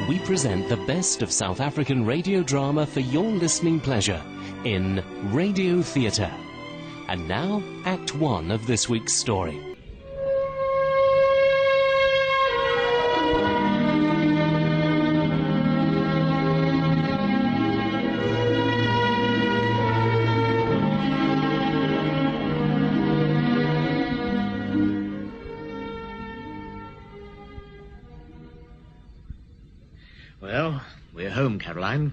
We present the best of South African radio drama for your listening pleasure in Radio Theatre. And now, Act 1 of this week's story. Well, we're home, Caroline.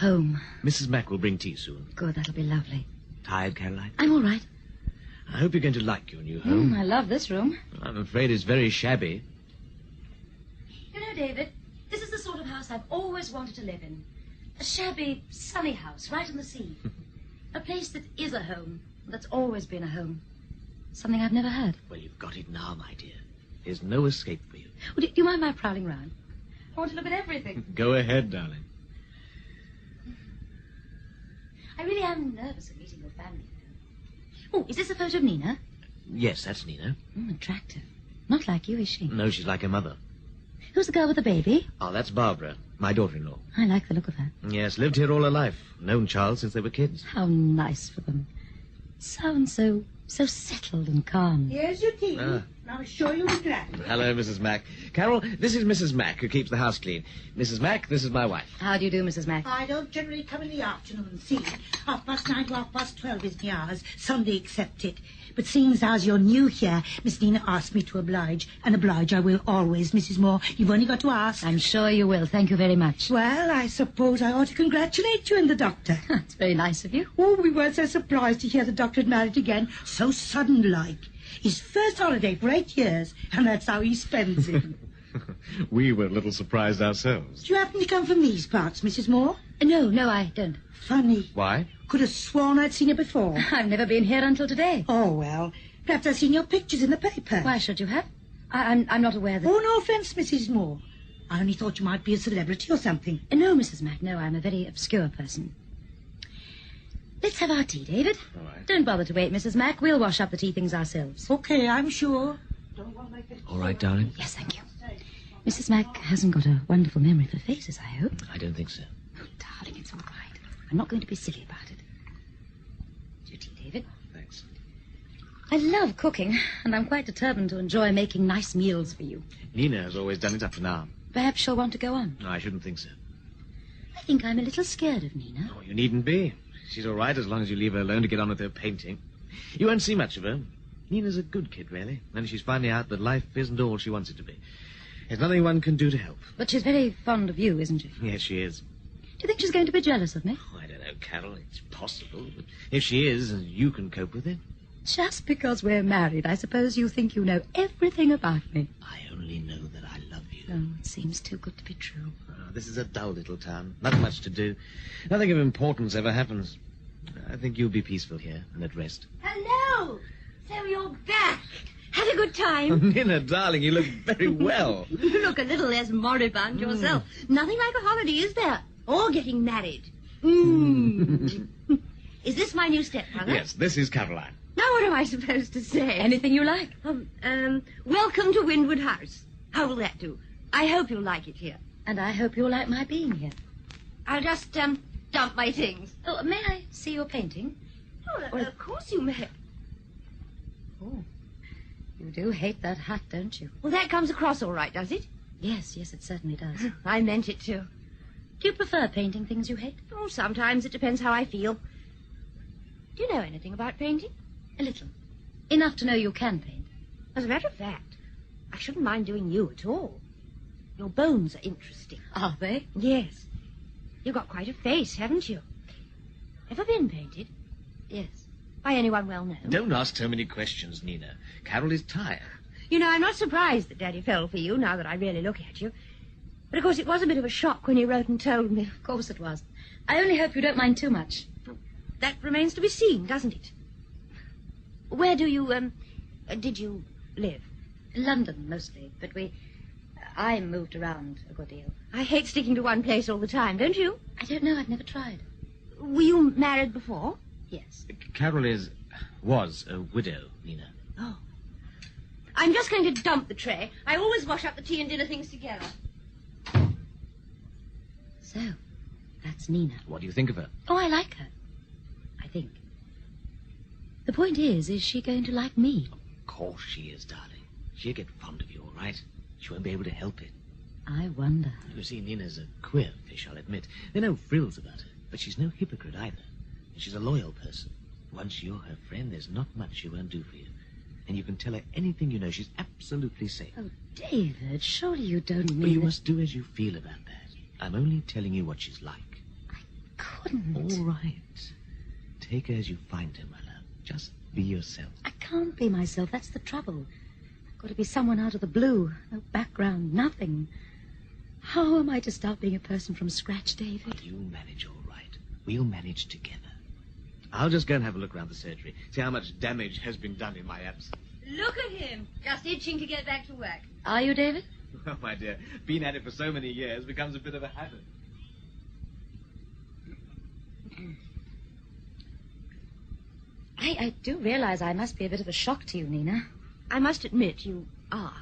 Home. Mrs. Mack will bring tea soon. Good, that'll be lovely. Tired, Caroline? I'm all right. I hope you're going to like your new home. I love this room. I'm afraid it's very shabby. You know, David, this is the sort of house I've always wanted to live in. A shabby, sunny house right on the sea. A place that is a home, that's always been a home. Something I've never had. Well, you've got it now, my dear. There's no escape for you. Well, do you mind my prowling round? I want to look at everything. Go ahead, darling. I really am nervous of meeting your family. Oh, is this a photo of Nina? Yes, that's Nina. Attractive. Not like you, is she? No, she's like her mother. Who's the girl with the baby? Oh, that's Barbara, my daughter-in-law. I like the look of her. Yes, lived here all her life. Known Charles since they were kids. How nice for them. Sounds so settled and calm. Here's your tea. Now show you the glass. Hello, Mrs. Mack. Carol, this is Mrs. Mack, who keeps the house clean. Mrs. Mack, this is my wife. How do you do, Mrs. Mack? I don't generally come in the afternoon, see. 9:30 to 12:30 is the hours, Sunday excepted. But seeing as you're new here, Miss Nina asked me to oblige, and oblige I will always, Mrs. Moore. You've only got to ask. I'm sure you will. Thank you very much. Well, I suppose I ought to congratulate you and the doctor. It's very nice of you. Oh, we were so surprised to hear the doctor had married again, so sudden-like. His first holiday for 8 years, and that's how he spends it. We were a little surprised ourselves. Do you happen to come from these parts, Mrs. Moore? No, I don't. Funny. Why? Could have sworn I'd seen you before. I've never been here until today. Oh, well, perhaps I've seen your pictures in the paper. Why should you have? I'm not aware that... Oh, no offence, Mrs. Moore. I only thought you might be a celebrity or something. No, Mrs. Mack, no, I'm a very obscure person. Let's have our tea, David. All right. Don't bother to wait, Mrs. Mack. We'll wash up the tea things ourselves. Okay, I'm sure. Don't want to make it... All right, darling? Yes, thank you. Mrs. Mack hasn't got a wonderful memory for faces, I hope. I don't think so. Oh, darling, it's all right. I'm not going to be silly about it. Your tea, David. Thanks. I love cooking, and I'm quite determined to enjoy making nice meals for you. Nina has always done it up to now. Perhaps she'll want to go on. No, I shouldn't think so. I think I'm a little scared of Nina. Oh, you needn't be. She's all right as long as you leave her alone to get on with her painting. You won't see much of her. Nina's a good kid, really. And she's finding out that life isn't all she wants it to be. There's nothing one can do to help. But she's very fond of you, isn't she? Yes, she is. Do you think she's going to be jealous of me? Oh, I don't know, Carol. It's possible. But if she is, you can cope with it. Just because we're married, I suppose you think you know everything about me. I only know that I love you. Oh, it seems too good to be true. Oh, this is a dull little town. Not much to do. Nothing of importance ever happens. I think you'll be peaceful here and at rest. Hello! So you're back. Had a good time? Nina, darling, you look very well. You look a little less moribund yourself. Nothing like a holiday, is there? Or getting married. Is this my new stepbrother? Yes, this is Caroline. Now what am I supposed to say? Anything you like. Welcome to Windward House. How will that do? I hope you'll like it here. And I hope you'll like my being here. I'll just, dump my things. Oh, may I see your painting? Oh, of course you may. Oh, You do hate that hat, don't you? Well, that comes across all right, does it? Yes, it certainly does. I meant it to. Do you prefer painting things you hate? Oh, sometimes it depends how I feel. Do you know anything about painting? A little. Enough to know you can paint. As a matter of fact, I shouldn't mind doing you at all. Your bones are interesting. Are they? Yes. You've got quite a face, haven't you? Ever been painted? Yes. By anyone well known? Don't ask so many questions, Nina. Carol is tired. You know, I'm not surprised that Daddy fell for you, now that I really look at you. But, of course, it was a bit of a shock when he wrote and told me. Of course it was. I only hope you don't mind too much. That remains to be seen, doesn't it? Where do you, did you live? London, mostly, but I moved around a good deal. I hate sticking to one place all the time, don't you? I don't know, I've never tried. Were you married before? Yes. Carol was a widow, Nina. Oh. I'm just going to dump the tray. I always wash up the tea and dinner things together. So, that's Nina. What do you think of her? Oh, I like her. I think. The point is she going to like me? Of course she is, darling. She'll get fond of you, all right? She won't be able to help it. I wonder. You see, Nina's a queer fish, I'll admit. There are no frills about her, but she's no hypocrite either. And she's a loyal person. Once you're her friend, there's not much she won't do for you. And you can tell her anything you know. She's absolutely safe. Oh, David, surely you don't mean Well, you that... must do as you feel about that. I'm only telling you what she's like. I couldn't. All right. Take her as you find her, my love. Just be yourself. I can't be myself. That's the trouble. I've got to be someone out of the blue. No background, nothing. How am I to start being a person from scratch, David? You manage all right. We'll manage together. I'll just go and have a look around the surgery. See how much damage has been done in my absence. Look at him. Just itching to get back to work. Are you, David? Oh, my dear. Being at it for so many years becomes a bit of a habit. I do realize I must be a bit of a shock to you, Nina. I must admit you are.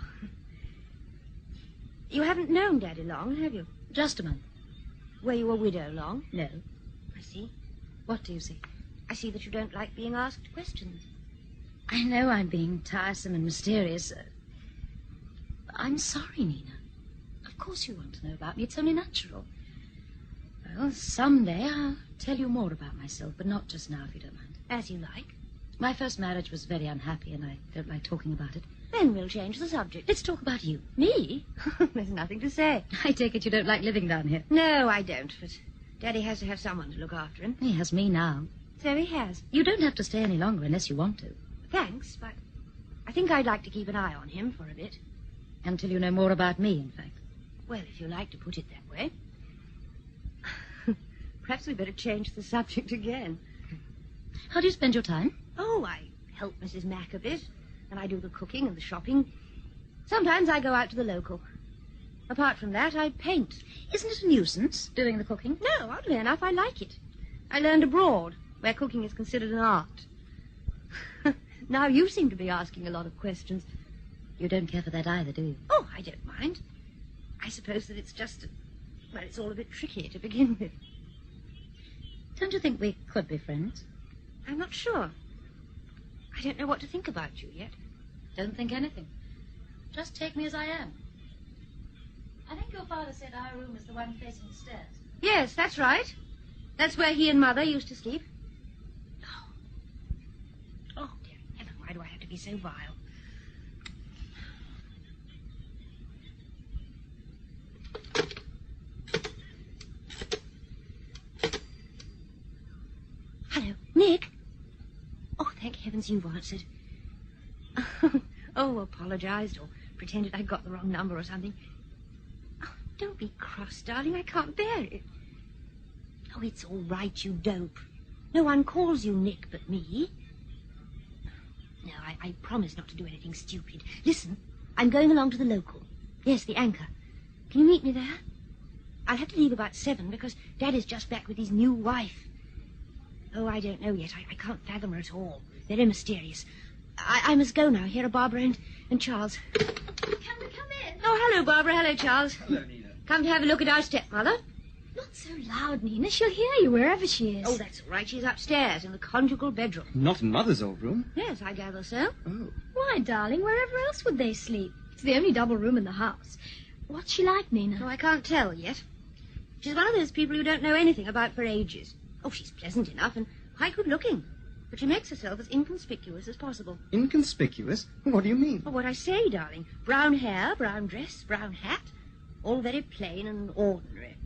You haven't known Daddy long, have you? Just a month. Were you a widow long? No. I see. What do you see? I see that you don't like being asked questions. I know I'm being tiresome and mysterious. I'm sorry, Nina. Of course you want to know about me. It's only natural. Well, someday I'll tell you more about myself, but not just now, if you don't mind. As you like. My first marriage was very unhappy, and I don't like talking about it. Then we'll change the subject. Let's talk about you. Me? There's nothing to say. I take it you don't like living down here. No, I don't, but Daddy has to have someone to look after him. He has me now. So he has. You don't have to stay any longer unless you want to. Thanks, but I think I'd like to keep an eye on him for a bit. Until you know more about me, in fact. Well, if you like to put it that way. Perhaps we'd better change the subject again. How do you spend your time? Oh, I help Mrs. Mack a bit, and I do the cooking and the shopping. Sometimes I go out to the local. Apart from that, I paint. Isn't it a nuisance, doing the cooking? No, oddly enough, I like it. I learned abroad, where cooking is considered an art. Now you seem to be asking a lot of questions. You don't care for that either, do you? Oh, I don't mind. I suppose that it's just... well, it's all a bit tricky to begin with. Don't you think we could be friends? I'm not sure. I don't know what to think about you yet. Don't think anything. Just take me as I am. I think your father said our room is the one facing the stairs. Yes, that's right. That's where he and Mother used to sleep. Oh, dear heaven, why do I have to be so vile? Hello, Nick. Oh, thank heavens you've answered. Oh, apologized or pretended I got the wrong number or something. Oh, don't be cross, darling. I can't bear it. Oh, it's all right, you dope. No one calls you Nick but me. No, I promise not to do anything stupid. Listen, I'm going along to the local. Yes, the Anchor. Can you meet me there? I'll have to leave about 7 because Daddy's just back with his new wife. Oh, I don't know yet. I can't fathom her at all. Very mysterious. I must go now. Here are Barbara and Charles. Come in. Oh, hello, Barbara. Hello, Charles. Hello, Nina. Come to have a look at our stepmother. Not so loud, Nina. She'll hear you wherever she is. Oh, that's all right. She's upstairs in the conjugal bedroom. Not in Mother's old room. Yes, I gather so. Oh. Why, darling, wherever else would they sleep? It's the only double room in the house. What's she like, Nina? Oh, I can't tell yet. She's one of those people you don't know anything about for ages. Oh, she's pleasant enough and quite good-looking. But she makes herself as inconspicuous as possible. Inconspicuous? What do you mean? Oh, what I say, darling. Brown hair, brown dress, brown hat. All very plain and ordinary.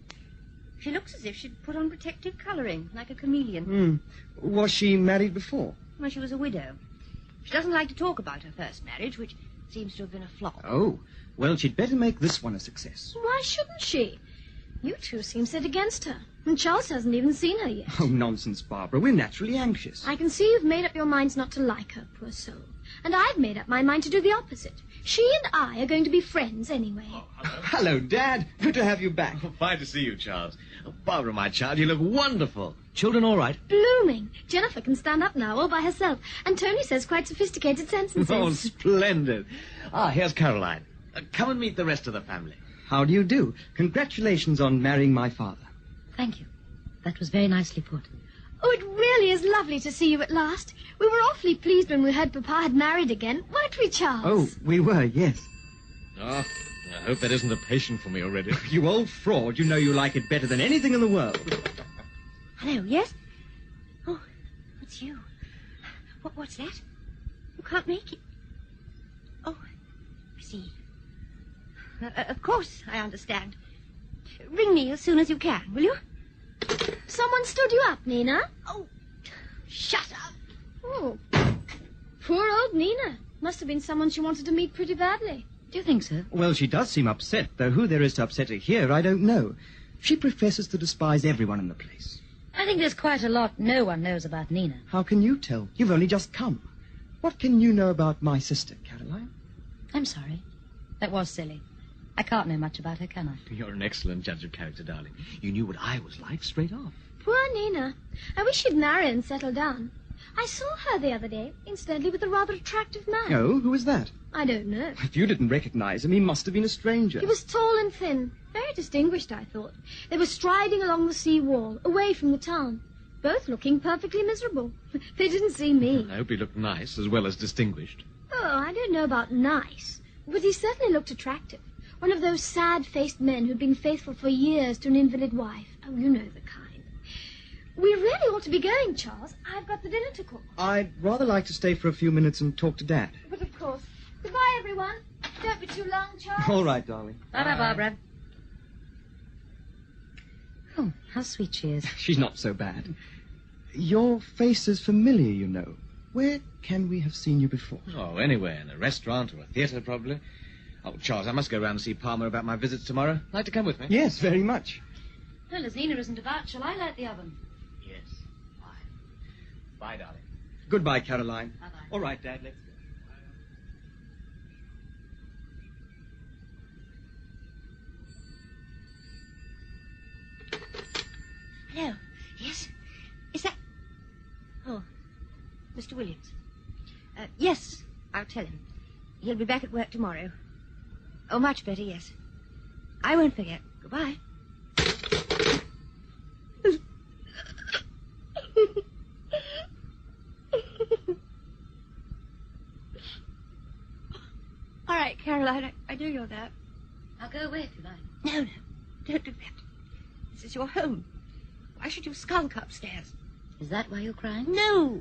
She looks as if she'd put on protective colouring, like a chameleon. Was she married before? Well, she was a widow. She doesn't like to talk about her first marriage, which seems to have been a flop. Oh, well, she'd better make this one a success. Why shouldn't she? You two seem set against her. And Charles hasn't even seen her yet. Oh, nonsense, Barbara. We're naturally anxious. I can see you've made up your minds not to like her, poor soul. And I've made up my mind to do the opposite. She and I are going to be friends anyway. Oh, hello. Hello, Dad. Good to have you back. Oh, fine to see you, Charles. Oh, Barbara, my child, you look wonderful. Children all right? Blooming. Jennifer can stand up now all by herself. And Tony says quite sophisticated sentences. Oh, splendid. Ah, here's Caroline. Come and meet the rest of the family. How do you do? Congratulations on marrying my father. Thank you. That was very nicely put. Oh, it really is lovely to see you at last. We were awfully pleased when we heard Papa had married again. Weren't we, Charles? Oh, we were, yes. Oh, I hope that isn't a patient for me already. You old fraud. You know you like it better than anything in the world. Hello, yes? Oh, it's you. What's that? You can't make it. Oh, I see. Of course, I understand. Ring me as soon as you can, will you? Someone stood you up, Nina. Oh, shut up. Oh, poor old Nina. Must have been someone she wanted to meet pretty badly. Do you think so? Well, she does seem upset, though who there is to upset her here, I don't know. She professes to despise everyone in the place. I think there's quite a lot no one knows about Nina. How can you tell? You've only just come. What can you know about my sister, Caroline? I'm sorry. That was silly. I can't know much about her, can I? You're an excellent judge of character, darling. You knew what I was like straight off. Poor Nina. I wish she'd marry and settle down. I saw her the other day, incidentally, with a rather attractive man. Oh, who was that? I don't know. If you didn't recognize him, he must have been a stranger. He was tall and thin, very distinguished, I thought. They were striding along the sea wall, away from the town, both looking perfectly miserable. They didn't see me. I hope he looked nice as well as distinguished. Oh, I don't know about nice, but he certainly looked attractive. One of those sad-faced men who'd been faithful for years to an invalid wife. Oh, you know the kind. We really ought to be going, Charles. I've got the dinner to cook. I'd rather like to stay for a few minutes and talk to Dad. But of course. Goodbye, everyone. Don't be too long, Charles. All right, darling. Bye-bye, Barbara. Oh, how sweet she is. She's not so bad. Your face is familiar, you know. Where can we have seen you before? Oh, anywhere. In a restaurant or a theatre, probably. Oh, Charles, I must go round and see Palmer about my visits tomorrow. Like to come with me? Yes, very much. Well, as Nina isn't about, shall I light the oven? Yes. Bye. Bye, darling. Goodbye, Caroline. Bye-bye. All right, Dad, let's go. Hello. Yes? Is that... Oh, Mr. Williams. Yes, I'll tell him. He'll be back at work tomorrow. Oh, much better, yes. I won't forget. Goodbye. All right, Caroline, I know you're there. I'll go away if you like. No, don't do that. This is your home. Why should you skulk upstairs? Is that why you're crying? No.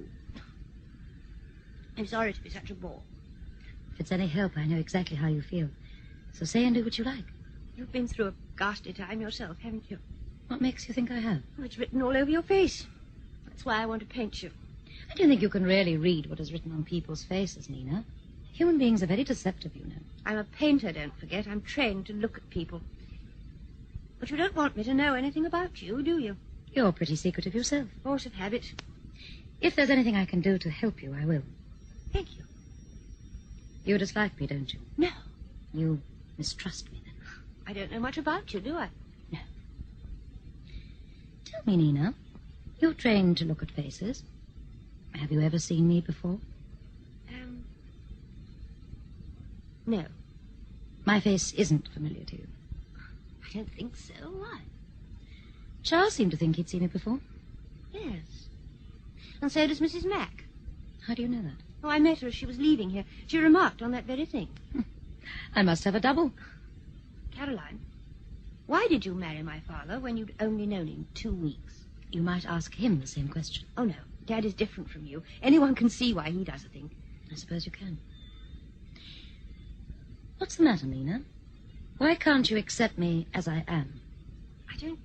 I'm sorry to be such a bore. If it's any help, I know exactly how you feel. So say and do what you like. You've been through a ghastly time yourself, haven't you? What makes you think I have? Oh, it's written all over your face. That's why I want to paint you. I don't think you can really read what is written on people's faces, Nina. Human beings are very deceptive, you know. I'm a painter, don't forget. I'm trained to look at people. But you don't want me to know anything about you, do you? You're pretty secretive yourself. Force of habit. If there's anything I can do to help you, I will. Thank you. You dislike me, don't you? No. You mistrust me, then? I don't know much about you, do I? No. Tell me, Nina, you're trained to look at faces. Have you ever seen me before? No. My face isn't familiar to you. I don't think so. Why? Charles seemed to think he'd seen me before. Yes. And so does Mrs. Mack. How do you know that? Oh, I met her as she was leaving here. She remarked on that very thing. I must have a double. Caroline, why did you marry my father when you'd only known him 2 weeks? You might ask him the same question. Oh, no. Dad is different from you. Anyone can see why he does a thing. I suppose you can. What's the matter, Nina? Why can't you accept me as I am? I don't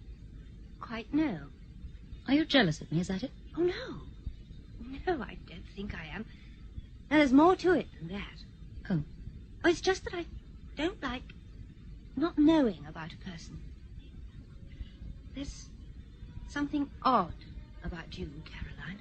quite know. Are you jealous of me, is that it? Oh, no. No, I don't think I am. Now, there's more to it than that. Oh. Oh, it's just that I don't like not knowing about a person. There's something odd about you, Caroline.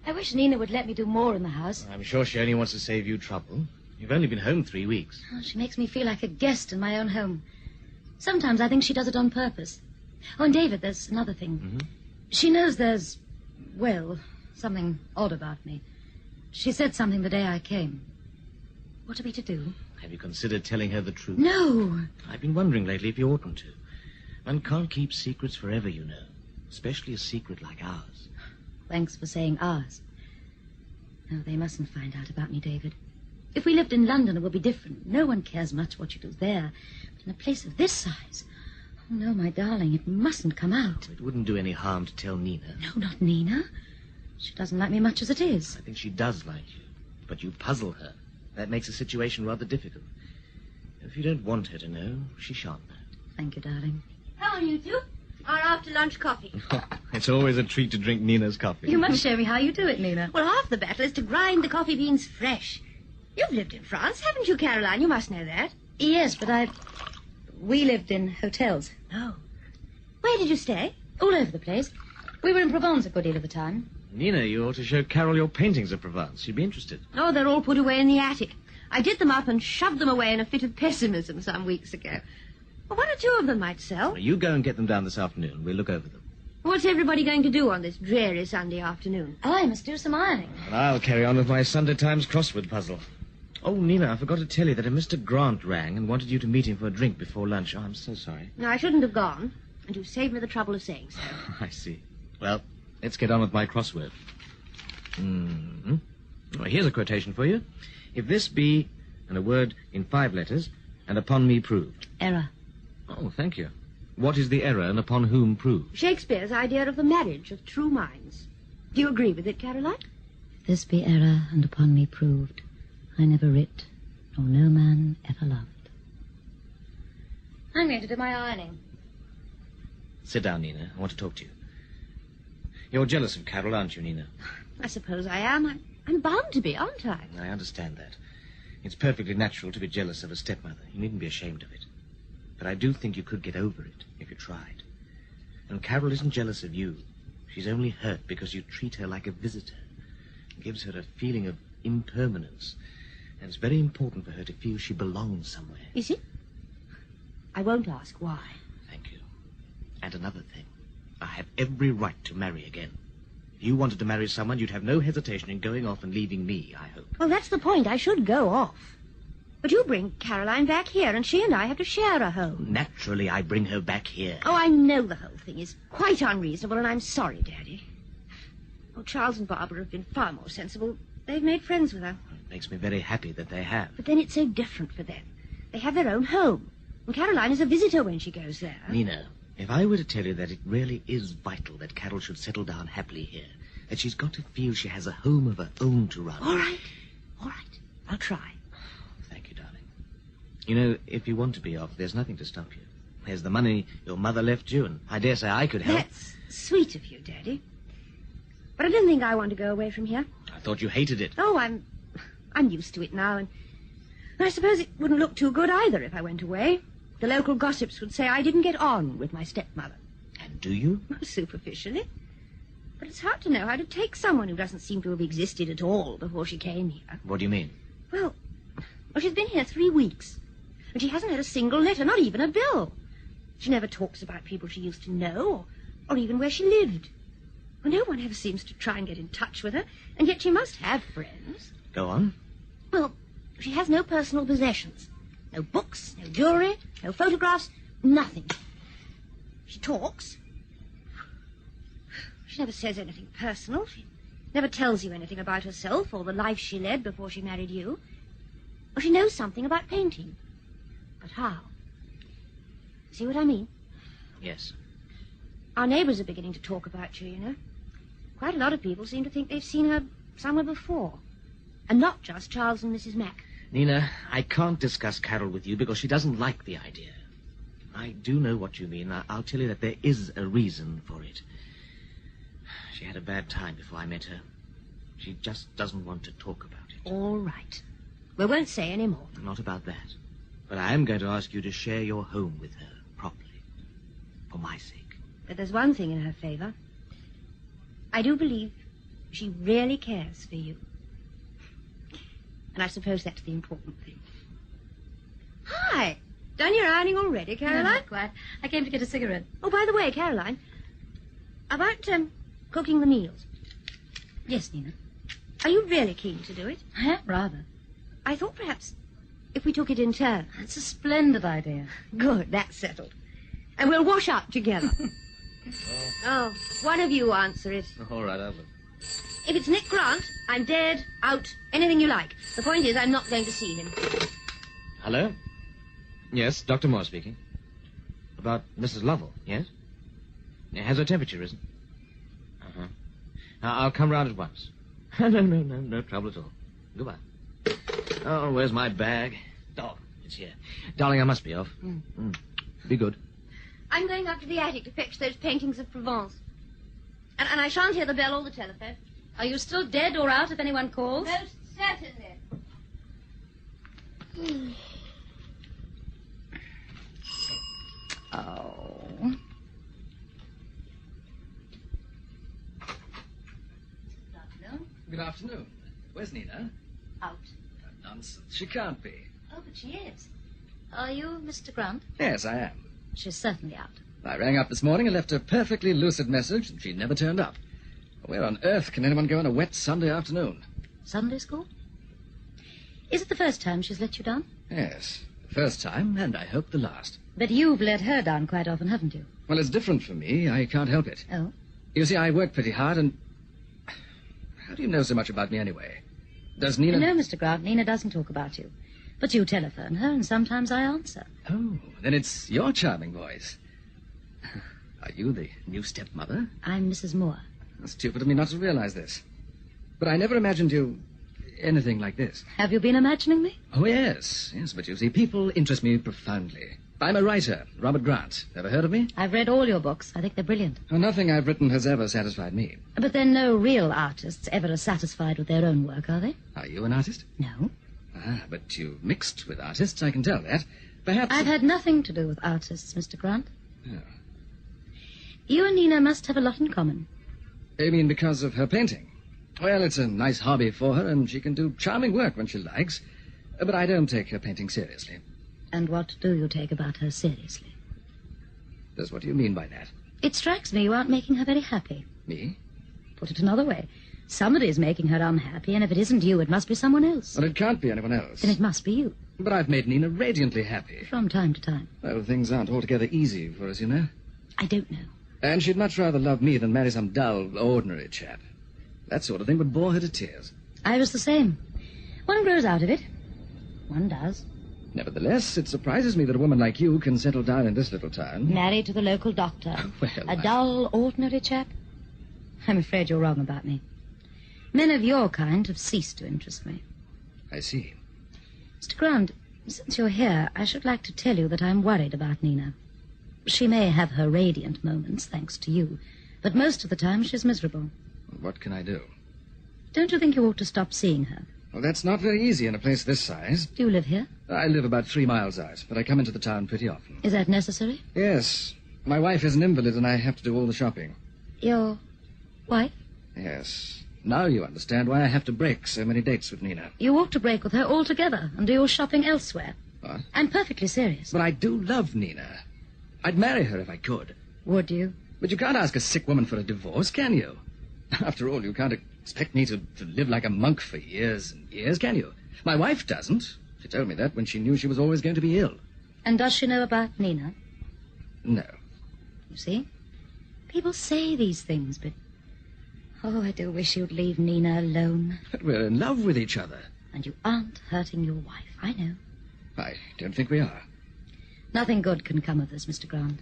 I wish Nina would let me do more in the house. I'm sure she only wants to save you trouble. You've only been home 3 weeks. Oh, she makes me feel like a guest in my own home. Sometimes I think she does it on purpose. Oh, and David, there's another thing. Mm-hmm. She knows there's, well, something odd about me. She said something the day I came. What are we to do? Have you considered telling her the truth? No. I've been wondering lately if you oughtn't to. One can't keep secrets forever, you know. Especially a secret like ours. Thanks for saying ours. No, they mustn't find out about me, David. If we lived in London, it would be different. No one cares much what you do there. But in a place of this size... Oh, no, my darling, it mustn't come out. It wouldn't do any harm to tell Nina. No, not Nina. She doesn't like me much as it is. I think she does like you. But you puzzle her. That makes the situation rather difficult. If you don't want her to know, she shan't know. Thank you, darling. How are you two? Our after-lunch coffee. It's always a treat to drink Nina's coffee. You must show me how you do it, Nina. Well, half the battle is to grind the coffee beans fresh. You've lived in France, haven't you, Caroline? You must know that. Yes, but we lived in hotels. Oh. Where did you stay? All over the place. We were in Provence a good deal of the time. Nina, you ought to show Carol your paintings of Provence. She'd be interested. Oh, they're all put away in the attic. I did them up and shoved them away in a fit of pessimism some weeks ago. Well, 1 or 2 of them might sell. You go and get them down this afternoon. We'll look over them. What's everybody going to do on this dreary Sunday afternoon? I must do some ironing. And I'll carry on with my Sunday Times crossword puzzle. Oh, Nina, I forgot to tell you that a Mr. Grant rang and wanted you to meet him for a drink before lunch. Oh, I'm so sorry. No, I shouldn't have gone, and you saved me the trouble of saying so. I see. Well, let's get on with my crossword. Mm-hmm. Well, here's a quotation for you. If this be, and a word in 5 letters, and upon me proved. Error. Oh, thank you. What is the error and upon whom proved? Shakespeare's idea of the marriage of true minds. Do you agree with it, Caroline? If this be error and upon me proved, I never writ, nor no man ever loved. I'm going to do my ironing. Sit down, Nina. I want to talk to you. You're jealous of Carol, aren't you, Nina? I suppose I am. I'm bound to be, aren't I? I understand that. It's perfectly natural to be jealous of a stepmother. You needn't be ashamed of it. But I do think you could get over it if you tried. And Carol isn't jealous of you. She's only hurt because you treat her like a visitor. It gives her a feeling of impermanence. And it's very important for her to feel she belongs somewhere. Is it? I won't ask why. Thank you. And another thing. I have every right to marry again. If you wanted to marry someone, you'd have no hesitation in going off and leaving me, I hope. Well, that's the point. I should go off. But you bring Caroline back here, and she and I have to share a home. Naturally, I bring her back here. Oh, I know the whole thing is quite unreasonable, and I'm sorry, Daddy. Oh, Charles and Barbara have been far more sensible. They've made friends with her. It makes me very happy that they have. But then it's so different for them. They have their own home. And Caroline is a visitor when she goes there. Nina, if I were to tell you that it really is vital that Carol should settle down happily here, that she's got to feel she has a home of her own to run. All right. I'll try. Thank you, darling. You know, if you want to be off, there's nothing to stop you. There's the money your mother left you, and I dare say I could help. That's sweet of you, Daddy. But I don't think I want to go away from here. I thought you hated it. Oh, I'm I'm used to it now, and I suppose it wouldn't look too good either if I went away. The local gossips would say I didn't get on with my stepmother. And do you? Well, superficially. But it's hard to know how to take someone who doesn't seem to have existed at all before she came here. What do you mean? Well, she's been here 3 weeks, and she hasn't had a single letter, not even a bill. She never talks about people she used to know, or even where she lived. Well, no one ever seems to try and get in touch with her, and yet she must have friends. Go on. Well, she has no personal possessions. No books, no jewelry, no photographs, nothing. She talks. She never says anything personal. She never tells you anything about herself or the life she led before she married you. Well, she knows something about painting. But how? See what I mean? Yes. Our neighbours are beginning to talk about you, you know. Quite a lot of people seem to think they've seen her somewhere before. And not just Charles and Mrs. Mack. Nina, I can't discuss Carol with you because she doesn't like the idea. I do know what you mean. I'll tell you that there is a reason for it. She had a bad time before I met her. She just doesn't want to talk about it. All right. We won't say any more. Not about that. But I am going to ask you to share your home with her properly. For my sake. But there's one thing in her favour. I do believe she really cares for you. And I suppose that's the important thing. Hi. Done your ironing already, Caroline? No, not quite. I came to get a cigarette. Oh, by the way, Caroline, about cooking the meals. Yes, Nina. Are you really keen to do it? I am, rather. I thought perhaps if we took it in turn. That's a splendid idea. Good, that's settled. And we'll wash up together. Oh, one of you answer it. All right, I'll look. If it's Nick Grant, I'm dead, out, anything you like. The point is, I'm not going to see him. Hello? Yes, Dr. Moore speaking. About Mrs. Lovell, yes? Has her temperature risen? Uh-huh. I'll come round at once. No trouble at all. Goodbye. Oh, where's my bag? Oh, it's here. Darling, I must be off. Be good. I'm going up to the attic to fetch those paintings of Provence. And I shan't hear the bell or the telephone. Are you still dead or out if anyone calls? Most certainly. Oh. Good afternoon. Good afternoon. Where's Nina? Out. Nonsense. She can't be. Oh, but she is. Are you Mr. Grant? Yes, I am. She's certainly out. I rang up this morning and left a perfectly lucid message, and she never turned up. Where on earth can anyone go on a wet Sunday afternoon? Sunday school? Is it the first time she's let you down? Yes, the first time, and I hope the last. But you've let her down quite often, haven't you? Well, it's different for me. I can't help it. Oh? You see, I work pretty hard, and... How do you know so much about me anyway? Does Nina... No, Mr. Grant, Nina doesn't talk about you. But you telephone her, and sometimes I answer. Oh, then it's your charming voice. Are you the new stepmother? I'm Mrs. Moore. Stupid of me not to realize this. But I never imagined you anything like this. Have you been imagining me? Oh, yes, but you see, people interest me profoundly. I'm a writer, Robert Grant. Ever heard of me? I've read all your books. I think they're brilliant. Oh, nothing I've written has ever satisfied me. But then no real artists ever are satisfied with their own work, are they? Are you an artist? No. Ah, but you mixed with artists, I can tell that. Perhaps... I've had nothing to do with artists, Mr. Grant. Oh. You and Nina must have a lot in common. You mean because of her painting? Well, it's a nice hobby for her, and she can do charming work when she likes. But I don't take her painting seriously. And what do you take about her seriously? Just what do you mean by that? It strikes me you aren't making her very happy. Me? Put it another way. Somebody's making her unhappy, and if it isn't you, it must be someone else. Well, it can't be anyone else. Then it must be you. But I've made Nina radiantly happy. From time to time. Well, things aren't altogether easy for us, you know. I don't know. And she'd much rather love me than marry some dull, ordinary chap. That sort of thing would bore her to tears. I was the same. One grows out of it. One does. Nevertheless, it surprises me that a woman like you can settle down in this little town. Married to the local doctor. Well, dull, ordinary chap? I'm afraid you're wrong about me. Men of your kind have ceased to interest me. I see. Mr. Grant, since you're here, I should like to tell you that I'm worried about Nina. She may have her radiant moments, thanks to you, but most of the time she's miserable. What can I do? Don't you think you ought to stop seeing her? Well, that's not very easy in a place this size. Do you live here? I live about 3 miles out, but I come into the town pretty often. Is that necessary? Yes. My wife is an invalid, and I have to do all the shopping. Your wife? Yes. Now you understand why I have to break so many dates with Nina. You ought to break with her altogether and do your shopping elsewhere. What? I'm perfectly serious. But I do love Nina. I'd marry her if I could. Would you? But you can't ask a sick woman for a divorce, can you? After all, you can't expect me to live like a monk for years and years, can you? My wife doesn't. She told me that when she knew she was always going to be ill. And does she know about Nina? No. You see? People say these things, but... Oh, I do wish you'd leave Nina alone. But we're in love with each other. And you aren't hurting your wife, I know. I don't think we are. Nothing good can come of this, Mr. Grant.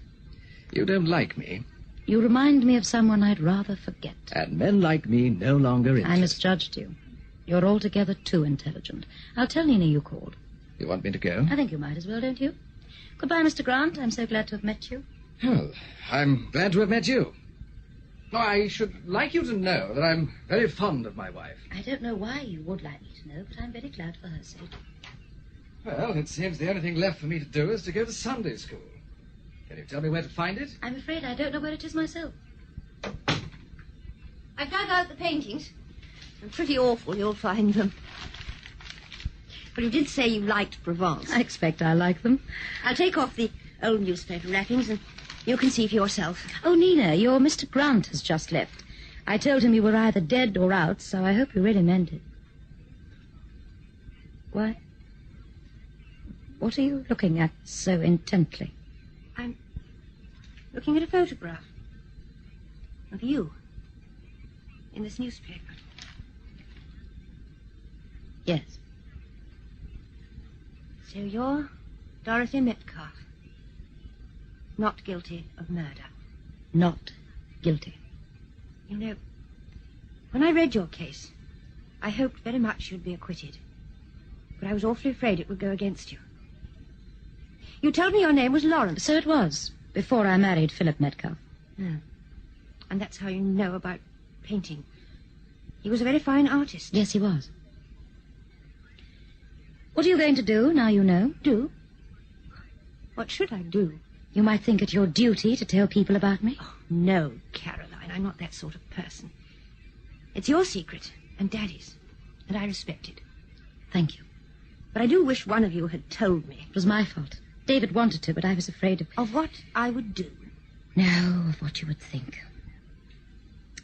You don't like me. You remind me of someone I'd rather forget. And men like me no longer interest. I misjudged you. You're altogether too intelligent. I'll tell Nina you called. You want me to go? I think you might as well, don't you? Goodbye, Mr. Grant. I'm so glad to have met you. Well, I'm glad to have met you. Oh, I should like you to know that I'm very fond of my wife. I don't know why you would like me to know, but I'm very glad for her sake. Well, it seems the only thing left for me to do is to go to Sunday school. Can you tell me where to find it? I'm afraid I don't know where it is myself. I dug out the paintings. They're pretty awful, you'll find them. But you did say you liked Provence. I expect I like them. I'll take off the old newspaper wrappings and you can see for yourself. Oh, Nina, your Mr. Grant has just left. I told him you were either dead or out, so I hope you really meant it. Why? What are you looking at so intently? I'm looking at a photograph of you in this newspaper. Yes. So you're Dorothy Metcalf. Not guilty of murder. Not guilty. You know, when I read your case, I hoped very much you'd be acquitted. But I was awfully afraid it would go against you. You told me your name was Lawrence. So it was, before I married Philip Metcalf. Yeah. And that's how you know about painting. He was a very fine artist. Yes, he was. What are you going to do now you know? Do? What should I do? You might think it your duty to tell people about me. Oh, no, Caroline, I'm not that sort of person. It's your secret and Daddy's, and I respect it. Thank you. But I do wish one of you had told me. It was my fault. David wanted to, but I was afraid of... Of what I would do? No, of what you would think.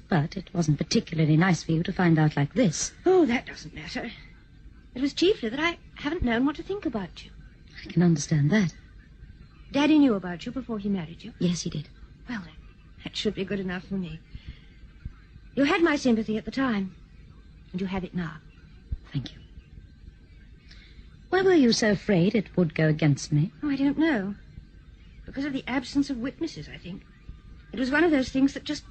But it wasn't particularly nice for you to find out like this. Oh, that doesn't matter. It was chiefly that I haven't known what to think about you. I can understand that. Daddy knew about you before he married you? Yes, he did. Well, that should be good enough for me. You had my sympathy at the time, and you have it now. Thank you. Why were you so afraid it would go against me? Oh, I don't know. Because of the absence of witnesses, I think. It was one of those things that just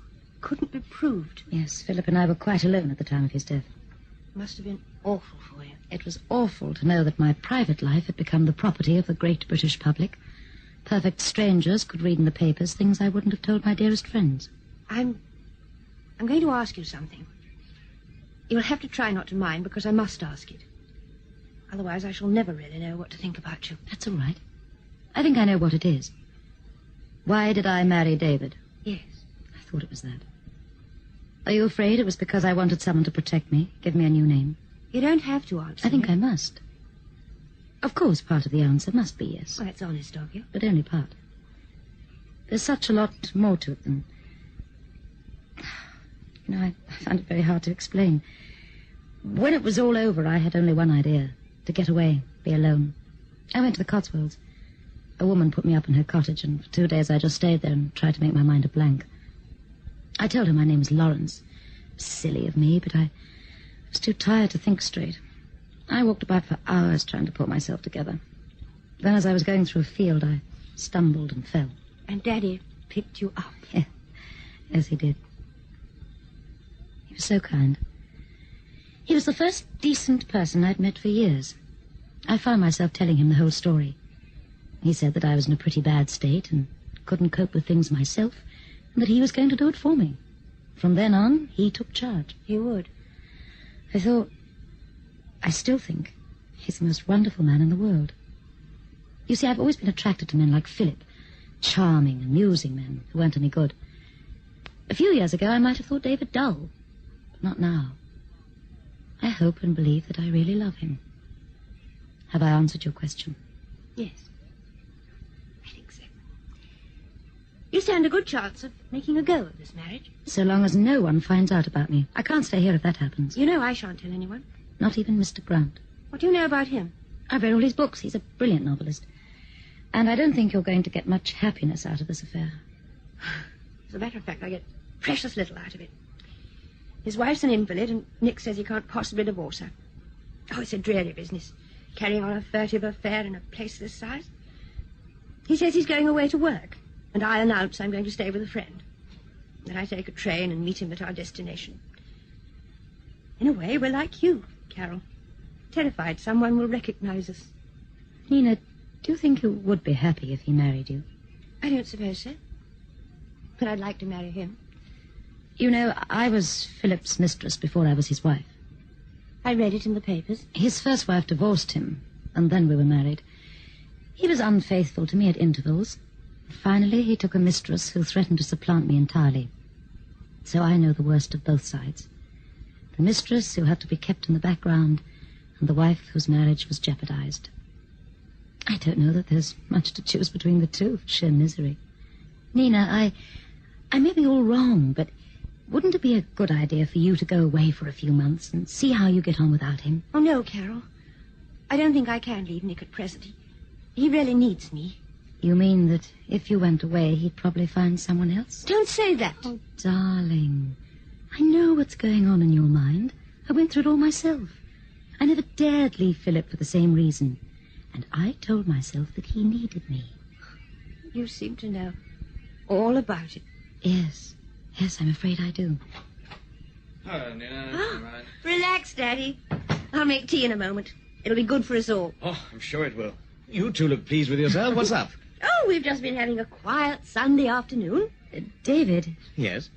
couldn't be proved. Yes, Philip and I were quite alone at the time of his death. It must have been awful for you. It was awful to know that my private life had become the property of the great British public. Perfect strangers could read in the papers things I wouldn't have told my dearest friends. I'm going to ask you something. You'll have to try not to mind, because I must ask it. Otherwise, I shall never really know what to think about you. That's all right. I think I know what it is. Why did I marry David? Yes. I thought it was that. Are you afraid it was because I wanted someone to protect me, give me a new name? You don't have to answer I think me. I must. Of course, part of the answer must be yes. Well, that's honest of you. But only part. There's such a lot more to it than... You know, I find it very hard to explain. When it was all over, I had only one idea. To get away, be alone. I went to the Cotswolds. A woman put me up in her cottage, and for 2 days I just stayed there and tried to make my mind a blank. I told her my name was Lawrence. Silly of me, but I was too tired to think straight. I walked about for hours trying to pull myself together. Then as I was going through a field, I stumbled and fell. And Daddy picked you up. Yeah. Yes, he did. He was so kind. He was the first decent person I'd met for years. I found myself telling him the whole story. He said that I was in a pretty bad state and couldn't cope with things myself, and that he was going to do it for me. From then on, he took charge. He would. I thought, I still think he's the most wonderful man in the world. You see, I've always been attracted to men like Philip. Charming, amusing men who weren't any good. A few years ago, I might have thought David dull. But not now. I hope and believe that I really love him. Have I answered your question? Yes. I think so. You stand a good chance of making a go of this marriage. So long as no one finds out about me. I can't stay here if that happens. You know I shan't tell anyone. Not even Mr. Grant. What do you know about him? I've read all his books. He's a brilliant novelist. And I don't think you're going to get much happiness out of this affair. As a matter of fact, I get precious little out of it. His wife's an invalid, and Nick says he can't possibly divorce her. Oh, it's a dreary business, carrying on a furtive affair in a place this size. He says he's going away to work, and I announce I'm going to stay with a friend. Then I take a train and meet him at our destination. In a way, we're like you, Carol. Terrified someone will recognize us. Nina, do you think you would be happy if he married you? I don't suppose so. But I'd like to marry him. You know, I was Philip's mistress before I was his wife. I read it in the papers. His first wife divorced him, and then we were married. He was unfaithful to me at intervals. Finally, he took a mistress who threatened to supplant me entirely. So I know the worst of both sides. The mistress who had to be kept in the background, and the wife whose marriage was jeopardized. I don't know that there's much to choose between the two. Sheer misery. Nina, I may be all wrong, but wouldn't it be a good idea for you to go away for a few months and see how you get on without him? Oh, no, Carol. I don't think I can leave Nick at present. He really needs me. You mean that if you went away, he'd probably find someone else? Don't say that. Oh, darling. I know what's going on in your mind. I went through it all myself. I never dared leave Philip for the same reason. And I told myself that he needed me. You seem to know all about it. Yes, I'm afraid I do. Hello, Nina. Oh, relax, Daddy. I'll make tea in a moment. It'll be good for us all. Oh, I'm sure it will. You two look pleased with yourself. What's up? Oh, we've just been having a quiet Sunday afternoon. David. Yes?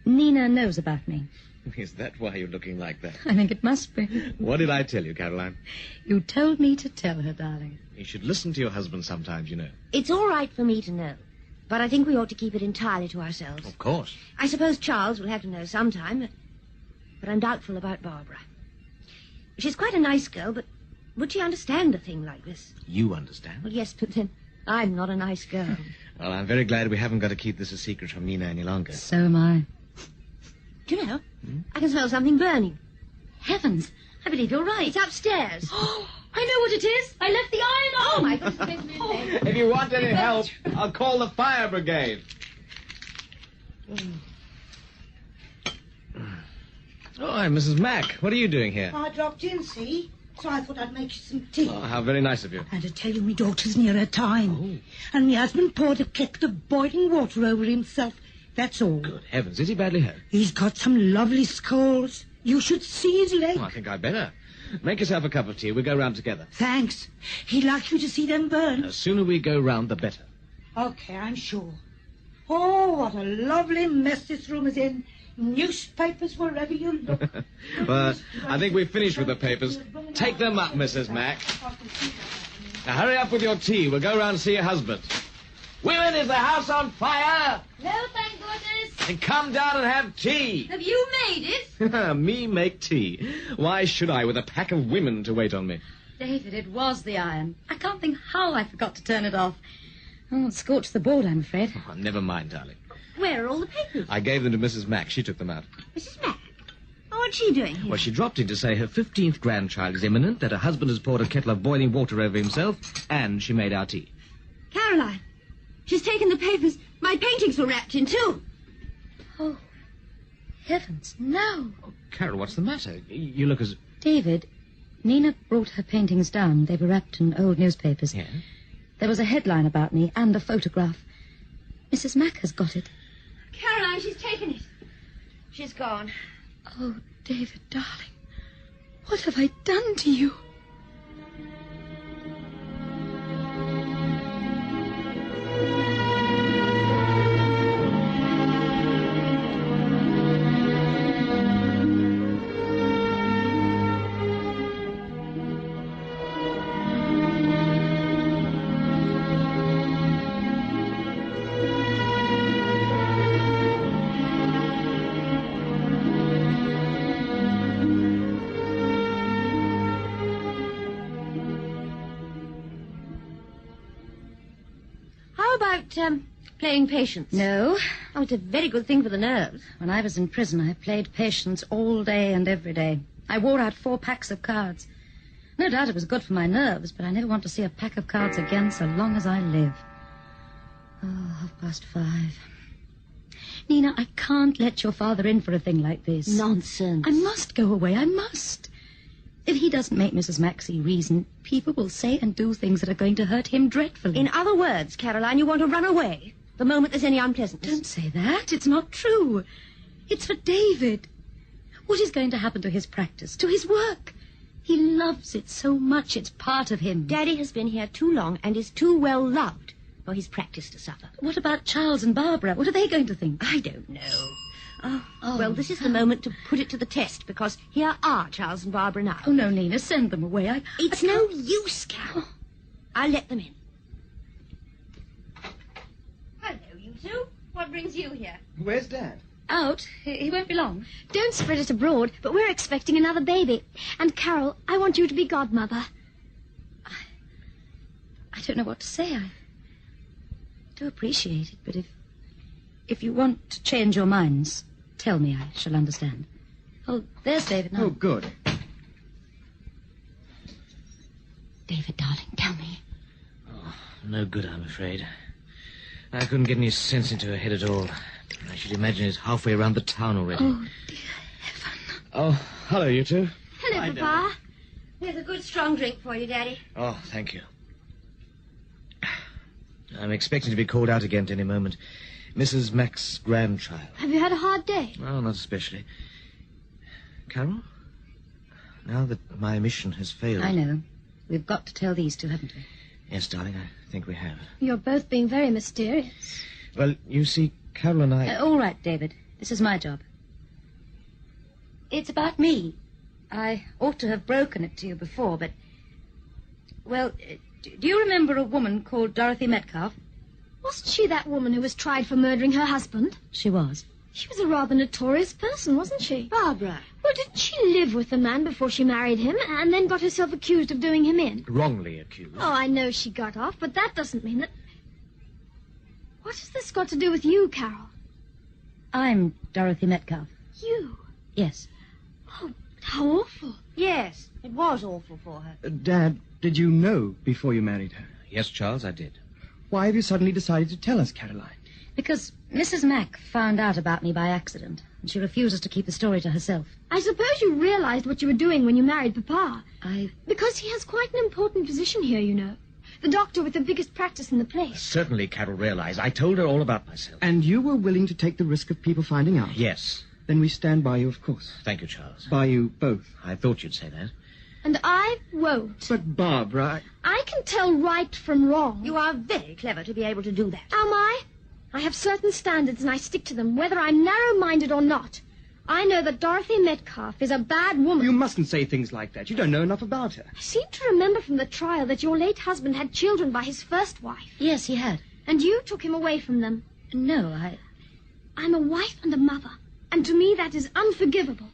Nina knows about me. Is that why you're looking like that? I think it must be. What did I tell you, Caroline? You told me to tell her, darling. You should listen to your husband sometimes, you know. It's all right for me to know, but I think we ought to keep it entirely to ourselves. Of course. I suppose Charles will have to know sometime, but I'm doubtful about Barbara. She's quite a nice girl, but would she understand a thing like this? You understand? Well, yes, but then I'm not a nice girl. Well, I'm very glad we haven't got to keep this a secret from Nina any longer. So am I. Do you know, I can smell something burning. Heavens, I believe you're right. It's upstairs. Oh, I know what it is. I left the iron on. Oh, my goodness. If you want any help, I'll call the fire brigade. Oh, hi, Mrs. Mack. What are you doing here? I dropped in, see? So I thought I'd make you some tea. Oh, how very nice of you. And to tell you, my daughter's near her time. And my husband poured a kettle of boiling water over himself. That's all. Good heavens, is he badly hurt? He's got some lovely scalds. You should see his leg. Oh, I think I'd better. Make yourself a cup of tea. We'll go round together. Thanks. He'd like you to see them burn. The sooner we go round, the better. Okay, I'm sure. Oh, what a lovely mess this room is in. Newspapers wherever you look. Well, I think we've finished with the papers. Take them up, Mrs. Mack. Now, hurry up with your tea. We'll go round and see your husband. Women, is the house on fire? No, thank goodness. Then come down and have tea. Have you made it? Me make tea? Why should I, with a pack of women to wait on me? David, it was the iron. I can't think how I forgot to turn it off. Oh, it scorched the board, I'm afraid. Oh, never mind, darling. Where are all the papers? I gave them to Mrs. Mack. She took them out. Mrs. Mack? Oh, what's she doing here? Well, she dropped in to say her 15th grandchild is imminent, that her husband has poured a kettle of boiling water over himself, and she made our tea. Caroline. She's taken the papers. My paintings were wrapped in, too. Oh, heavens, no. Oh, Carol, what's the matter? You look as... David, Nina brought her paintings down. They were wrapped in old newspapers. Yeah? There was a headline about me and a photograph. Mrs. Mack has got it. Caroline, she's taken it. She's gone. Oh, David, darling, what have I done to you? playing patience? No. Oh, it's a very good thing for the nerves. When I was in prison, I played patience all day and every day. I wore out 4 packs of cards. No doubt it was good for my nerves, but I never want to see a pack of cards again so long as I live. Oh, 5:30. Nina, I can't let your father in for a thing like this. Nonsense. I must go away. I must. If he doesn't make Mrs. Maxey reason, people will say and do things that are going to hurt him dreadfully. In other words, Caroline, you want to run away the moment there's any unpleasantness. Don't say that. It's not true. It's for David. What is going to happen to his practice, to his work? He loves it so much. It's part of him. Daddy has been here too long and is too well loved for his practice to suffer. What about Charles and Barbara? What are they going to think? I don't know. Oh, well, this is the moment to put it to the test, because here are Charles and Barbara now. Oh, no, Nina, send them away. It's no use, Carol. I'll let them in. Hello, you two. What brings you here? Where's Dad? Out. He won't be long. Don't spread it abroad, but we're expecting another baby. And, Carol, I want you to be godmother. I don't know what to say. I do appreciate it, but if you want to change your minds, tell me. I shall understand. Oh, there's David now. Oh, good. David, darling, tell me. Oh, no good, I'm afraid. I couldn't get any sense into her head at all. I should imagine it's halfway around the town already. Oh, dear heaven. Oh, hello, you two. Hello, Papa. There's a good strong drink for you, Daddy. Oh, thank you. I'm expecting to be called out again at any moment. Mrs. Mack's grandchild. Have you had a hard day? Well, not especially. Carol, now that my mission has failed... I know. We've got to tell these two, haven't we? Yes, darling, I think we have. You're both being very mysterious. Well, you see, Carol and I... All right, David. This is my job. It's about me. I ought to have broken it to you before, but... Well, do you remember a woman called Dorothy Metcalf? Wasn't she that woman who was tried for murdering her husband? She was. She was a rather notorious person, wasn't she? Barbara. Well, didn't she live with the man before she married him and then got herself accused of doing him in? Wrongly accused. Oh, I know she got off, but that doesn't mean that... What has this got to do with you, Carol? I'm Dorothy Metcalf. You? Yes. Oh, how awful. Yes, it was awful for her. Dad, did you know before you married her? Yes, Charles, I did. Why have you suddenly decided to tell us, Caroline? Because Mrs. Mack found out about me by accident, and she refuses to keep the story to herself. I suppose you realized what you were doing when you married Papa. I... Because he has quite an important position here, you know. The doctor with the biggest practice in the place. Certainly Carol realized. I told her all about myself. And you were willing to take the risk of people finding out? Yes. Then we stand by you, of course. Thank you, Charles. By you both. I thought you'd say that. And I won't. But, Barbara... I can tell right from wrong. You are very clever to be able to do that. Am I? I have certain standards and I stick to them, whether I'm narrow-minded or not. I know that Dorothy Metcalf is a bad woman. You mustn't say things like that. You don't know enough about her. I seem to remember from the trial that your late husband had children by his first wife. Yes, he had. And you took him away from them. No, I'm a wife and a mother, and to me that is unforgivable.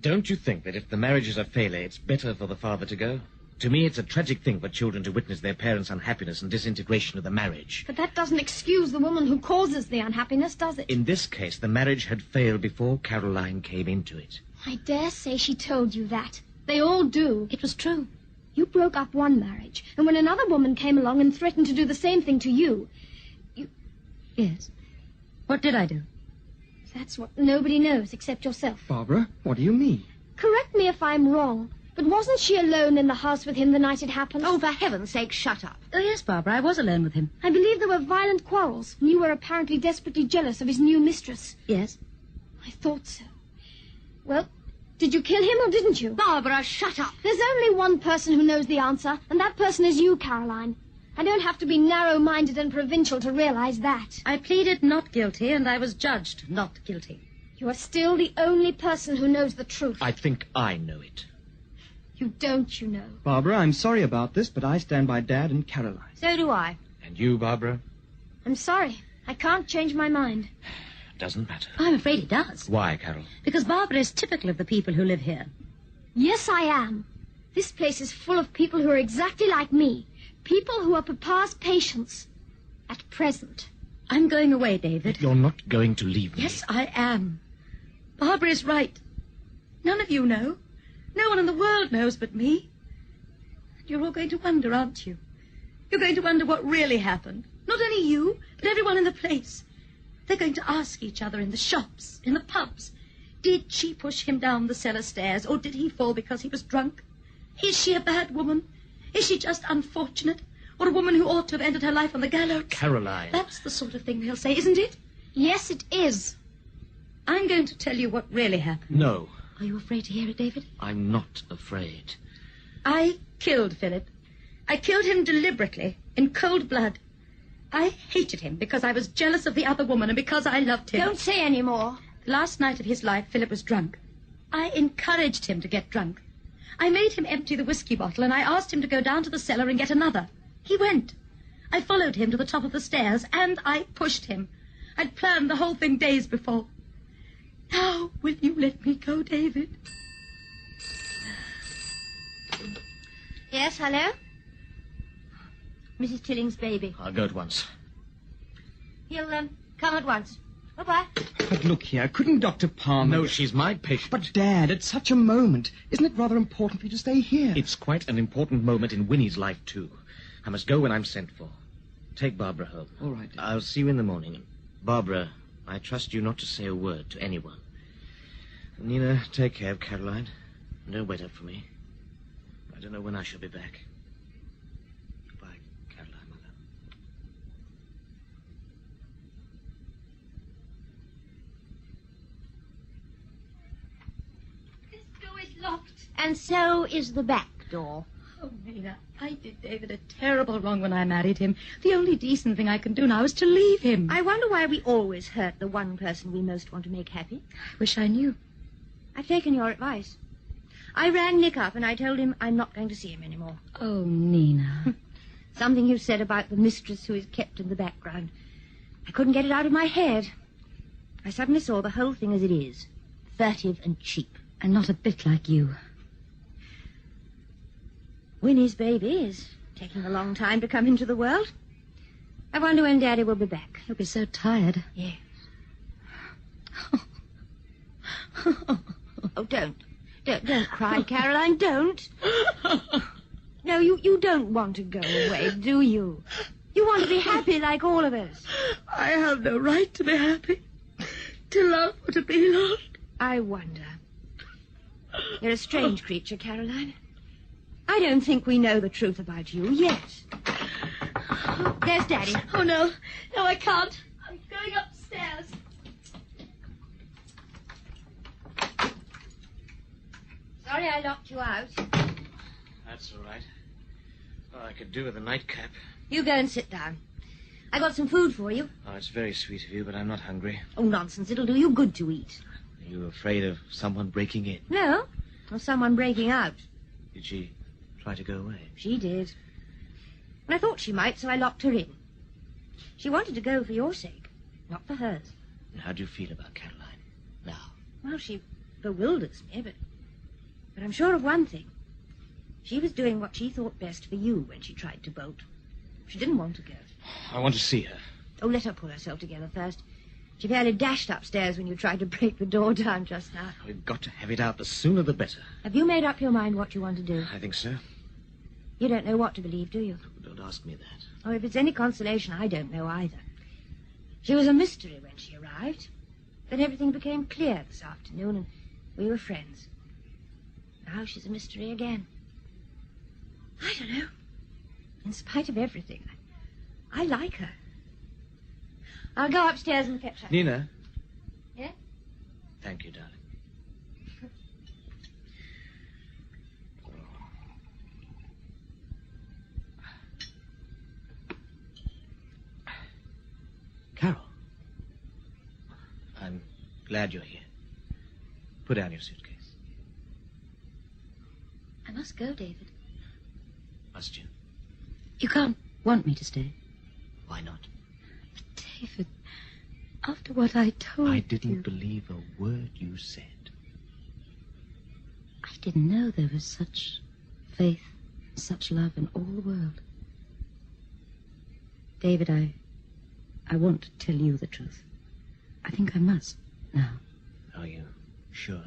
Don't you think that if the marriage is a failure, it's better for the father to go? To me, it's a tragic thing for children to witness their parents' unhappiness and disintegration of the marriage. But that doesn't excuse the woman who causes the unhappiness, does it? In this case, the marriage had failed before Caroline came into it. I dare say she told you that. They all do. It was true. You broke up one marriage, and when another woman came along and threatened to do the same thing to you... Yes. What did I do? That's what nobody knows except yourself. Barbara, what do you mean? Correct me if I'm wrong, but wasn't she alone in the house with him the night it happened? Oh, for heaven's sake, shut up. Oh, yes, Barbara, I was alone with him. I believe there were violent quarrels, and you were apparently desperately jealous of his new mistress. Yes. I thought so. Well, did you kill him or didn't you? Barbara, shut up. There's only one person who knows the answer, and that person is you, Caroline. I don't have to be narrow-minded and provincial to realize that. I pleaded not guilty, and I was judged not guilty. You are still the only person who knows the truth. I think I know it. You don't, you know. Barbara, I'm sorry about this, but I stand by Dad and Caroline. So do I. And you, Barbara? I'm sorry. I can't change my mind. Doesn't matter. I'm afraid it does. Why, Carol? Because Barbara is typical of the people who live here. Yes, I am. This place is full of people who are exactly like me. People who are Papa's patients. At present. I'm going away, David. You're not going to leave me. Yes, I am. Barbara is right. None of you know. No one in the world knows but me. You're all going to wonder, aren't you? You're going to wonder what really happened. Not only you, but everyone in the place. They're going to ask each other in the shops, in the pubs. Did she push him down the cellar stairs, or did he fall because he was drunk? Is she a bad woman? Is she just unfortunate? Or a woman who ought to have ended her life on the gallows? Caroline. That's the sort of thing they'll say, isn't it? Yes, it is. I'm going to tell you what really happened. No, Are you afraid to hear it, David? I'm not afraid. I killed Philip. I killed him deliberately, in cold blood. I hated him because I was jealous of the other woman and because I loved him. Don't say any more. The last night of his life, Philip was drunk. I encouraged him to get drunk. I made him empty the whiskey bottle, and I asked him to go down to the cellar and get another. He went. I followed him to the top of the stairs, and I pushed him. I'd planned the whole thing days before. Now, will you let me go, David? Yes, hello? Mrs. Tilling's baby. I'll go at once. He'll, come at once. Bye-bye. But look here, couldn't Dr. Palmer... No, she's my patient. But, Dad, at such a moment, isn't it rather important for you to stay here? It's quite an important moment in Winnie's life, too. I must go when I'm sent for. Take Barbara home. All right. I'll see you in the morning. Barbara, I trust you not to say a word to anyone. Nina, take care of Caroline. Don't wait up for me. I don't know when I shall be back. Goodbye, Caroline, my love. This door is locked. And so is the back door. Oh, Nina, I did David a terrible wrong when I married him. The only decent thing I can do now is to leave him. I wonder why we always hurt the one person we most want to make happy. I wish I knew. I've taken your advice. I rang Nick up and I told him I'm not going to see him anymore. Oh, Nina. Something you said about the mistress who is kept in the background. I couldn't get it out of my head. I suddenly saw the whole thing as it is. Furtive and cheap. And not a bit like you. Winnie's baby is taking a long time to come into the world. I wonder when Daddy will be back. He'll be so tired. Yes. Oh, don't cry, Caroline, don't. No, you don't want to go away, do you? You want to be happy like all of us. I have no right to be happy, to love or to be loved. I wonder. You're a strange creature, Caroline. I don't think we know the truth about you yet. There's Daddy. Oh, no. No, I can't. I'm going upstairs. Sorry I locked you out. That's all right. Oh, I could do with a nightcap. You go and sit down. I got some food for you. Oh, it's very sweet of you, but I'm not hungry. Oh, nonsense. It'll do you good to eat. Are you afraid of someone breaking in? No, or someone breaking out. Did she try to go away? She did. And I thought she might, so I locked her in. She wanted to go for your sake, not for hers. And how do you feel about Caroline now? Well, she bewilders me, but I'm sure of one thing. She was doing what she thought best for you when she tried to bolt. She didn't want to go. I want to see her. Oh, let her pull herself together first. She fairly dashed upstairs when you tried to break the door down just now. We've got to have it out. The sooner the better. Have you made up your mind what you want to do? I think so. You don't know what to believe, do you? Don't ask me that. Oh, if it's any consolation, I don't know either. She was a mystery when she arrived. Then everything became clear this afternoon, and we were friends. Now she's a mystery again. I don't know. In spite of everything, I like her. I'll go upstairs and fetch her. Nina. Yeah? Thank you, darling. Carol. I'm glad you're here. Put down your suitcase. I must go, David. Must you? You can't want me to stay. Why not? But, David, after what I told you... I didn't believe a word you said. I didn't know there was such faith, such love in all the world. David, I I want to tell you the truth. I think I must, now. Are you sure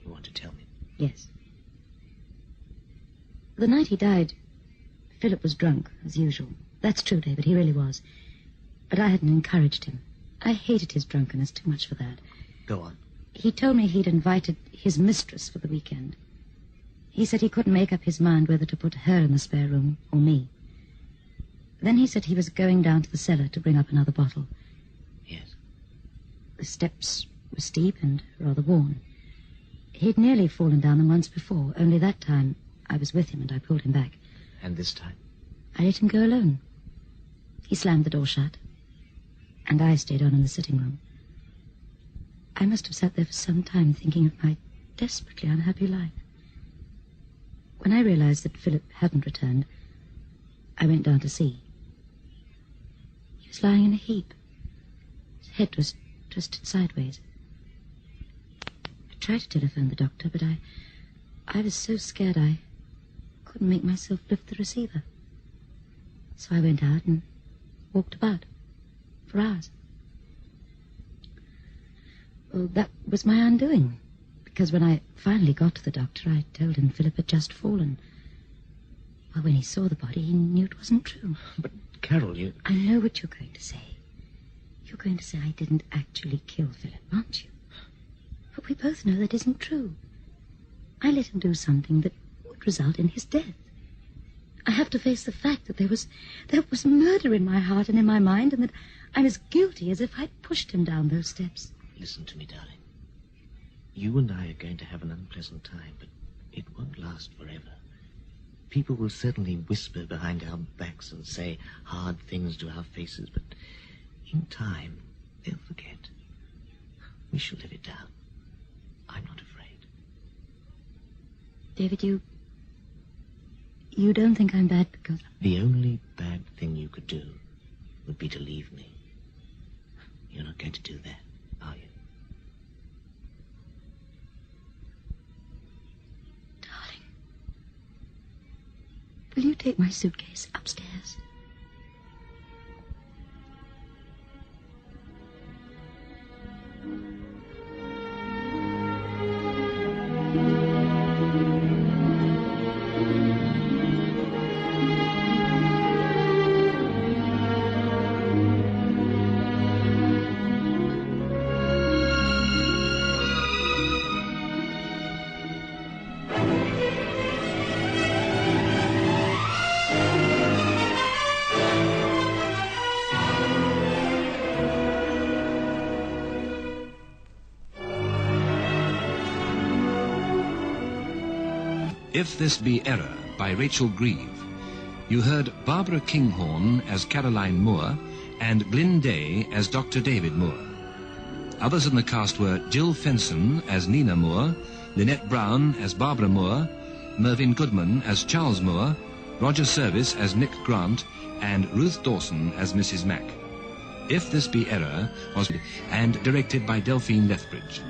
you want to tell me? Yes. The night he died, Philip was drunk, as usual. That's true, David, he really was. But I hadn't encouraged him. I hated his drunkenness too much for that. Go on. He told me he'd invited his mistress for the weekend. He said he couldn't make up his mind whether to put her in the spare room or me. Then he said he was going down to the cellar to bring up another bottle. Yes. The steps were steep and rather worn. He'd nearly fallen down them once before, only that time I was with him and I pulled him back. And this time? I let him go alone. He slammed the door shut, and I stayed on in the sitting room. I must have sat there for some time thinking of my desperately unhappy life. When I realized that Philip hadn't returned, I went down to see. He was lying in a heap. His head was twisted sideways. I tried to telephone the doctor, but I was so scared I couldn't make myself lift the receiver. So I went out and walked about for hours. Well, that was my undoing, because when I finally got to the doctor, I told him Philip had just fallen. Well, when he saw the body, he knew it wasn't true. But, Carol, you... I know what you're going to say. You're going to say I didn't actually kill Philip, aren't you? But we both know that isn't true. I let him do something that would result in his death. I have to face the fact that there was murder in my heart and in my mind, and that I'm as guilty as if I'd pushed him down those steps. Listen to me, darling. You and I are going to have an unpleasant time, but it won't last forever. People will certainly whisper behind our backs and say hard things to our faces, but in time, they'll forget. We shall live it down. I'm not afraid. David, you don't think I'm bad because... The only bad thing you could do would be to leave me. You're not going to do that, are you? Darling, will you take my suitcase upstairs? If This Be Error by Rachel Grieve. You heard Barbara Kinghorn as Caroline Moore and Glyn Day as Dr. David Moore. Others in the cast were Jill Fenson as Nina Moore, Lynette Brown as Barbara Moore, Mervyn Goodman as Charles Moore, Roger Service as Nick Grant, and Ruth Dawson as Mrs. Mack. If This Be Error was and directed by Delphine Lethbridge.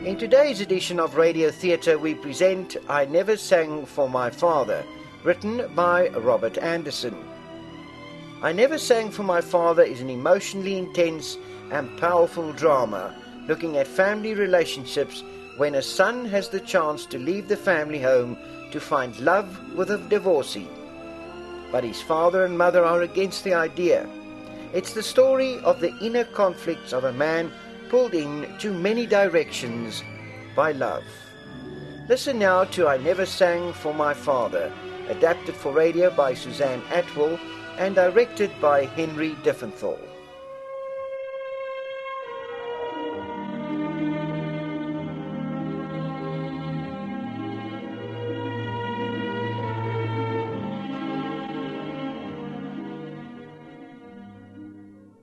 In today's edition of Radio Theatre, we present I Never Sang for My Father, written by Robert Anderson. I Never Sang for My Father is an emotionally intense and powerful drama looking at family relationships when a son has the chance to leave the family home to find love with a divorcee. But his father and mother are against the idea. It's the story of the inner conflicts of a man pulled in too many directions by love. Listen now to I Never Sang for My Father, adapted for radio by Suzanne Atwell and directed by Henry Diffenthal.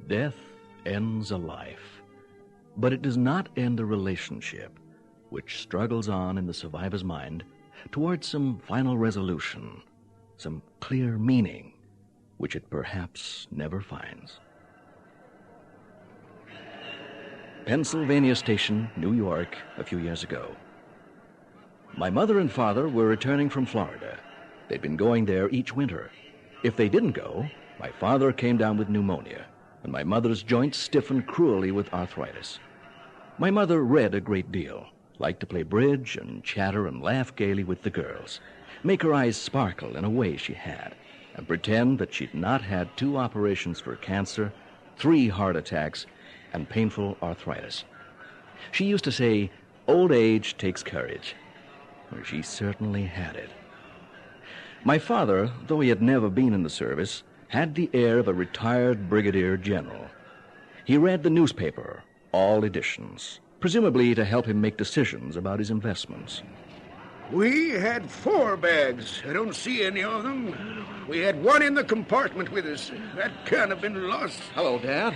Death ends a life. But it does not end the relationship, which struggles on in the survivor's mind towards some final resolution, some clear meaning, which it perhaps never finds. Pennsylvania Station, New York, a few years ago. My mother and father were returning from Florida. They'd been going there each winter. If they didn't go, my father came down with pneumonia, and my mother's joints stiffened cruelly with arthritis. My mother read a great deal, liked to play bridge and chatter and laugh gaily with the girls, make her eyes sparkle in a way she had, and pretend that she'd not had 2 operations for cancer, 3 heart attacks, and painful arthritis. She used to say, "Old age takes courage." Well, she certainly had it. My father, though he had never been in the service, had the air of a retired brigadier general. He read the newspaper, all editions, presumably to help him make decisions about his investments. We had 4 bags. I don't see any of them. We had one in the compartment with us. That can't have been lost. Hello, Dad.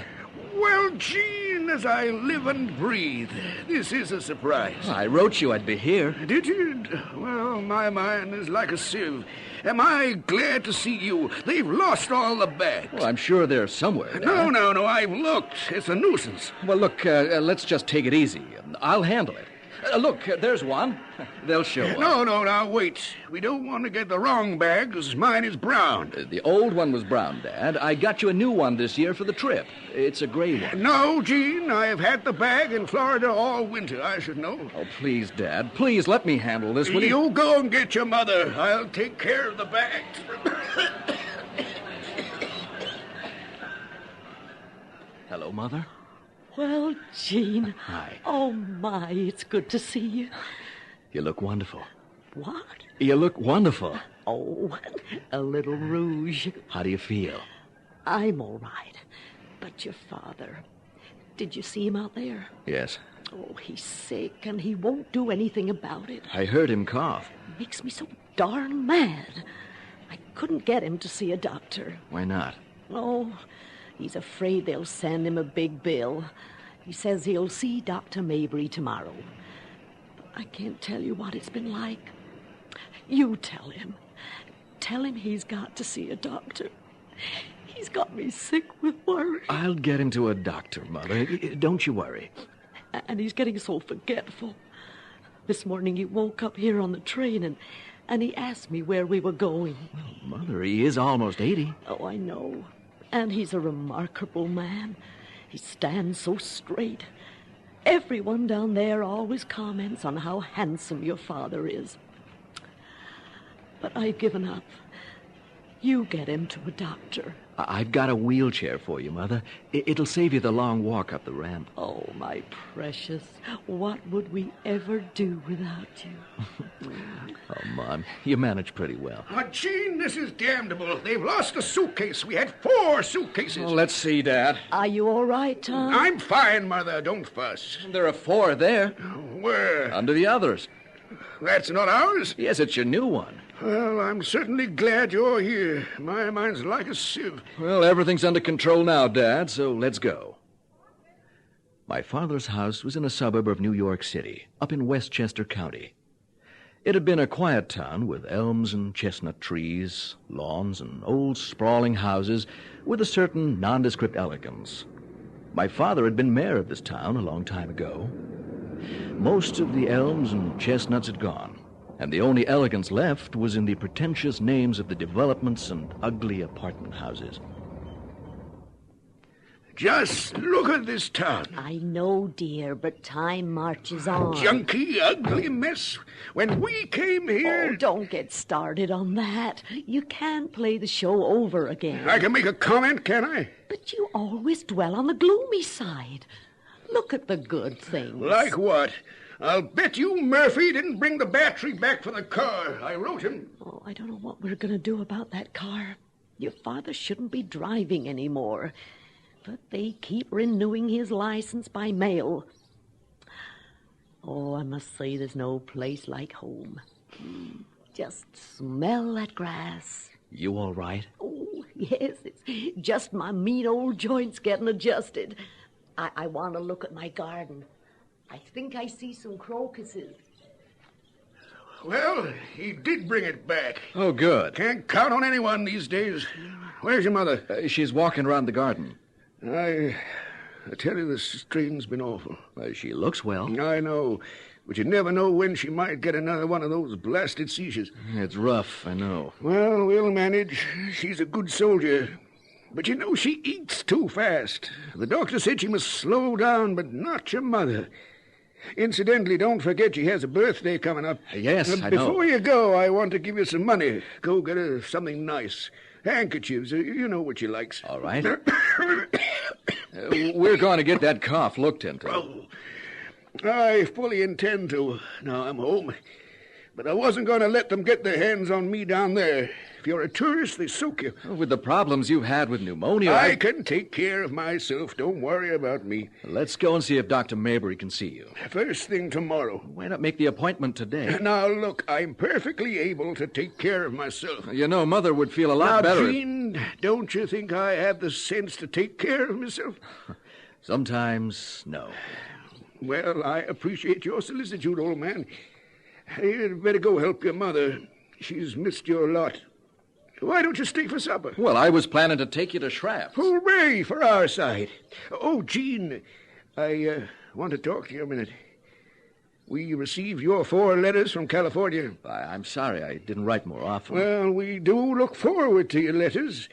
Well, Gene, as I live and breathe, this is a surprise. I wrote you I'd be here. Did you? Well, my mind is like a sieve. Am I glad to see you? They've lost all the bags. Well, I'm sure they're somewhere, Dad. No, I've looked. It's a nuisance. Well, look, let's just take it easy. I'll handle it. Look, there's one. They'll show up. No, now, wait. We don't want to get the wrong bags. Mine is brown. The old one was brown, Dad. I got you a new one this year for the trip. It's a gray one. No, Gene, I've had the bag in Florida all winter. I should know. Oh, please, Dad. Please let me handle this, will you? You go and get your mother. I'll take care of the bags. Hello, Mother. Well, Gene. Hi. Oh, my, it's good to see you. You look wonderful. What? You look wonderful. Oh, a little rouge. How do you feel? I'm all right. But your father, did you see him out there? Yes. Oh, he's sick, and he won't do anything about it. I heard him cough. Makes me so darn mad. I couldn't get him to see a doctor. Why not? Oh, he's afraid they'll send him a big bill. He says he'll see Dr. Mabry tomorrow. But I can't tell you what it's been like. You tell him. Tell him he's got to see a doctor. He's got me sick with worry. I'll get him to a doctor, Mother. Don't you worry. And he's getting so forgetful. This morning he woke up here on the train and he asked me where we were going. Well, Mother, he is almost 80. Oh, I know. And he's a remarkable man. He stands so straight. Everyone down there always comments on how handsome your father is. But I've given up. You get him to a doctor. I've got a wheelchair for you, Mother. It'll save you the long walk up the ramp. Oh, my precious. What would we ever do without you? Oh, Mom, you manage pretty well. Gene, this is damnable. They've lost a suitcase. We had 4 suitcases. Well, let's see, Dad. Are you all right, Tom? I'm fine, Mother. Don't fuss. There are 4 there. Where? Under the others. That's not ours? Yes, it's your new one. Well, I'm certainly glad you're here. My mind's like a sieve. Well, everything's under control now, Dad, so let's go. My father's house was in a suburb of New York City, up in Westchester County. It had been a quiet town with elms and chestnut trees, lawns, and old sprawling houses with a certain nondescript elegance. My father had been mayor of this town a long time ago. Most of the elms and chestnuts had gone, and the only elegance left was in the pretentious names of the developments and ugly apartment houses. Just look at this town. I know, dear, but time marches on. Junky, ugly mess. When we came here... Oh, don't get started on that. You can't play the show over again. I can make a comment, can I? But you always dwell on the gloomy side. Look at the good things. Like what? I'll bet you Murphy didn't bring the battery back for the car. I wrote him. Oh, I don't know what we're going to do about that car. Your father shouldn't be driving anymore. But they keep renewing his license by mail. Oh, I must say there's no place like home. Just smell that grass. You all right? Oh, yes, it's just my mean old joints getting adjusted. I want to look at my garden. I think I see some crocuses. Well, he did bring it back. Oh, good. Can't count on anyone these days. Where's your mother? She's walking around the garden. I tell you, the strain's been awful. She looks well. I know, but you never know when she might get another one of those blasted seizures. It's rough, I know. Well, we'll manage. She's a good soldier. But you know, she eats too fast. The doctor said she must slow down, but not your mother. Incidentally, don't forget she has a birthday coming up. Yes, I know. Before you go, I want to give you some money. Go get her something nice. Handkerchiefs, you know what she likes. All right. We're going to get that cough looked into. Oh, I fully intend to, now I'm home. But I wasn't going to let them get their hands on me down there. If you're a tourist, they soak you. With the problems you've had with pneumonia... I can take care of myself. Don't worry about me. Let's go and see if Dr. Mabry can see you. First thing tomorrow. Why not make the appointment today? Now, look, I'm perfectly able to take care of myself. You know, Mother would feel a lot better... Now, Gene, don't you think I have the sense to take care of myself? Sometimes, no. Well, I appreciate your solicitude, old man. You'd better go help your mother. She's missed you a lot. Why don't you stay for supper? Well, I was planning to take you to Schrapp's. Hooray for our side. Oh, Gene, I want to talk to you a minute. We received your 4 letters from California. I'm sorry I didn't write more often. Well, we do look forward to your letters.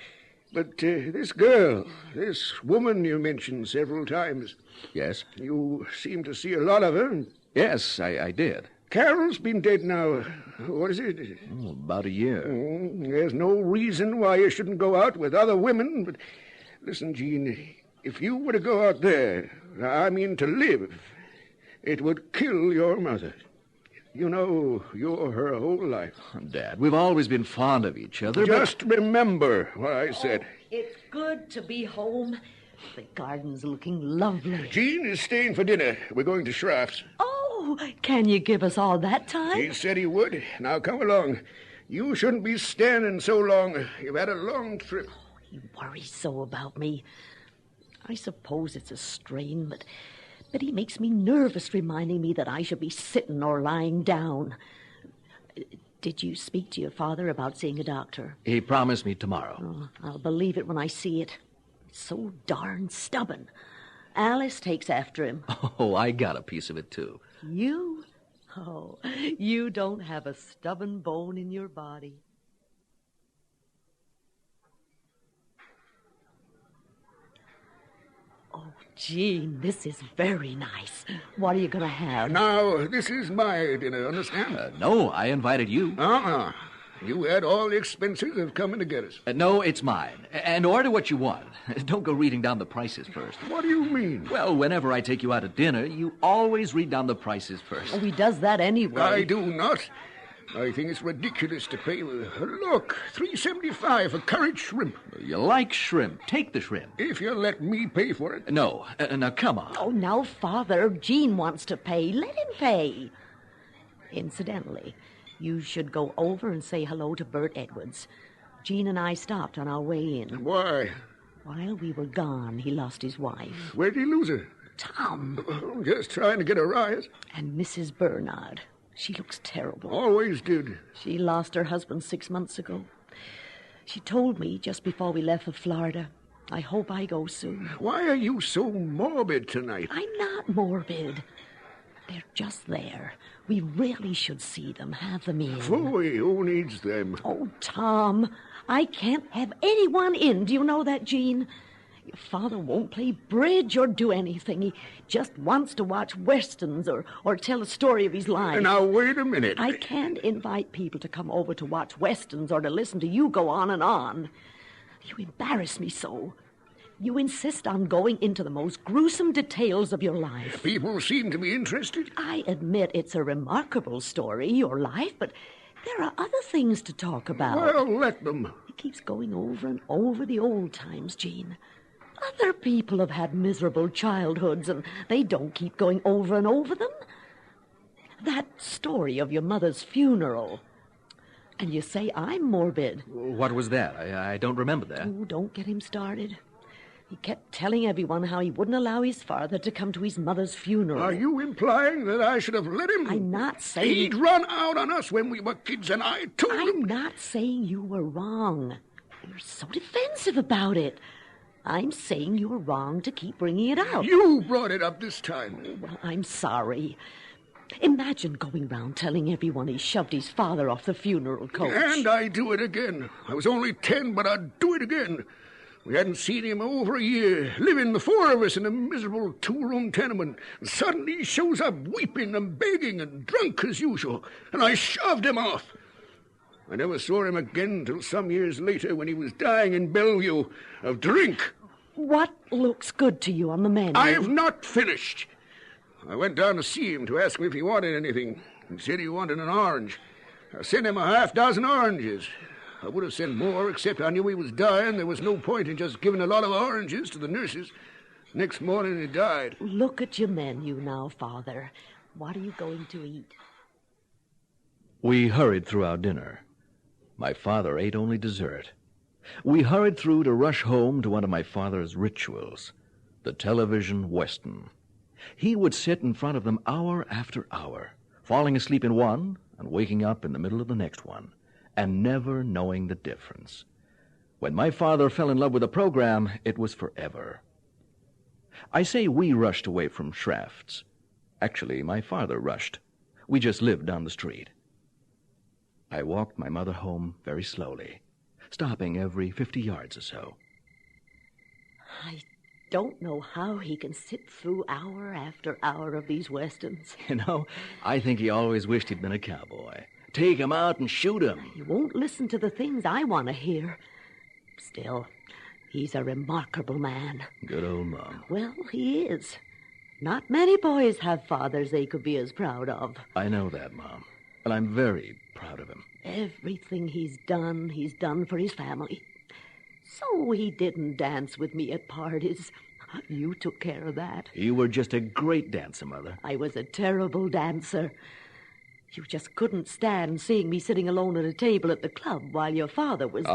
But this girl, this woman you mentioned several times. Yes? You seem to see a lot of her. Yes, I did. Carol's been dead now, what is it? Oh, about a year. There's no reason why you shouldn't go out with other women, but listen, Gene, if you were to go out there, I mean to live, it would kill your mother. You know, you're her whole life. Dad, we've always been fond of each other, Just remember what I said. It's good to be home. The garden's looking lovely. Gene is staying for dinner. We're going to Schrapp's. Oh, can you give us all that time? He said he would. Now come along. You shouldn't be standing so long. You've had a long trip. Oh, he worries so about me. I suppose it's a strain, but he makes me nervous, reminding me that I should be sitting or lying down. Did you speak to your father about seeing a doctor? He promised me tomorrow. Oh, I'll believe it when I see it. It's so darn stubborn. Alice takes after him. Oh, I got a piece of it, too. You? Oh, you don't have a stubborn bone in your body. Oh, Gene, this is very nice. What are you going to have? Now, this is my dinner, understand? No, I invited you. You had all the expenses of coming to get us. No, it's mine. And order what you want. Don't go reading down the prices first. What do you mean? Well, whenever I take you out to dinner, you always read down the prices first. Oh, he does that anyway. I do not. I think it's ridiculous to pay... Look, $3.75 for curried shrimp. You like shrimp. Take the shrimp. If you let me pay for it. No. Now, come on. Oh, now, Father, Gene wants to pay. Let him pay. Incidentally, you should go over and say hello to Bert Edwards. Gene and I stopped on our way in. Why? While we were gone, he lost his wife. Where'd he lose her? Tom. Just trying to get a rise. And Mrs. Bernard. She looks terrible. Always did. She lost her husband 6 months ago. She told me just before we left for Florida. I hope I go soon. Why are you so morbid tonight? I'm not morbid. They're just there. We really should see them, have them in. Phooey, who needs them? Oh, Tom, I can't have anyone in. Do you know that, Gene? Your father won't play bridge or do anything. He just wants to watch westerns or tell a story of his life. Now, wait a minute. I can't invite people to come over to watch westerns or to listen to you go on and on. You embarrass me so. You insist on going into the most gruesome details of your life. People seem to be interested. I admit it's a remarkable story, your life, but there are other things to talk about. Well, let them. He keeps going over and over the old times, Gene. Other people have had miserable childhoods, and they don't keep going over and over them. That story of your mother's funeral. And you say I'm morbid. What was that? I don't remember that. Oh, don't get him started. He kept telling everyone how he wouldn't allow his father to come to his mother's funeral. Are you implying that I should have let him? I'm not saying... He'd run out on us when we were kids, and I told him... I'm not saying you were wrong. You're so defensive about it. I'm saying you were wrong to keep bringing it up. You brought it up this time. Well, I'm sorry. Imagine going round telling everyone he shoved his father off the funeral coach. And I'd do it again. I was only 10, but I'd do it again. We hadn't seen him over a year, living the four of us in a miserable two-room tenement. And suddenly he shows up weeping and begging and drunk as usual, and I shoved him off. I never saw him again till some years later when he was dying in Bellevue of drink. What looks good to you on the menu? I have not finished. I went down to see him to ask him if he wanted anything. He said he wanted an orange. I sent him a half-dozen oranges. I would have sent more, except I knew he was dying. There was no point in just giving a lot of oranges to the nurses. Next morning he died. Look at your menu now, Father. What are you going to eat? We hurried through our dinner. My father ate only dessert. We hurried through to rush home to one of my father's rituals, the television western. He would sit in front of them hour after hour, falling asleep in one and waking up in the middle of the next one, and never knowing the difference. When my father fell in love with a program, it was forever. I say we rushed away from Shraft's. Actually, my father rushed. We just lived down the street. I walked my mother home very slowly, stopping every 50 yards or so. I don't know how he can sit through hour after hour of these westerns. You know, I think he always wished he'd been a cowboy. Take him out and shoot him. He won't listen to the things I want to hear. Still, he's a remarkable man. Good old Mom. Well, he is. Not many boys have fathers they could be as proud of. I know that, Mom. And I'm very proud of him. Everything he's done for his family. So he didn't dance with me at parties. You took care of that. You were just a great dancer, Mother. I was a terrible dancer. You just couldn't stand seeing me sitting alone at a table at the club while your father was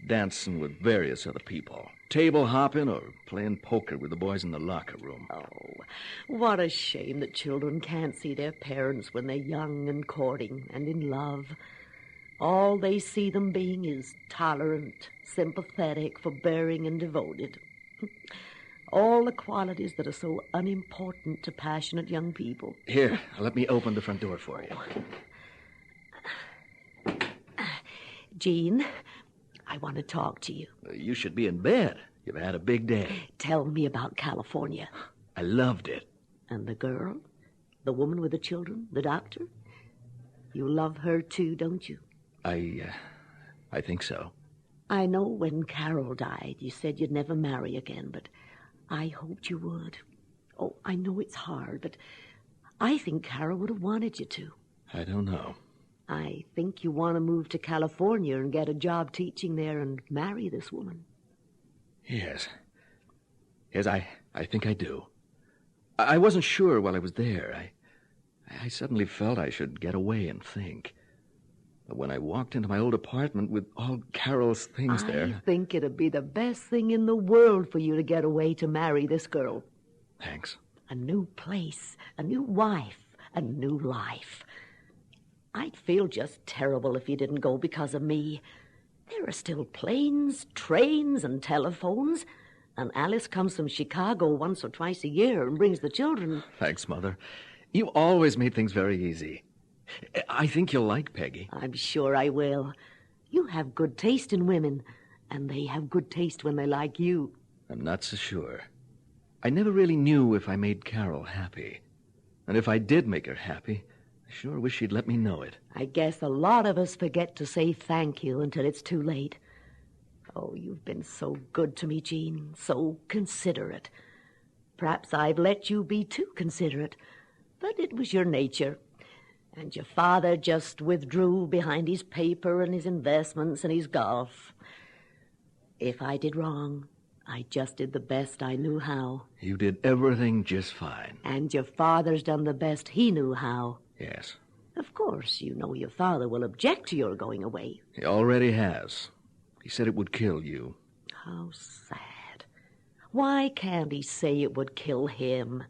dancing with various other people. Table hopping or playing poker with the boys in the locker room. Oh, what a shame that children can't see their parents when they're young and courting and in love. All they see them being is tolerant, sympathetic, forbearing, and devoted. All the qualities that are so unimportant to passionate young people. Here, let me open the front door for you. Jean, I want to talk to you. You should be in bed. You've had a big day. Tell me about California. I loved it. And the girl? The woman with the children? The doctor? You love her too, don't you? I think so. I know when Carol died, you said you'd never marry again, but I hoped you would. Oh, I know it's hard, but I think Carol would have wanted you to. I don't know. I think you want to move to California and get a job teaching there and marry this woman. Yes. Yes, I think I do. I wasn't sure while I was there. I suddenly felt I should get away and think. But when I walked into my old apartment with all Carol's things there... I think it'd be the best thing in the world for you to get away to marry this girl. Thanks. A new place, a new wife, a new life. I'd feel just terrible if you didn't go because of me. There are still planes, trains, and telephones. And Alice comes from Chicago once or twice a year and brings the children. Thanks, Mother. You always made things very easy. I think you'll like Peggy. I'm sure I will. You have good taste in women, and they have good taste when they like you. I'm not so sure. I never really knew if I made Carol happy. And if I did make her happy, I sure wish she'd let me know it. I guess a lot of us forget to say thank you until it's too late. Oh, you've been so good to me, Jean, so considerate. Perhaps I've let you be too considerate, but it was your nature. And your father just withdrew behind his paper and his investments and his golf. If I did wrong, I just did the best I knew how. You did everything just fine. And your father's done the best he knew how. Yes. Of course, you know your father will object to your going away. He already has. He said it would kill you. How sad. Why can't he say it would kill him?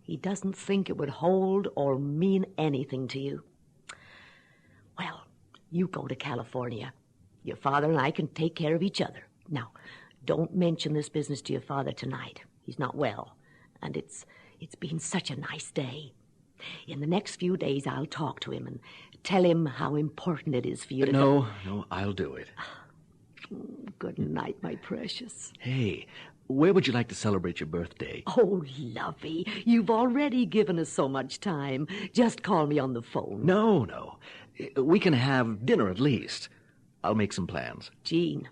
He doesn't think it would hold or mean anything to you. Well, you go to California. Your father and I can take care of each other. Now, don't mention this business to your father tonight. He's not well, and it's been such a nice day. In the next few days, I'll talk to him and tell him how important it is for you to No, I'll do it. Good night, my precious. Hey, where would you like to celebrate your birthday? Oh, lovey, you've already given us so much time. Just call me on the phone. No. We can have dinner at least. I'll make some plans. Jean,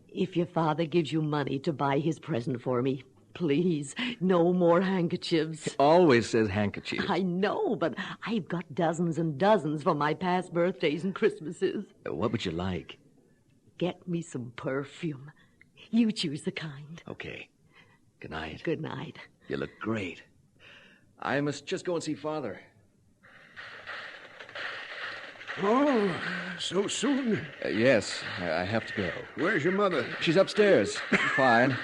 if your father gives you money to buy his present for me, please, no more handkerchiefs. He always says handkerchiefs. I know, but I've got dozens and dozens for my past birthdays and Christmases. What would you like? Get me some perfume. You choose the kind. Okay. Good night. Good night. You look great. I must just go and see Father. Oh, so soon? Yes, I have to go. Where's your mother? She's upstairs. Fine.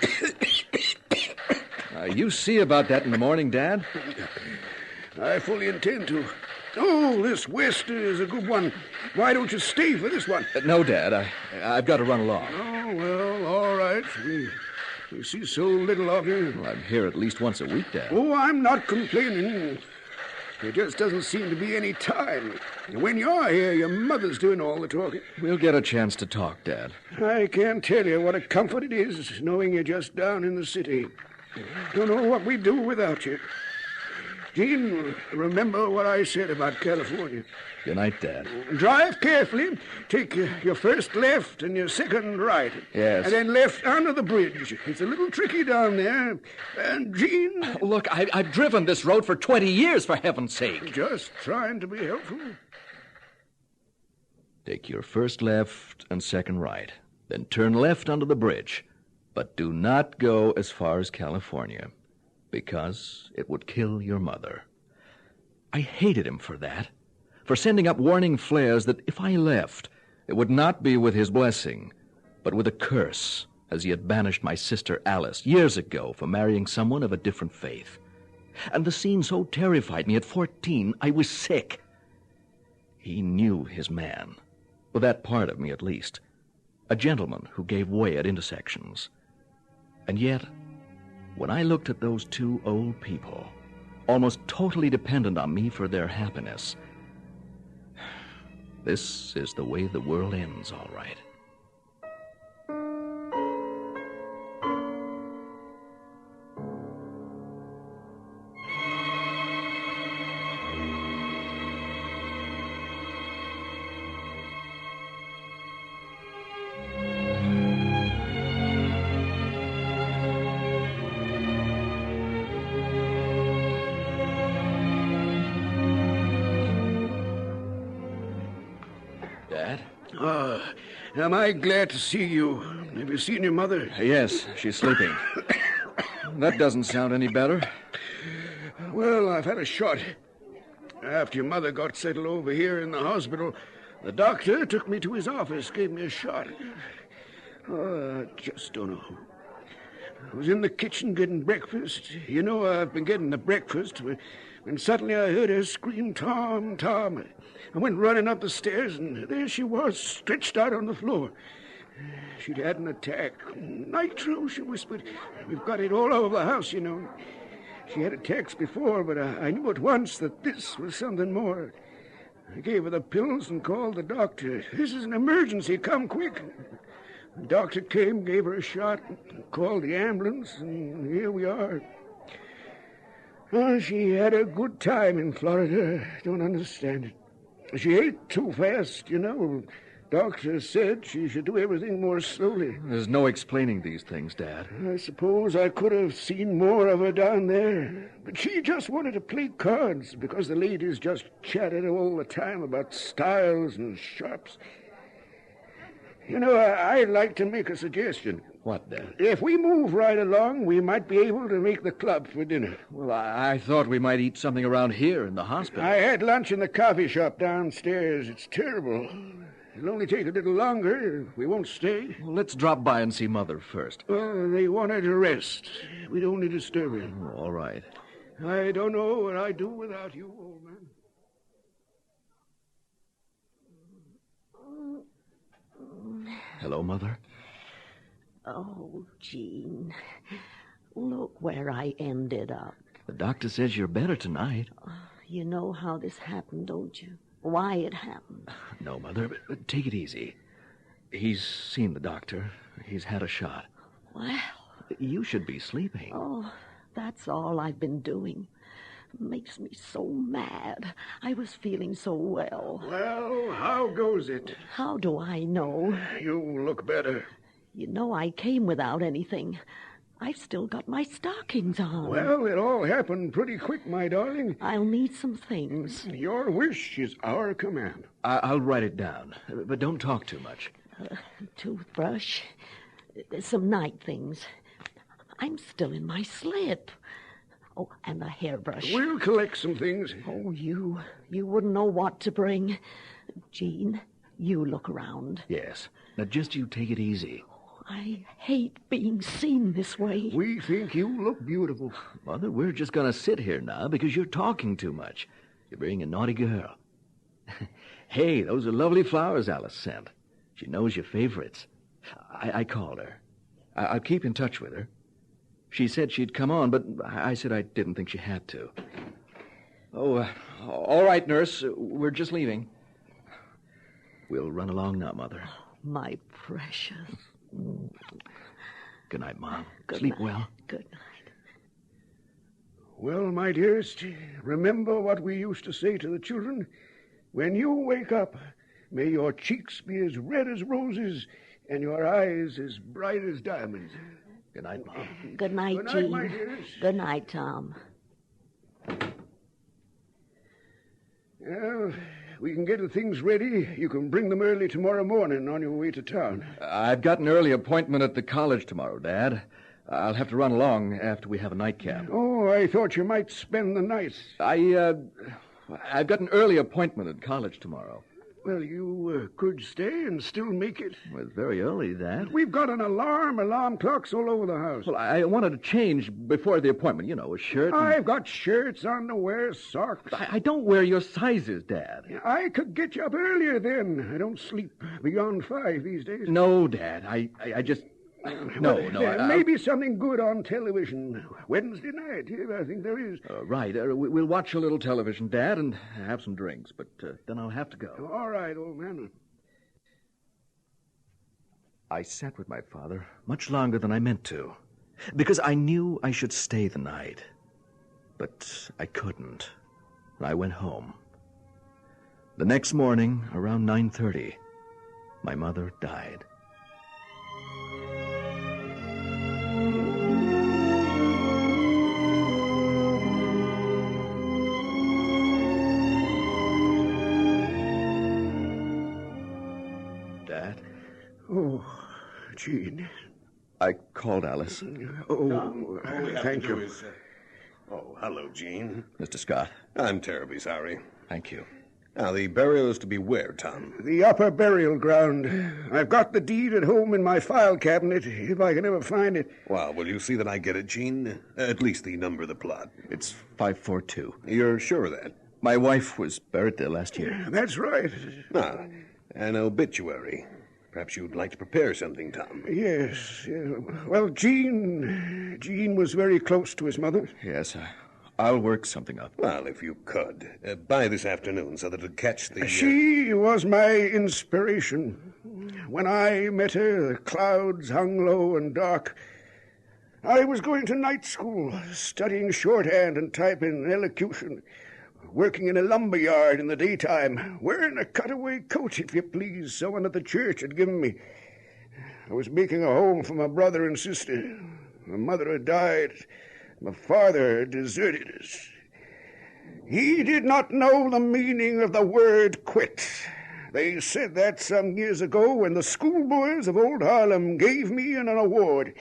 You see about that in the morning, Dad? I fully intend to. Oh, this West is a good one. Why don't you stay for this one? No, Dad. I've got to run along. Oh, well, all right. We see so little of you. Well, I'm here at least once a week, Dad. Oh, I'm not complaining. There just doesn't seem to be any time. When you're here, your mother's doing all the talking. We'll get a chance to talk, Dad. I can't tell you what a comfort it is knowing you're just down in the city. Don't know what we'd do without you. Jean, remember what I said about California. Good night, Dad. Drive carefully. Take your first left and your second right. Yes. And then left under the bridge. It's a little tricky down there. And Jean... Look, I've driven this road for 20 years, for heaven's sake. Just trying to be helpful. Take your first left and second right. Then turn left under the bridge. But do not go as far as California, because it would kill your mother. I hated him for that, for sending up warning flares that if I left, it would not be with his blessing, but with a curse, as he had banished my sister Alice years ago for marrying someone of a different faith. And the scene so terrified me at 14, I was sick. He knew his man, or that part of me at least, a gentleman who gave way at intersections. And yet, when I looked at those two old people, almost totally dependent on me for their happiness, this is the way the world ends, all right. Dad? Am I glad to see you. Have you seen your mother? Yes, she's sleeping. That doesn't sound any better. Well, I've had a shot. After your mother got settled over here in the hospital, the doctor took me to his office, gave me a shot. I just don't know. I was in the kitchen getting breakfast. You know, I've been getting the breakfast when suddenly I heard her scream, "Tom, Tom." I went running up the stairs, and there she was, stretched out on the floor. She'd had an attack. "Nitro," she whispered. "We've got it all over the house, you know." She had attacks before, but I knew at once that this was something more. I gave her the pills and called the doctor. "This is an emergency. Come quick." The doctor came, gave her a shot, called the ambulance, and here we are. Oh, she had a good time in Florida. I don't understand it. She ate too fast, you know. Doctor said she should do everything more slowly. There's no explaining these things, Dad. I suppose I could have seen more of her down there. But she just wanted to play cards because the ladies just chatted all the time about styles and shops. You know, I'd like to make a suggestion. What, Dad? If we move right along, we might be able to make the club for dinner. Well, I thought we might eat something around here in the hospital. I had lunch in the coffee shop downstairs. It's terrible. It'll only take a little longer. We won't stay. Well, let's drop by and see Mother first. They want her to rest. We don't need to disturb her. Oh, all right. I don't know what I'd do without you, old man. Hello, Mother. Oh, Jean, look where I ended up. The doctor says you're better tonight. You know how this happened, don't you? Why it happened. No, Mother, but take it easy. He's seen the doctor. He's had a shot. Well... You should be sleeping. Oh, that's all I've been doing. Makes me so mad. I was feeling so well. Well, how goes it? How do I know? You look better. You know I came without anything. I've still got my stockings on. Well, it all happened pretty quick, my darling. I'll need some things. Your wish is our command. I'll write it down, but don't talk too much. Toothbrush. Some night things. I'm still in my slip. Oh, and a hairbrush. We'll collect some things. Oh, you wouldn't know what to bring. Jean, you look around. Yes. Now, just you take it easy. I hate being seen this way. We think you look beautiful. Mother, we're just going to sit here now because you're talking too much. You're being a naughty girl. Hey, those are lovely flowers Alice sent. She knows your favorites. I called her. I'll keep in touch with her. She said she'd come on, but I said I didn't think she had to. Oh, all right, nurse. We're just leaving. We'll run along now, Mother. My precious. Good night, Mom. Good Sleep night. well. Good night. Well, my dearest, remember what we used to say to the children? When you wake up, may your cheeks be as red as roses and your eyes as bright as diamonds. Good night, Mom. Good night, Good night, Jean. my dearest. Good night, Tom. Well, we can get the things ready. You can bring them early tomorrow morning on your way to town. I've got an early appointment at the college tomorrow, Dad. I'll have to run along after we have a nightcap. Oh, I thought you might spend the night. I've got an early appointment at college tomorrow. Well, you could stay and still make it. Well, it's very early, Dad. We've got an alarm clocks all over the house. Well, I wanted to change before the appointment. You know, a shirt. I've got shirts, underwear, socks. I don't wear your sizes, Dad. I could get you up earlier then. I don't sleep beyond 5 these days. No, Dad. I just... No. Maybe something good on television. Wednesday night, I think there is. Right. We'll watch a little television, Dad, and have some drinks. But then I'll have to go. All right, old man. I sat with my father much longer than I meant to, because I knew I should stay the night. But I couldn't. I went home. The next morning, around 9:30, my mother died. Dad? Oh, Jean. I called Alice. Oh, thank you. Oh, hello, Jean. Mr. Scott. I'm terribly sorry. Thank you. Now, the burial is to be where, Tom? The upper burial ground. I've got the deed at home in my file cabinet, if I can ever find it. Well, will you see that I get it, Jean? At least the number of the plot. It's 542. You're sure of that? My wife was buried there last year. That's right. Ah, an obituary. Perhaps you'd like to prepare something, Tom. Yes. Well, Jean was very close to his mother. Yes, I'll work something up. Well, if you could. By this afternoon, so that it'll catch the... She was my inspiration. When I met her, the clouds hung low and dark. I was going to night school, studying shorthand and typing and elocution, working in a lumber yard in the daytime, wearing a cutaway coat, if you please, someone at the church had given me. I was making a home for my brother and sister. My mother had died. My father had deserted us. He did not know the meaning of the word quit. They said that some years ago when the schoolboys of Old Harlem gave me an award.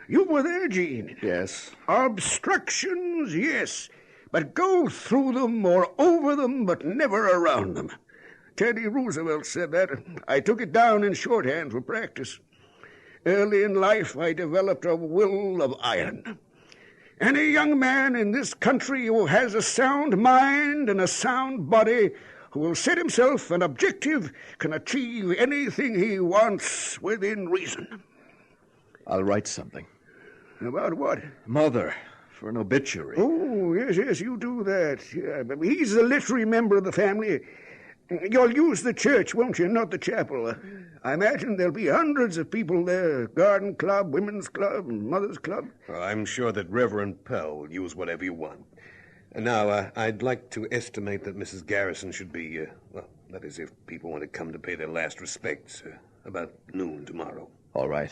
You were there, Jean. Yes. Obstructions, yes. But go through them or over them, but never around them. Teddy Roosevelt said that. I took it down in shorthand for practice. Early in life, I developed a will of iron. Any young man in this country who has a sound mind and a sound body, who will set himself an objective, can achieve anything he wants within reason. I'll write something. About what? Mother, for an obituary. Oh, yes, you do that. Yeah, but he's a literary member of the family. You'll use the church, won't you? Not the chapel. I imagine there'll be hundreds of people there. Garden club, women's club, mother's club. Well, I'm sure that Reverend Pell will use whatever you want. And now, I'd like to estimate that Mrs. Garrison should be, that is, if people want to come to pay their last respects, about noon tomorrow. All right.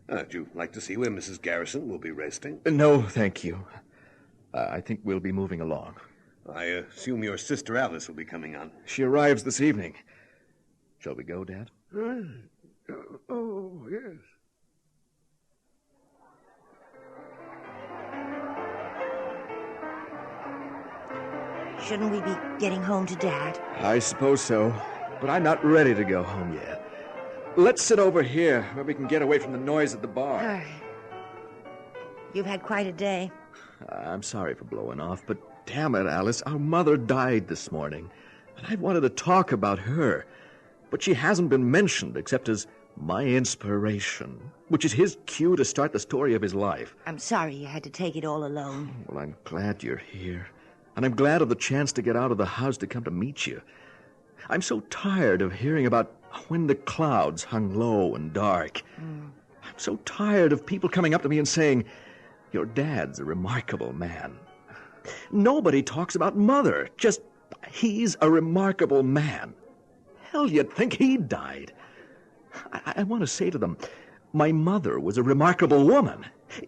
Would you like to see where Mrs. Garrison will be resting? No, thank you. I think we'll be moving along. I assume your sister Alice will be coming on. She arrives this evening. Shall we go, Dad? Oh, yes. Shouldn't we be getting home to Dad? I suppose so, but I'm not ready to go home yet. Let's sit over here, where we can get away from the noise at the bar. You've had quite a day. I'm sorry for blowing off, but damn it, Alice, our mother died this morning, and I wanted to talk about her, but she hasn't been mentioned except as my inspiration, which is his cue to start the story of his life. I'm sorry you had to take it all alone. Well, I'm glad you're here, and I'm glad of the chance to get out of the house to come to meet you. I'm so tired of hearing about when the clouds hung low and dark. I'm so tired of people coming up to me and saying, "Your dad's a remarkable man." Nobody talks about Mother, just, "He's a remarkable man." Hell, you'd think he died. I want to say to them, my mother was a remarkable woman.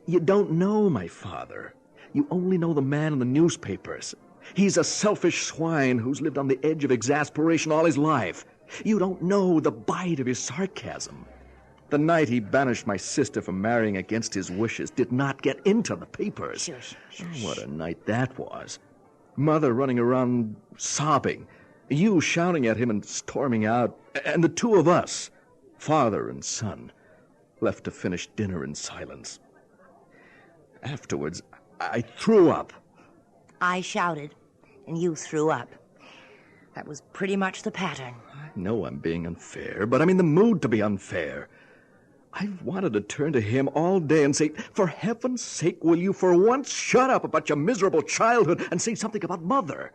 You don't know my father. You only know the man in the newspapers. He's a selfish swine who's lived on the edge of exasperation all his life. You don't know the bite of his sarcasm. The night he banished my sister from marrying against his wishes did not get into the papers. Sure. What a night that was. Mother running around sobbing, you shouting at him and storming out, and the two of us, father and son, left to finish dinner in silence. Afterwards, I threw up. I shouted, and you threw up. That was pretty much the pattern. I know I'm being unfair, but I'm in the mood to be unfair. I've wanted to turn to him all day and say, "For heaven's sake, will you for once shut up about your miserable childhood and say something about Mother?"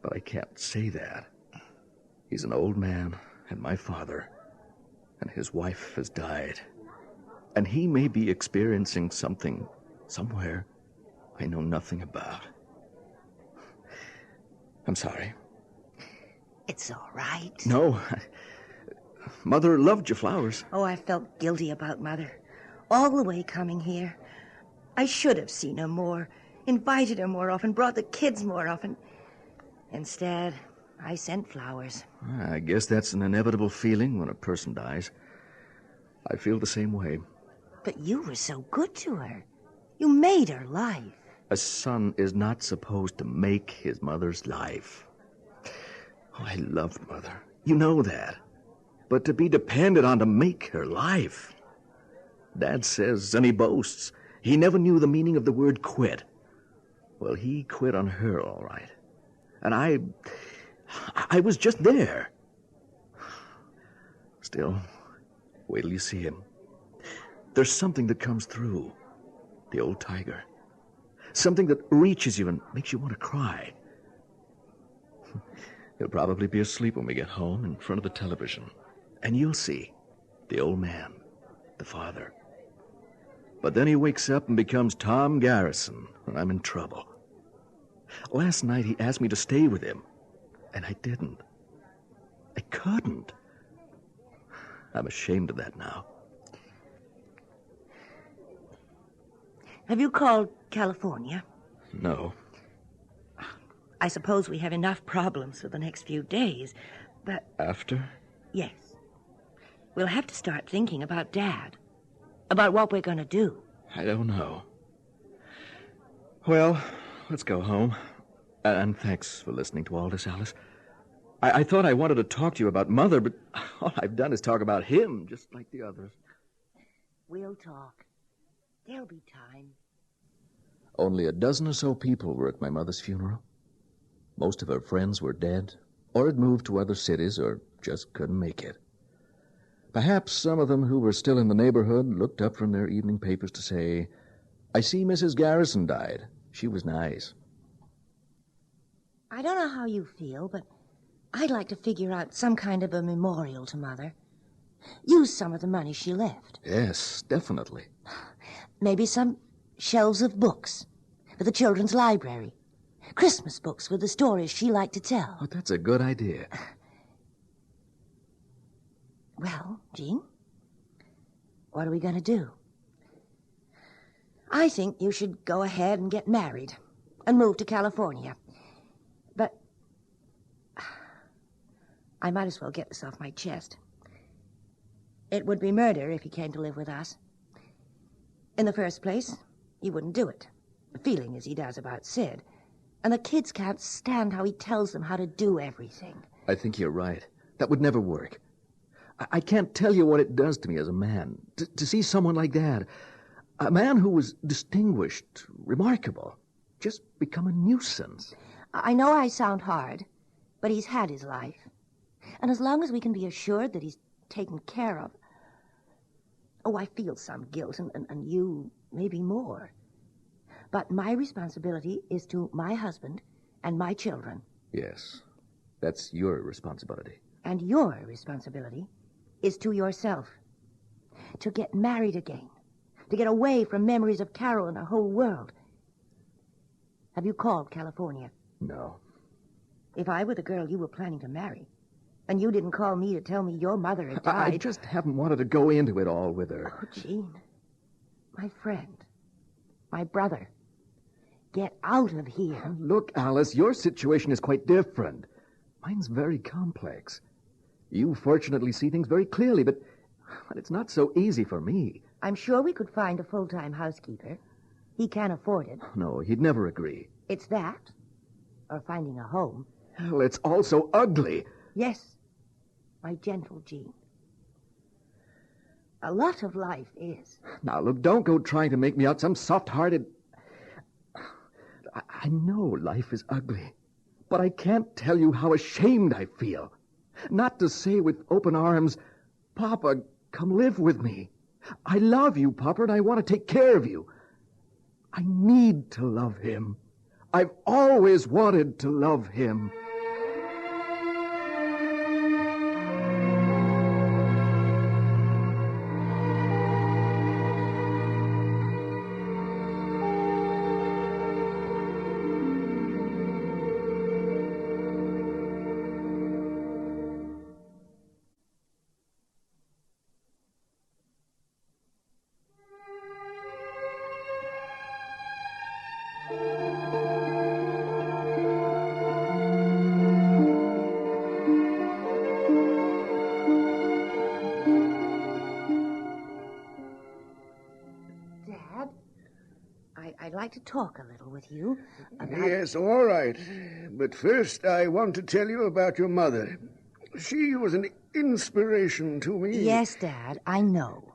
But I can't say that. He's an old man, and my father, and his wife has died. And he may be experiencing something somewhere I know nothing about. I'm sorry. It's all right. No, Mother loved your flowers. Oh, I felt guilty about Mother. All the way coming here. I should have seen her more, invited her more often, brought the kids more often. Instead, I sent flowers. I guess that's an inevitable feeling when a person dies. I feel the same way. But you were so good to her. You made her life. A son is not supposed to make his mother's life. Oh, I loved Mother. You know that. But to be depended on to make her life. Dad says, and he boasts, he never knew the meaning of the word quit. Well, he quit on her, all right. And I was just there. Still, wait till you see him. There's something that comes through. The old tiger. Something that reaches you and makes you want to cry. He'll probably be asleep when we get home in front of the television. And you'll see the old man, the father. But then he wakes up and becomes Tom Garrison, and I'm in trouble. Last night he asked me to stay with him, and I didn't. I couldn't. I'm ashamed of that now. Have you called California? No. I suppose we have enough problems for the next few days, but... After? Yes. We'll have to start thinking about Dad. About what we're going to do. I don't know. Well, let's go home. And thanks for listening to all this, Alice. I thought I wanted to talk to you about Mother, but all I've done is talk about him, just like the others. We'll talk. There'll be time. Only a dozen or so people were at my mother's funeral. Most of her friends were dead, or had moved to other cities, or just couldn't make it. Perhaps some of them who were still in the neighborhood looked up from their evening papers to say, "I see Mrs. Garrison died. She was nice." I don't know how you feel, but I'd like to figure out some kind of a memorial to Mother. Use some of the money she left. Yes, definitely. Maybe some shelves of books for the children's library. Christmas books with the stories she liked to tell. Oh, that's a good idea. Well, Jean, what are we going to do? I think you should go ahead and get married and move to California. But I might as well get this off my chest. It would be murder if he came to live with us. In the first place, he wouldn't do it, feeling as he does about Sid. And the kids can't stand how he tells them how to do everything. I think you're right. That would never work. I can't tell you what it does to me as a man, to see someone like that. A man who was distinguished, remarkable, just become a nuisance. I know I sound hard, but he's had his life. And as long as we can be assured that he's taken care of... Oh, I feel some guilt, and you maybe more. But my responsibility is to my husband and my children. Yes, that's your responsibility. And your responsibility is to yourself. To get married again. To get away from memories of Carol and the whole world. Have you called California? No. If I were the girl you were planning to marry, and you didn't call me to tell me your mother had died... I just haven't wanted to go into it all with her. Oh, Jean. My friend. My brother. Get out of here. Look, Alice, your situation is quite different. Mine's very complex. You fortunately see things very clearly, but it's not so easy for me. I'm sure we could find a full-time housekeeper. He can't afford it. No, he'd never agree. It's that, or finding a home. Hell, it's all so ugly. Yes, my gentle Jean. A lot of life is. Now, look, don't go trying to make me out some soft-hearted... I know life is ugly, but I can't tell you how ashamed I feel. Not to say with open arms, "Papa, come live with me. I love you, Papa, and I want to take care of you." I need to love him. I've always wanted to love him. I'd like to talk a little with you about... Yes, all right. But first I want to tell you about your mother. She was an inspiration to me. Yes, Dad, I know.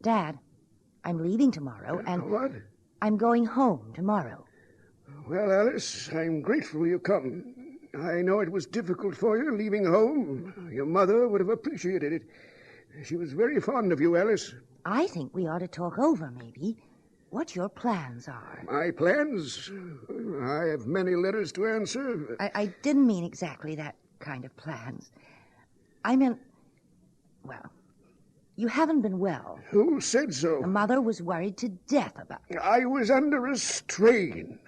Dad, I'm leaving tomorrow, and... What? I'm going home tomorrow. Well, Alice, I'm grateful you come. I know it was difficult for you leaving home. Your mother would have appreciated it. She was very fond of you, Alice. I think we ought to talk over, maybe, what your plans are. My plans? I have many letters to answer. I didn't mean exactly that kind of plans. I meant, well, you haven't been well. Who said so? The mother was worried to death about it. I was under a strain.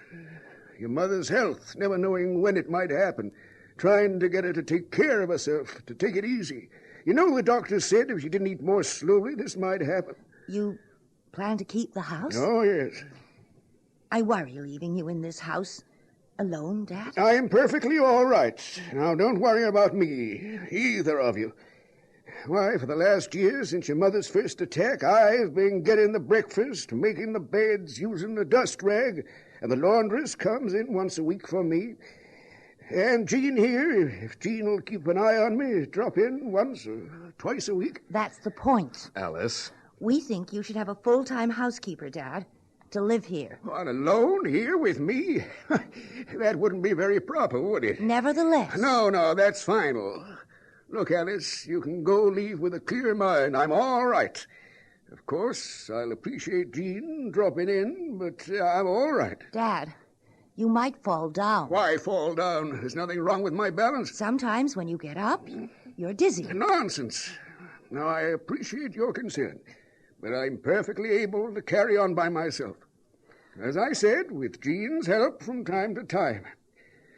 Your mother's health, never knowing when it might happen. Trying to get her to take care of herself, to take it easy. You know, the doctor said if she didn't eat more slowly, this might happen. You plan to keep the house? Oh, yes. I worry leaving you in this house alone, Dad. I am perfectly all right. Now, don't worry about me, either of you. Why, for the last year since your mother's first attack, I've been getting the breakfast, making the beds, using the dust rag, and the laundress comes in once a week for me. And Jean here, if Jean will keep an eye on me, drop in once or twice a week. That's the point. Alice. We think you should have a full-time housekeeper, Dad, to live here. On alone here with me? That wouldn't be very proper, would it? Nevertheless. No, that's final. Look, Alice, you can go leave with a clear mind. I'm all right. Of course, I'll appreciate Jean dropping in, but I'm all right. Dad, you might fall down. Why fall down? There's nothing wrong with my balance. Sometimes when you get up, you're dizzy. Nonsense. Now, I appreciate your concern, but I'm perfectly able to carry on by myself. As I said, with Jean's help from time to time.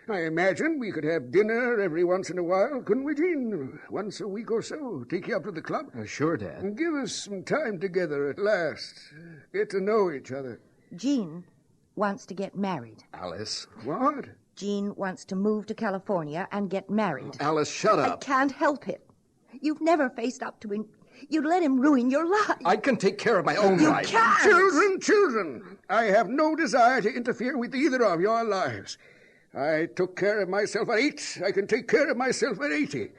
I imagine we could have dinner every once in a while, couldn't we, Jean? Once a week or so. Take you up to the club. Sure, Dad. And give us some time together at last. Get to know each other. Jean wants to get married. Alice. What? Jean wants to move to California and get married. Alice, shut up. I can't help it. You've never faced up to him. You'd let him ruin your life. I can take care of my own You life. can't. Children, I have no desire to interfere with either of your lives. I took care of myself at 8. I can take care of myself at 80.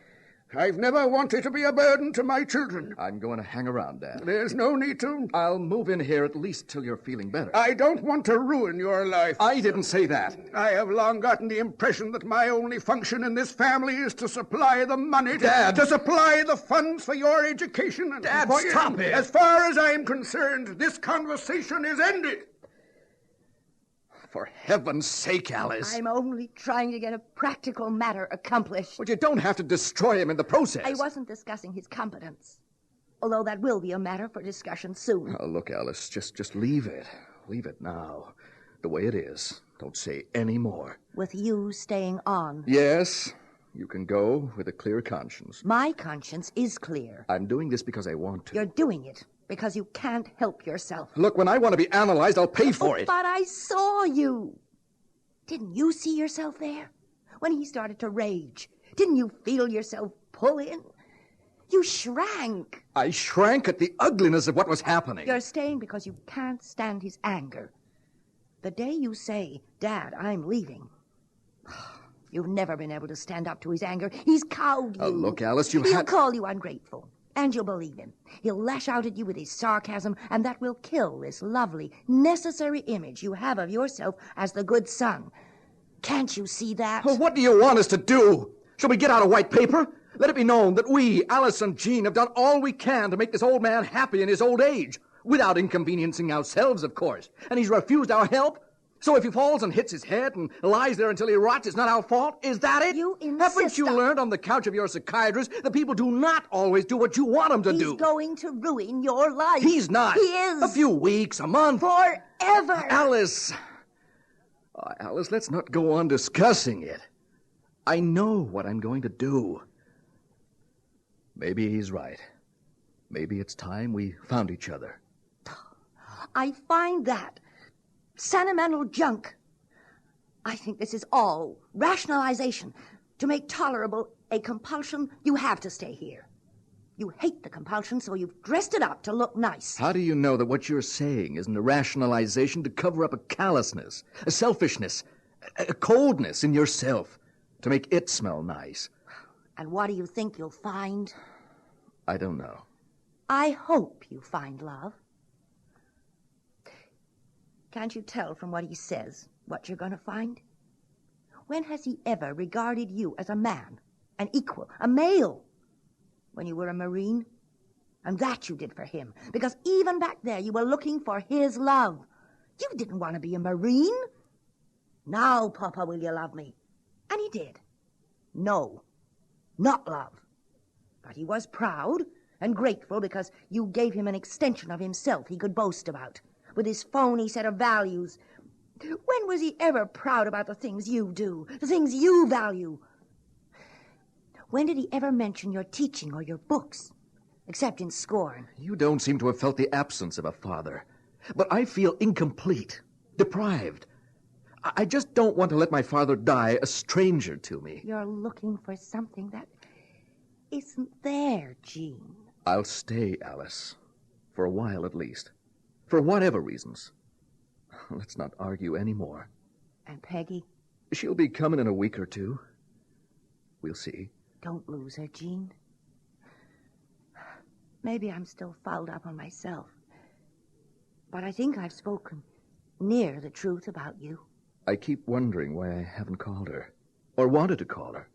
I've never wanted to be a burden to my children. I'm going to hang around, Dad. There's no need to. I'll move in here at least till you're feeling better. I don't want to ruin your life. I didn't say that. I have long gotten the impression that my only function in this family is to supply the money. Dad! To supply the funds for your education. And Dad, for stop it! As far as I'm concerned, this conversation is ended. For heaven's sake, Alice. I'm only trying to get a practical matter accomplished. But you don't have to destroy him in the process. I wasn't discussing his competence, although that will be a matter for discussion soon. Oh, look, Alice, just leave it. Leave it now. The way it is. Don't say any more. With you staying on. Yes, you can go with a clear conscience. My conscience is clear. I'm doing this because I want to. You're doing it because you can't help yourself. Look, when I want to be analyzed, I'll pay for it. But I saw you. Didn't you see yourself there? When he started to rage, didn't you feel yourself pull in? You shrank. I shrank at the ugliness of what was happening. You're staying because you can't stand his anger. The day you say, Dad, I'm leaving, you've never been able to stand up to his anger. He's cowed you. Look, Alice, He'll call you ungrateful. And you'll believe him. He'll lash out at you with his sarcasm, and that will kill this lovely, necessary image you have of yourself as the good son. Can't you see that? Well, what do you want us to do? Shall we get out a white paper? Let it be known that we, Alice and Jean, have done all we can to make this old man happy in his old age, without inconveniencing ourselves, of course. And he's refused our help. So if he falls and hits his head and lies there until he rots, it's not our fault? Is that it? You insist. Haven't you learned on the couch of your psychiatrist that people do not always do what you want them to do? He's going to ruin your life. He's not. He is. A few weeks, a month. Forever. Alice. Oh, Alice, let's not go on discussing it. I know what I'm going to do. Maybe he's right. Maybe it's time we found each other. I find that sentimental junk. I think this is all rationalization to make tolerable a compulsion you have to stay here. You hate the compulsion, so you've dressed it up to look nice. How do you know that what you're saying isn't a rationalization to cover up a callousness, a selfishness, a coldness in yourself, to make it smell nice? And what do you think you'll find? I don't know. I hope you find love. Can't you tell from what he says what you're going to find? When has he ever regarded you as a man, an equal, a male? When you were a Marine? And that you did for him, because even back there you were looking for his love. You didn't want to be a Marine. Now, Papa, will you love me? And he did. No, not love. But he was proud and grateful because you gave him an extension of himself he could boast about, with his phony set of values. When was he ever proud about the things you do, the things you value? When did he ever mention your teaching or your books, except in scorn? You don't seem to have felt the absence of a father. But I feel incomplete, deprived. I just don't want to let my father die a stranger to me. You're looking for something that isn't there, Jean. I'll stay, Alice. For a while, at least. For whatever reasons. let's not argue anymore. And Peggy? She'll be coming in a week or two. We'll see. Don't lose her, Jean. Maybe I'm still fouled up on myself. But I think I've spoken near the truth about you. I keep wondering why I haven't called her, or wanted to call her.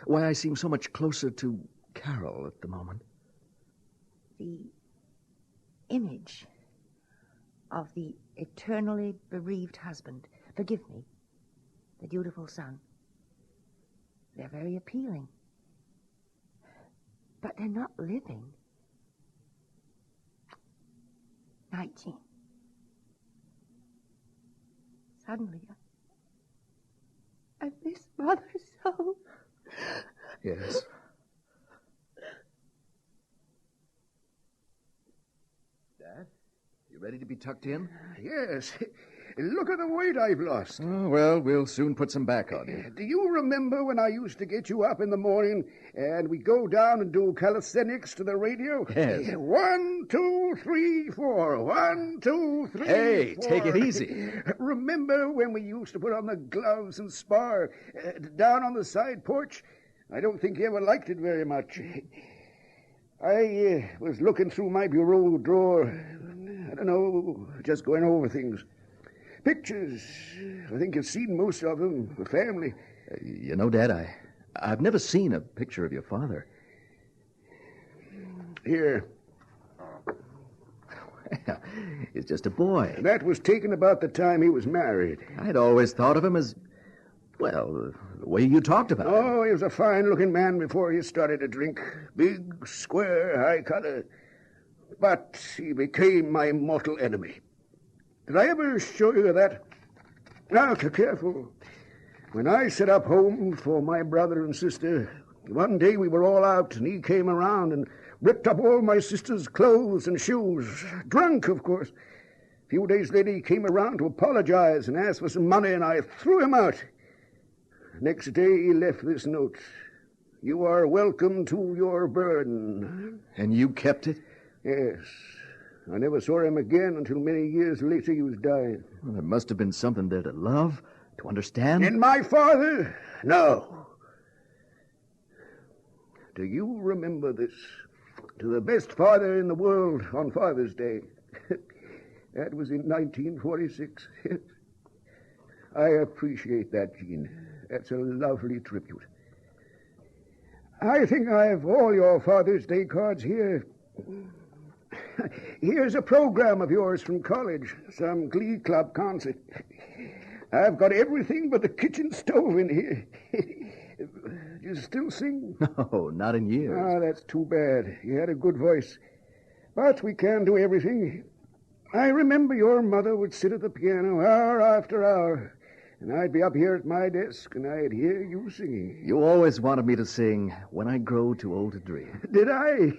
Why I seem so much closer to Carol at the moment. The image of the eternally bereaved husband, forgive me, the dutiful son. They're very appealing. But they're not living. Night, Jean. Suddenly, I miss Mother so. Yes. Dad, you ready to be tucked in? Yes. Look at the weight I've lost. Oh, well, we'll soon put some back on you. Do you remember when I used to get you up in the morning and we'd go down and do calisthenics to the radio? Yes. 1, 2, 3, 4. 1, 2, 3, Hey, 4. take it easy. Remember when we used to put on the gloves and spar down on the side porch? I don't think you ever liked it very much. I was looking through my bureau drawer. I don't know, just going over things. Pictures. I think you've seen most of them, the family. You know, Dad, I've never seen a picture of your father. Here. He's just a boy. That was taken about the time he was married. I'd always thought of him as, well, the way you talked about him. Oh, he was a fine-looking man before he started to drink. Big, square, high color. But he became my mortal enemy. Did I ever show you that? Now, careful. When I set up home for my brother and sister, one day we were all out, and he came around and ripped up all my sister's clothes and shoes. Drunk, of course. A few days later, he came around to apologize and ask for some money, and I threw him out. Next day, he left this note. You are welcome to your burden. And you kept it? Yes. I never saw him again until many years later he was dying. Well, there must have been something there to love, to understand. In my father? No. Do you remember this? To the best father in the world on Father's Day. That was in 1946. I appreciate that, Jean. That's a lovely tribute. I think I have all your Father's Day cards here. Here's a program of yours from college, some glee club concert. I've got everything but the kitchen stove in here. Do you still sing? No, not in years. Ah, that's too bad. You had a good voice. But we can't do everything. I remember your mother would sit at the piano hour after hour, and I'd be up here at my desk, and I'd hear you singing. You always wanted me to sing When I Grow Too Old to Dream. Did I?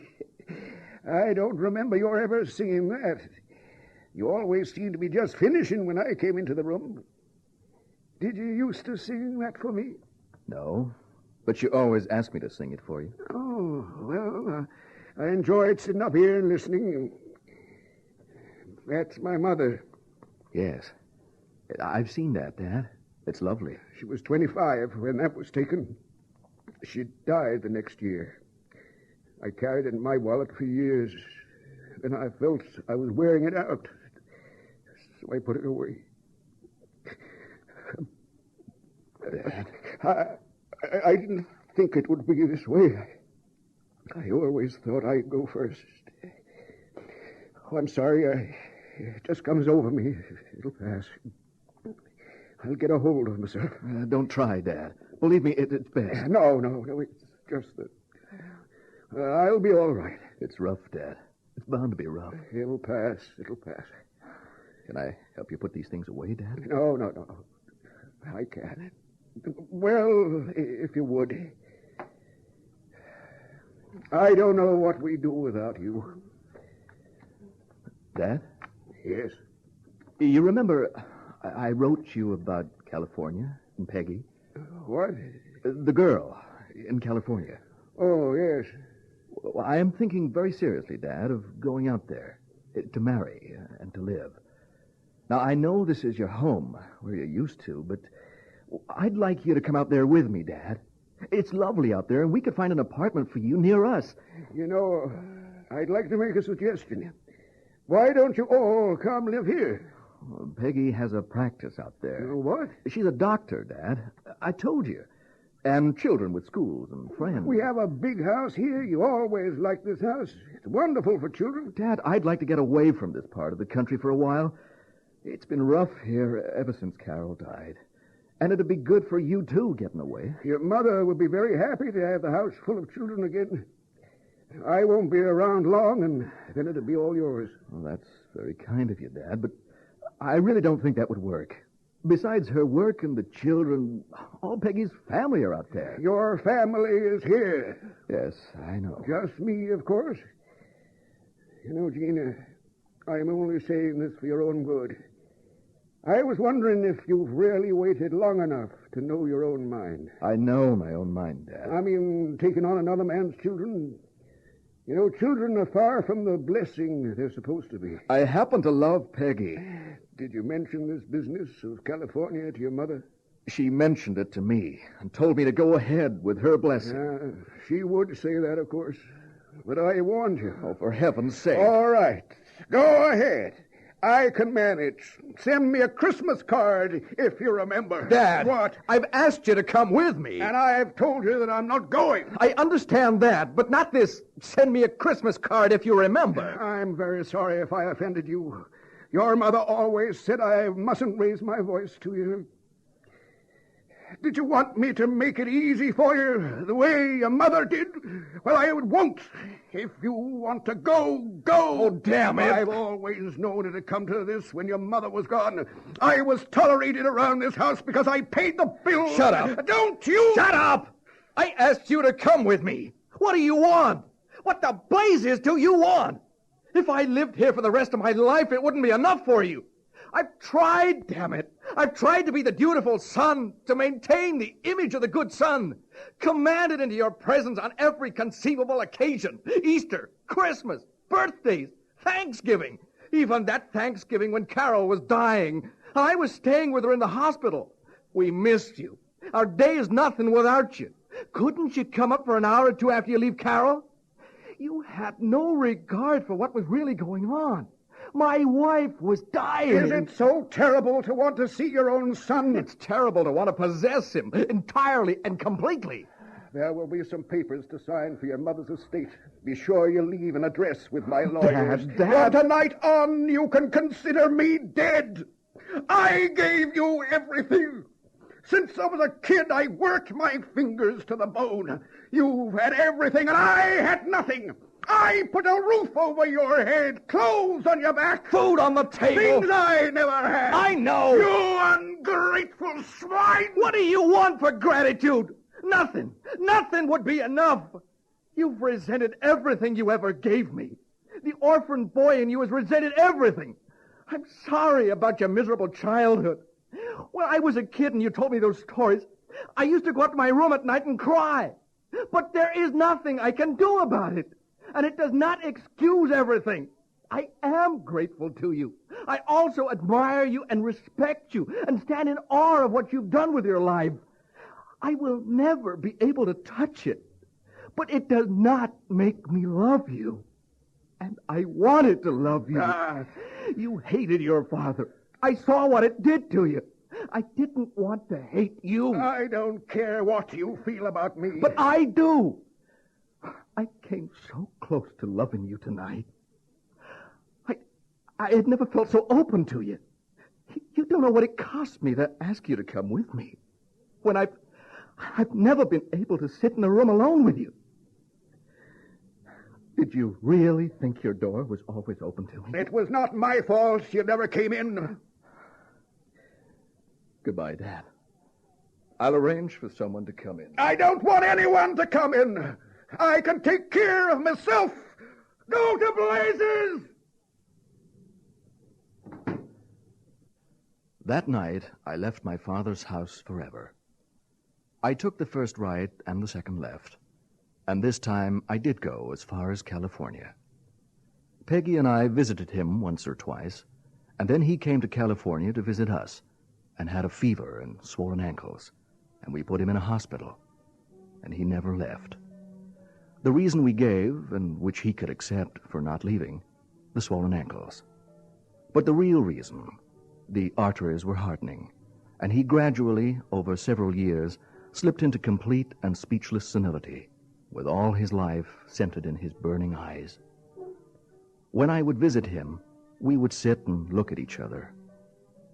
I don't remember your ever singing that. You always seemed to be just finishing when I came into the room. Did you used to sing that for me? No, but you always asked me to sing it for you. Oh, well, I enjoyed sitting up here and listening. That's my mother. Yes. I've seen that, Dad. It's lovely. She was 25 when that was taken. She died the next year. I carried it in my wallet for years. Then I felt I was wearing it out. So I put it away. Dad? I didn't think it would be this way. I always thought I'd go first. Oh, I'm sorry. It just comes over me. It'll pass. I'll get a hold of myself. Don't try, Dad. Believe me, it's bad. No. It's just that... I'll be all right. It's rough, Dad. It's bound to be rough. It'll pass. Can I help you put these things away, Dad? No. I can't. Well, if you would. I don't know what we'd do without you. Dad? Yes? You remember I wrote you about California and Peggy? What? The girl in California. Oh, yes. Well, I am thinking very seriously, Dad, of going out there to marry and to live. Now, I know this is your home, where you're used to, but I'd like you to come out there with me, Dad. It's lovely out there, and we could find an apartment for you near us. You know, I'd like to make a suggestion. Why don't you all come live here? Peggy has a practice out there. What? She's a doctor, Dad. I told you. And children with schools and friends. We have a big house here. You always like this house. It's wonderful for children. Dad, I'd like to get away from this part of the country for a while. It's been rough here ever since Carol died. And it'd be good for you, too, getting away. Your mother would be very happy to have the house full of children again. I won't be around long, and then it'll be all yours. Well, that's very kind of you, Dad, but I really don't think that would work. Besides her work and the children, all Peggy's family are out there. Your family is here. Yes, I know. Just me, of course. You know, Gina, I'm only saying this for your own good. I was wondering if you've really waited long enough to know your own mind. I know my own mind, Dad. I mean, taking on another man's children. You know, children are far from the blessing they're supposed to be. I happen to love Peggy. Did you mention this business of California to your mother? She mentioned it to me and told me to go ahead with her blessing. She would say that, of course. But I warned you. Oh, for heaven's sake. All right. Go ahead. I can manage. Send me a Christmas card, if you remember. Dad. What? I've asked you to come with me. And I've told you that I'm not going. I understand that, but not this send me a Christmas card, if you remember. I'm very sorry if I offended you. Your mother always said I mustn't raise my voice to you. Did you want me to make it easy for you, the way your mother did? Well, I won't. If you want to go, go. Oh, damn it. I've always known it'd come to this when your mother was gone. I was tolerated around this house because I paid the bill. Shut up. Don't you? Shut up! I asked you to come with me. What do you want? What the blazes do you want? If I lived here for the rest of my life, it wouldn't be enough for you. I've tried, damn it. I've tried to be the dutiful son, to maintain the image of the good son, commanded into your presence on every conceivable occasion. Easter, Christmas, birthdays, Thanksgiving. Even that Thanksgiving when Carol was dying. I was staying with her in the hospital. We missed you. Our day is nothing without you. Couldn't you come up for an hour or two after you leave Carol? You had no regard for what was really going on. My wife was dying. Is it so terrible to want to see your own son? It's terrible to want to possess him entirely and completely. There will be some papers to sign for your mother's estate. Be sure you leave an address with my lawyers. Dad. From tonight on, you can consider me dead. I gave you everything. Since I was a kid, I worked my fingers to the bone. You've had everything, and I had nothing. I put a roof over your head, clothes on your back. Food on the table. Things I never had. I know. You ungrateful swine. What do you want for gratitude? Nothing. Nothing would be enough. You've resented everything you ever gave me. The orphan boy in you has resented everything. I'm sorry about your miserable childhood. When I was a kid and you told me those stories, I used to go up to my room at night and cry. But there is nothing I can do about it. And it does not excuse everything. I am grateful to you. I also admire you and respect you and stand in awe of what you've done with your life. I will never be able to touch it, but it does not make me love you. And I wanted to love you. You hated your father. I saw what it did to you. I didn't want to hate you. I don't care what you feel about me. But I do. I came so close to loving you tonight. I had never felt so open to you. You don't know what it cost me to ask you to come with me. When I've never been able to sit in a room alone with you. Did you really think your door was always open to me? It was not my fault you never came in. Goodbye, Dad. I'll arrange for someone to come in. I don't want anyone to come in. I can take care of myself. Go to blazes! That night, I left my father's house forever. I took the first right and the second left, and this time I did go as far as California. Peggy and I visited him once or twice, And then he came to California to visit us and had a fever and swollen ankles, and we put him in a hospital, and he never left. The reason we gave, and which he could accept for not leaving, the swollen ankles. But the real reason, the arteries were hardening, and he gradually, over several years, slipped into complete and speechless senility, with all his life centered in his burning eyes. When I would visit him, we would sit and look at each other.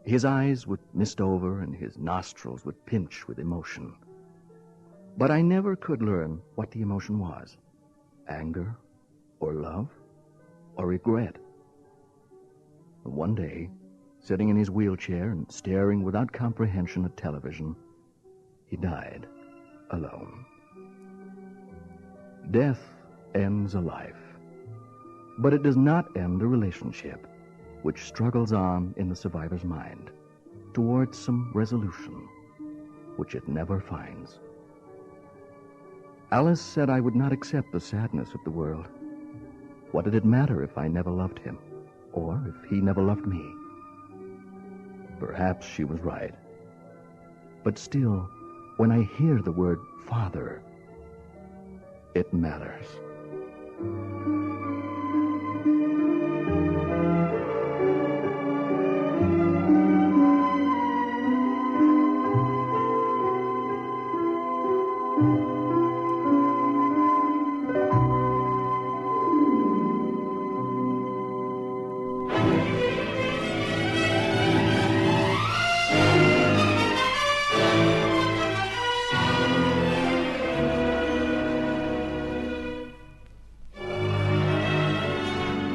His eyes would mist over, and his nostrils would pinch with emotion. But I never could learn what the emotion was. Anger, or love, or regret. One day, sitting in his wheelchair and staring without comprehension at television, he died alone. Death ends a life, but it does not end a relationship which struggles on in the survivor's mind towards some resolution which it never finds. Alice said I would not accept the sadness of the world. What did it matter if I never loved him, or if he never loved me? Perhaps she was right. But still, when I hear the word father, it matters.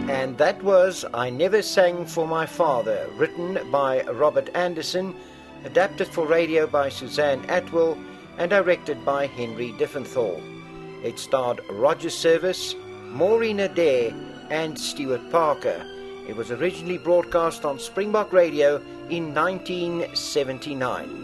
And that was I Never Sang for My Father, written by Robert Anderson, adapted for radio by Suzanne Atwell, and directed by Henry Diffenthal. It starred Roger Service, Maureen Adair, and Stuart Parker. It was originally broadcast on Springbok Radio in 1979.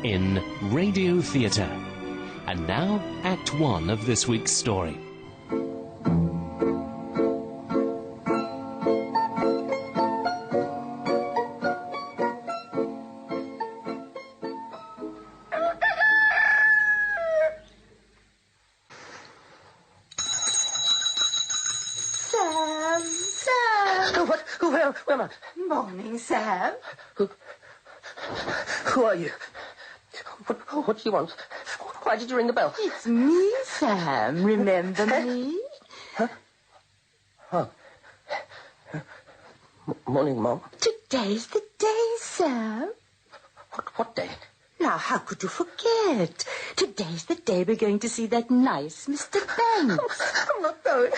In Radio Theatre. And now, Act 1 of this week's story. Sam! Where am I? Morning, Sam. Who are you? What do you want? Why did you ring the bell? It's me, Sam. Remember me? Huh? Oh. Morning, Mom. Today's the day, Sam. What day? Now, how could you forget? Today's the day we're going to see that nice Mr. Banks. I'm not going.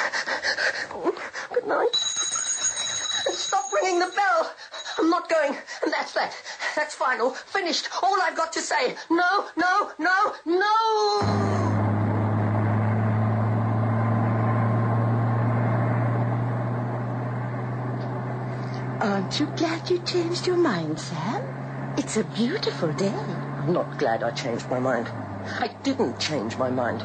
Good night. Stop ringing the bell. I'm not going. And that's that. That's final. Finished. All I've got to say. No, no, no, no! Aren't you glad you changed your mind, Sam? It's a beautiful day. I'm not glad I changed my mind. I didn't change my mind.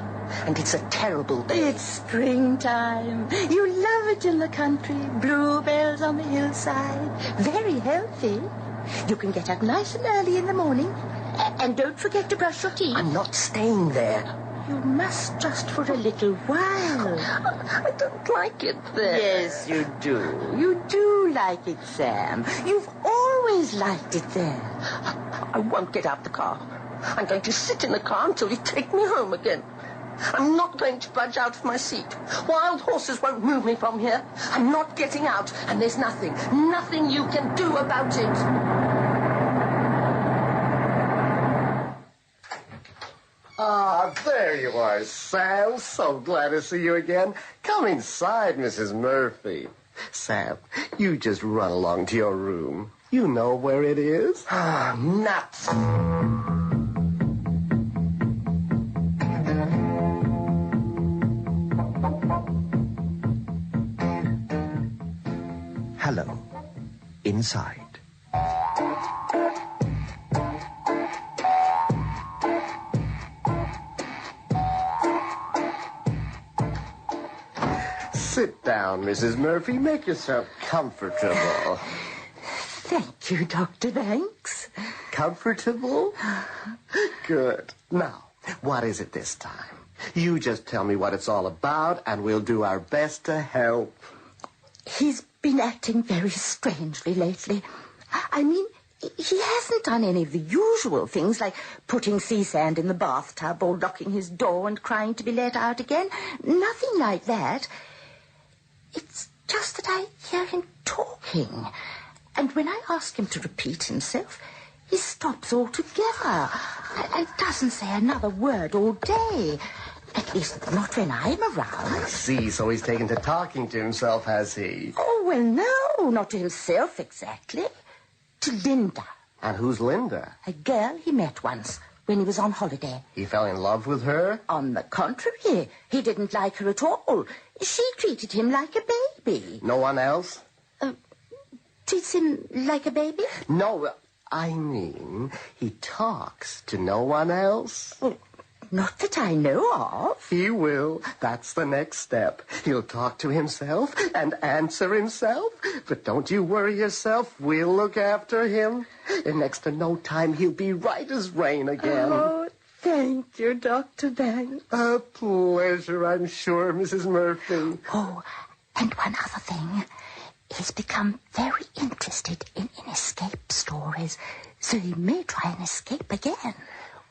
And it's a terrible day. It's springtime. You love it in the country. Bluebells on the hillside. Very healthy. You can get up nice and early in the morning. And don't forget to brush your teeth. I'm not staying there. You must just for a little while. I don't like it there. Yes, you do. You do like it, Sam. You've always liked it there. I won't get out the car. I'm going to sit in the car until you take me home again. I'm not going to budge out of my seat. Wild horses won't move me from here. I'm not getting out, and there's nothing you can do about it. Ah, there you are, Sam. So glad to see you again. Come inside, Mrs. Murphy. Sam, you just run along to your room. You know where it is. Ah, nuts. Hello. Inside. Sit down, Mrs. Murphy. Make yourself comfortable. Thank you, Dr. Banks. Comfortable? Good. Now, what is it this time? You just tell me what it's all about, and we'll do our best to help. He's been acting very strangely lately. I mean, he hasn't done any of the usual things like putting sea sand in the bathtub or locking his door and crying to be let out again. Nothing like that. It's just that I hear him talking. And when I ask him to repeat himself, he stops altogether and doesn't say another word all day. At least not when I'm around. I see, so he's taken to talking to himself, has he? Oh, well, no, not to himself exactly. To Linda. And who's Linda? A girl he met once when he was on holiday. He fell in love with her? On the contrary, he didn't like her at all. She treated him like a baby. No one else? Treats him like a baby? No, I mean, he talks to no one else? Not that I know of. He will. That's the next step. He'll talk to himself and answer himself. But don't you worry yourself. We'll look after him. In next to no time, he'll be right as rain again. Oh, thank you, Dr. Banks. A pleasure, I'm sure, Mrs. Murphy. Oh, and one other thing. He's become very interested in escape stories, so he may try and escape again.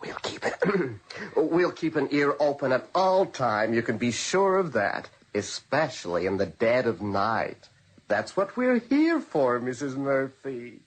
We'll keep an ear open at all time. You can be sure of that, especially in the dead of night. That's what we're here for, Mrs. Murphy.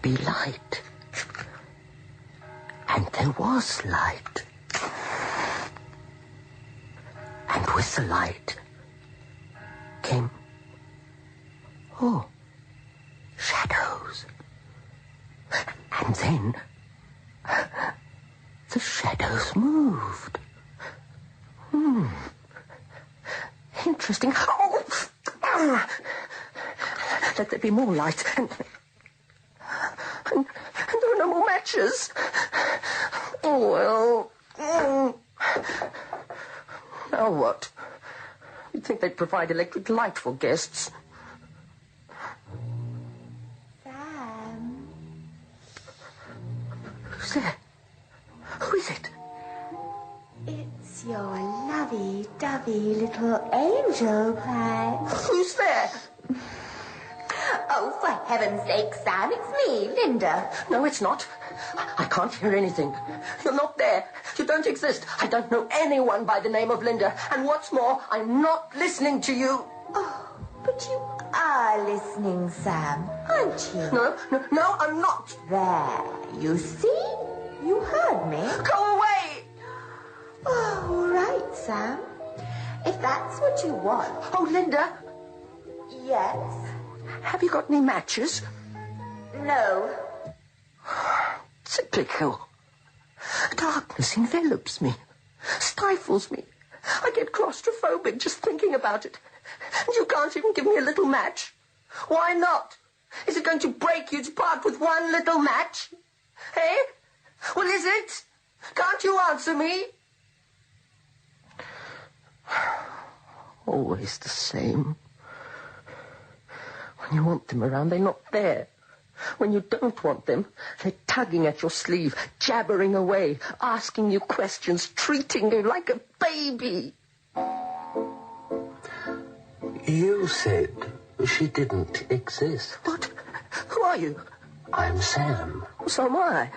Be light. And there was light. And with the light came, shadows. And then the shadows moved. Interesting. Let there be more light. And there are no more matches. Oh, well. Now what? You'd think they'd provide electric light for guests. Sam. Who's there? Who is it? It's your lovey-dovey little angel pie. Who's there? Oh, for heaven's sake, Sam, it's me, Linda. No, it's not. I can't hear anything. You're not there. You don't exist. I don't know anyone by the name of Linda. And what's more, I'm not listening to you. Oh, but you are listening, Sam, aren't you? No, I'm not. There, you see? You heard me. Go away! Oh, all right, Sam. If that's what you want. Oh, Linda. Yes? Have you got any matches? No. Typical. Darkness envelops me, stifles me. I get claustrophobic just thinking about it. And you can't even give me a little match. Why not? Is it going to break you to part with one little match? Eh? Well, is it? Can't you answer me? Always the same. When you want them around, they're not there. When you don't want them, they're tugging at your sleeve, jabbering away, asking you questions, treating you like a baby. You said she didn't exist. What? Who are you? I'm Sam. So am I.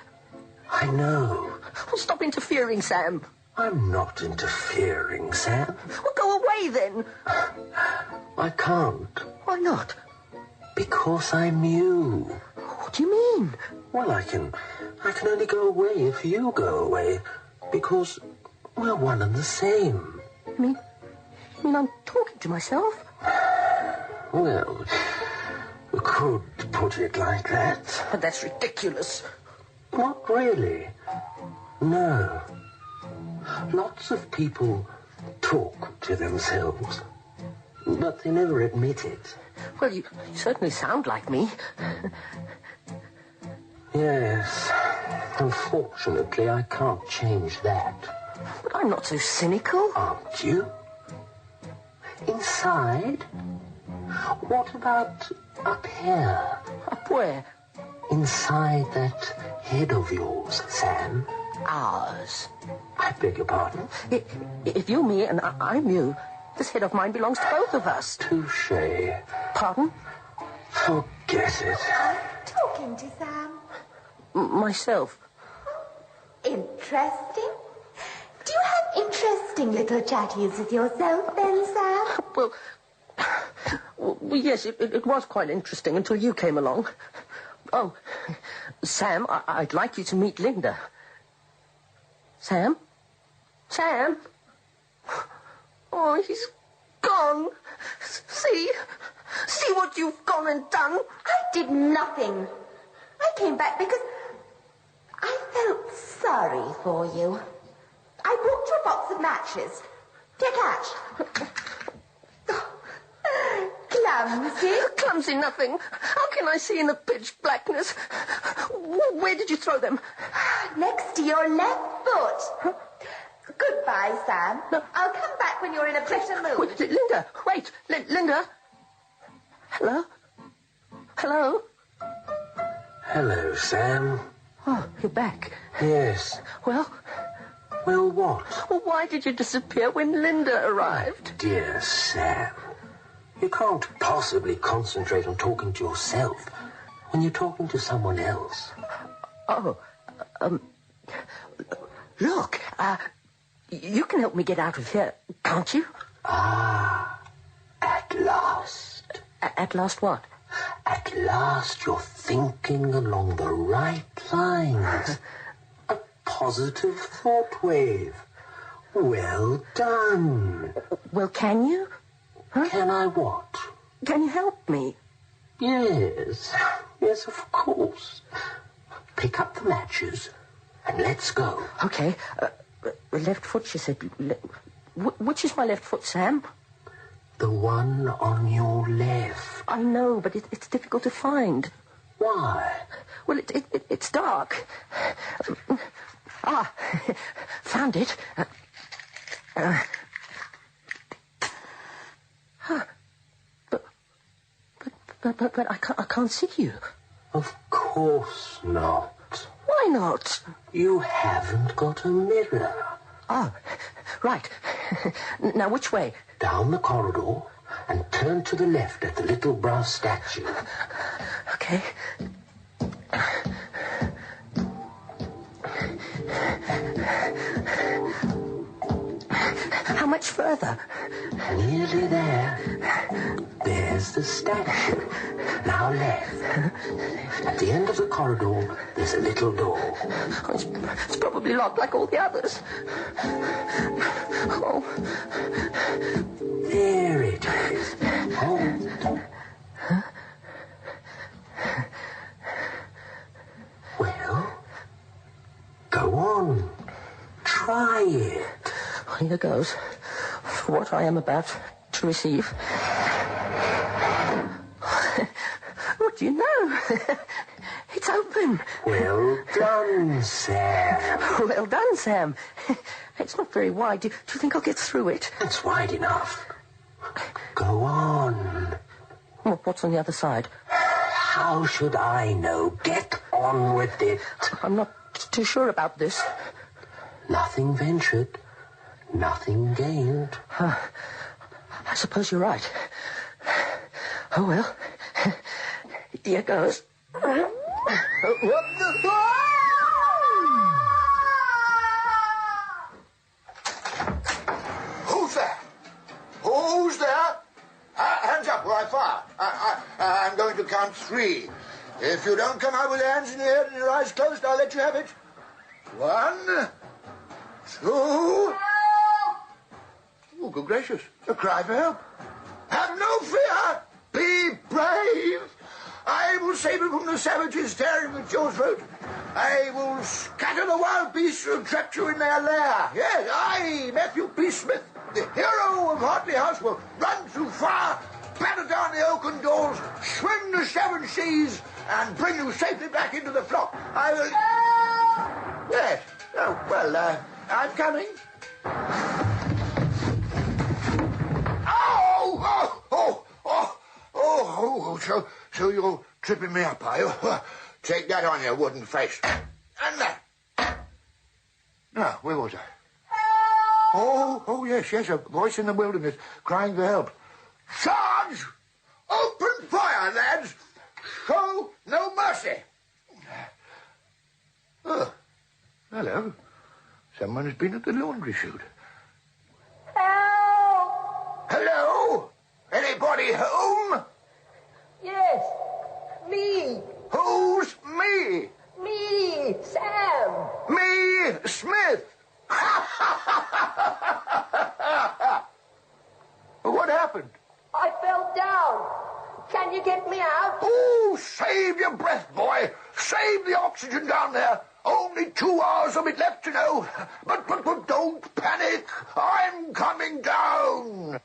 I know. Well, stop interfering, Sam. I'm not interfering, Sam. Well, go away, then. I can't. Why not? Because I'm you. What do you mean? Well, I can only go away if you go away. Because we're one and the same. You mean I'm talking to myself? Well, we could put it like that. But that's ridiculous. Not really. No. Lots of people talk to themselves, but they never admit it. Well, you certainly sound like me. Yes. Unfortunately, I can't change that. But I'm not so cynical. Aren't you? Inside? What about up here? Up where? Inside that head of yours, Sam. Ours. I beg your pardon? If you're me and I'm you, this head of mine belongs to both of us. Touché. Pardon? Forget it. I'm talking to Sam. Myself. Interesting. Do you have interesting little chatties with yourself then, Sam? Well, yes, it was quite interesting until you came along. Oh, Sam, I'd like you to meet Linda. Sam? Sam? Oh, he's gone. See what you've gone and done? I did nothing. I came back because I felt sorry for you. I brought you a box of matches. Do you catch? Clumsy. Clumsy nothing. How can I see in the pitch blackness? Where did you throw them? Next to your left foot. Goodbye, Sam. No. I'll come back when you're in a better mood. Wait, Linda, wait. Linda? Hello? Hello? Hello, Sam. Oh, you're back. Yes. Well, what? Well, why did you disappear when Linda arrived? Dear Sam, you can't possibly concentrate on talking to yourself when you're talking to someone else. Oh, look, you can help me get out of here, can't you? Ah, at last. At last what? At last you're thinking along the right lines. A positive thought wave. Well done. Well, can you? Huh? Can I what? Can you help me? Yes, of course. Pick up the matches and let's go. Okay. Left foot, you said. Which is my left foot, Sam? The one on your left. I know, but it's difficult to find. Why? Well, it's dark. Found it. But I can't see you. Of course not. Why not? You haven't got a mirror. Oh, right. Now, which way? Down the corridor and turn to the left at the little brass statue. Okay. How much further? Nearly there. There's the statue. Now left. At the end of the corridor, there's a little door. Oh, it's probably locked like all the others. Oh. There it is. Hold. Huh? Well, go on. Try it. Here goes. For what I am about to receive. What do you know? It's open. Well done, Sam. Well done, Sam. It's not very wide. Do you think I'll get through it? It's wide enough. Go on. What's on the other side? How should I know? Get on with it. I'm not too sure about this. Nothing ventured, nothing gained. I suppose you're right. Oh, well. Here goes. Who's there? Who's there? Hands up or I fire. I'm going to count 3. If you don't come out with your hands in your head and your eyes closed, I'll let you have it. 1, 2... Oh, good gracious. A cry for help. Have no fear. Be brave. I will save you from the savages tearing at your throat. I will scatter the wild beasts who have trapped you in their lair. Yes, I, Matthew P. Smith, the hero of Hartley House, will run through fire, batter down the oaken doors, swim the 7 seas, and bring you safely back into the flock. I will... Yes. Oh, well, I'm coming. So you're tripping me up, are you? Take that on your wooden face. And that. Now, where was I? Oh, yes, a voice in the wilderness crying for help. Charge! Open fire, lads! Show no mercy! Oh, hello. Someone has been at the laundry chute. Help! Hello? Anybody home? Yes, me. Who's me? Me, Sam. Me, Smith. What happened? I fell down. Can you get me out? Oh, save your breath, boy. Save the oxygen down there. Only 2 hours of it left, you know. But don't panic. I'm coming down.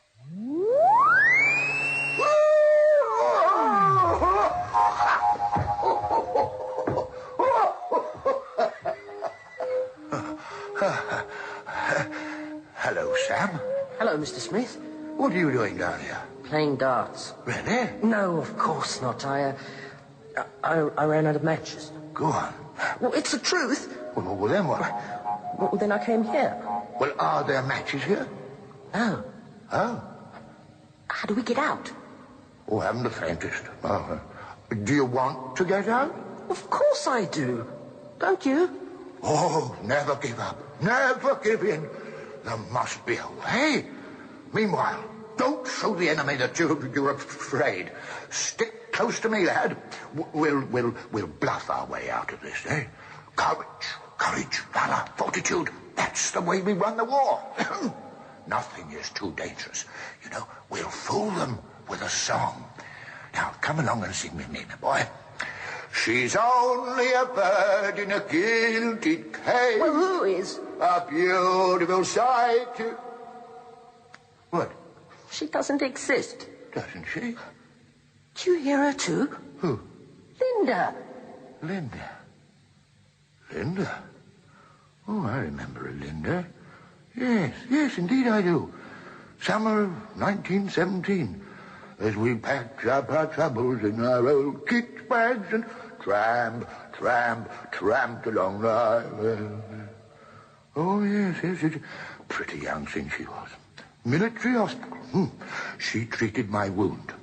Hello, Sam. Hello, Mr. Smith. What are you doing down here? Playing darts. Really? No, of course not. I ran out of matches. Go on. Well, it's the truth. Well, then what? Well, then I came here. Well, are there matches here? No. Oh. How do we get out? Oh, I haven't the faintest. Oh, do you want to get out? Of course I do. Don't you? Oh, never give up. Never give in. There must be a way. Meanwhile, don't show the enemy that you're afraid. Stick close to me, lad. We'll bluff our way out of this, eh? Courage, valor, fortitude. That's the way we run the war. Nothing is too dangerous. You know, we'll fool them with a song. Now, come along and sing with me, my boy. She's only a bird in a gilded cage. Well, who is? A beautiful sight. What? She doesn't exist. Doesn't she? Do you hear her too? Who? Linda. Linda? Oh, I remember a Linda. Yes, indeed I do. Summer of 1917. As we packed up our troubles in our old kit bags and tramped along the highway. Oh, yes. Pretty young thing she was. Military hospital. She treated my wound.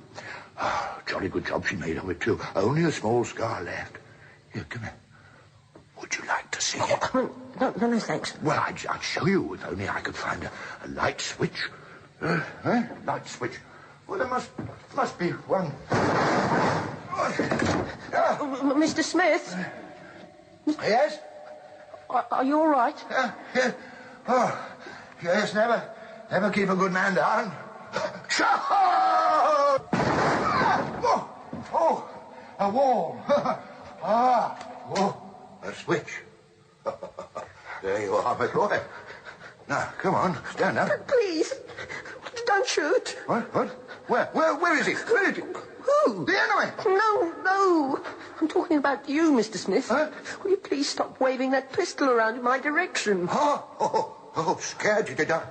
Oh, jolly good job she made of it, too. Only a small scar left. Here, come here. Would you like to see it? No, thanks. Well, I'd show you if only I could find a light switch. Light switch. Well, there must be one. Mr. Smith? Yes? Are you all right? Yes. Oh, yes, never keep a good man down. Oh, a wall. A switch. There you are, my boy. Now, come on, stand up. Please, don't shoot. What? Where is he? Where is he? Who? The enemy. No. I'm talking about you, Mr. Smith. Huh? Will you please stop waving that pistol around in my direction? Oh, scared you to death.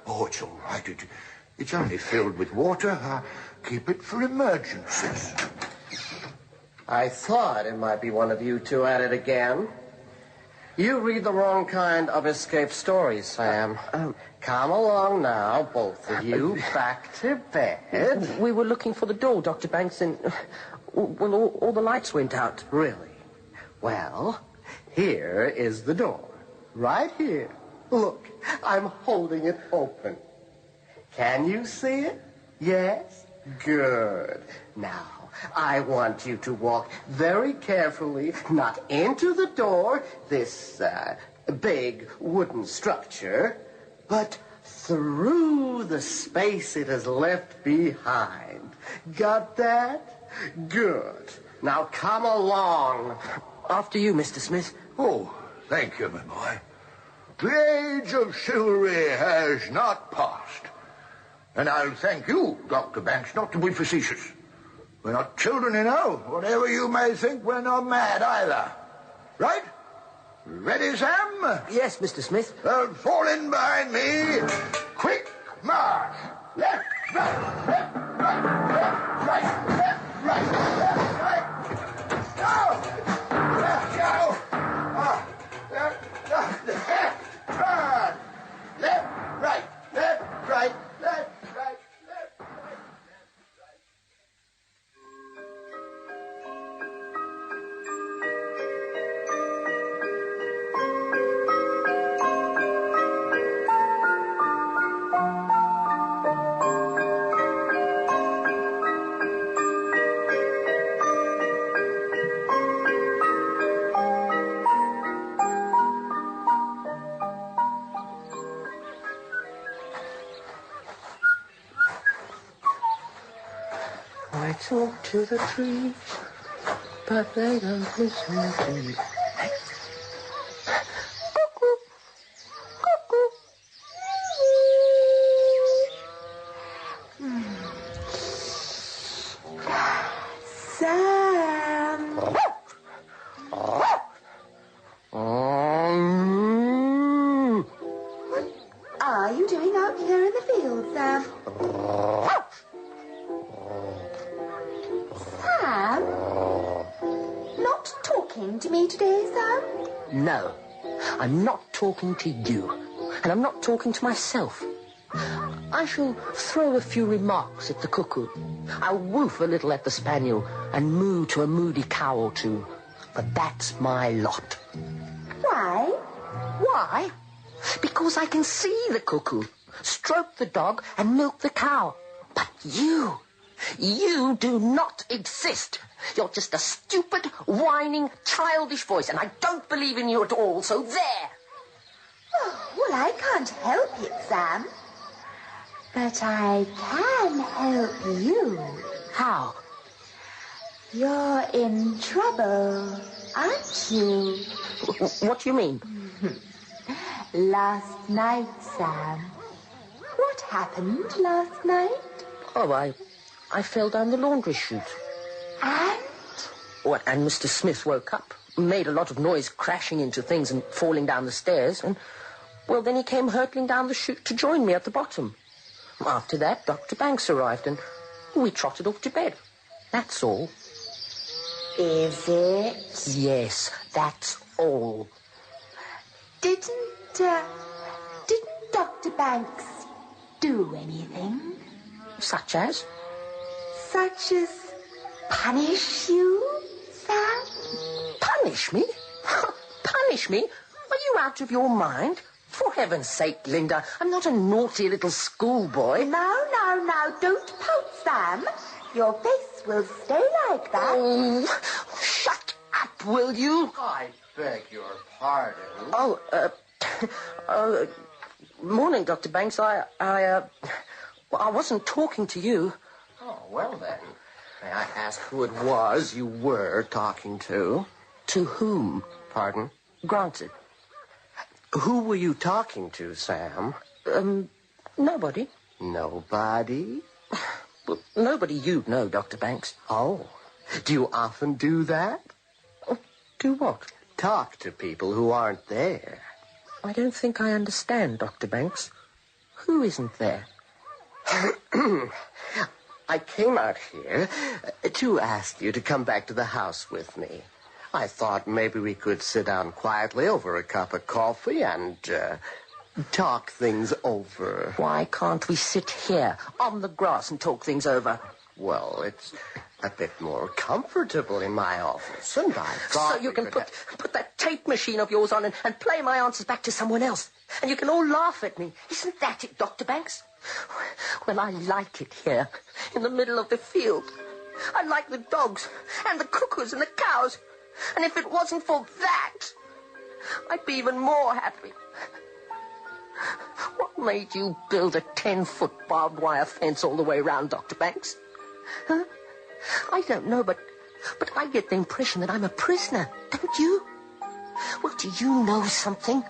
Oh, it's all right. It's only filled with water. keep it for emergencies. I thought it might be one of you two at it again. You read the wrong kind of escape stories, Sam. Come along now, both of you, back to bed. We were looking for the door, Dr. Banks, and well, all the lights went out. Really? Well, here is the door. Right here. Look, I'm holding it open. Can you see it? Yes? Good. Now, I want you to walk very carefully, not into the door, this big wooden structure, but through the space it has left behind. Got that? Good. Now come along. After you, Mr. Smith. Oh, thank you, my boy. The age of chivalry has not passed. And I'll thank you, Dr. Banks, not to be facetious. We're not children, you know. Whatever you may think, we're not mad either. Right? Ready, Sam? Yes, Mr. Smith. Well, fall in behind me. Quick march. Left, right, left, right, left, right, left, right, left, right. Go! Left, go! Left, turn! Left, right, left, right, left. I talk to the trees, but they don't listen to me. Sam! What are you doing out here in the field, Sam? Sam? Not talking to me today, Sam? No, I'm not talking to you, and I'm not talking to myself. I shall throw a few remarks at the cuckoo. I'll woof a little at the spaniel and moo to a moody cow or two. But that's my lot. Why? Why? Because I can see the cuckoo, stroke the dog and milk the cow. But you do not exist. You're just a stupid, whining, childish voice, and I don't believe in you at all, so there. Oh, well, I can't help it, Sam. But I can help you. How? You're in trouble, aren't you? What do you mean? Last night, Sam. What happened last night? Oh, I fell down the laundry chute. And? What? And Mr. Smith woke up, made a lot of noise, crashing into things and falling down the stairs, and, well, then he came hurtling down the chute to join me at the bottom. After that, Dr. Banks arrived, and we trotted off to bed. That's all. Is it? Yes, that's all. Didn't Dr. Banks do anything? Such as? Such as punish you, Sam? Punish me? Punish me? Are you out of your mind? For heaven's sake, Linda, I'm not a naughty little schoolboy. No, don't pout, Sam. Your face will stay like that. Oh, shut up, will you? I beg your pardon. Morning, Dr. Banks. I wasn't talking to you. Oh, well then. May I ask who it was you were talking to? To whom? Pardon? Granted. Who were you talking to, Sam? Nobody. Nobody? Well, nobody you'd know, Dr. Banks. Oh, do you often do that? Do what? Talk to people who aren't there. I don't think I understand, Dr. Banks. Who isn't there? I came out here to ask you to come back to the house with me. I thought maybe we could sit down quietly over a cup of coffee and talk things over. Why can't we sit here on the grass and talk things over? Well, it's a bit more comfortable in my office, and I thought so you can put that tape machine of yours on and play my answers back to someone else. And you can all laugh at me. Isn't that it, Dr. Banks? Well, I like it here, in the middle of the field. I like the dogs and the cuckoos and the cows. And if it wasn't for that, I'd be even more happy. What made you build a 10-foot barbed wire fence all the way around, Dr. Banks? Huh? I don't know, but I get the impression that I'm a prisoner, don't you? Well, do you know something?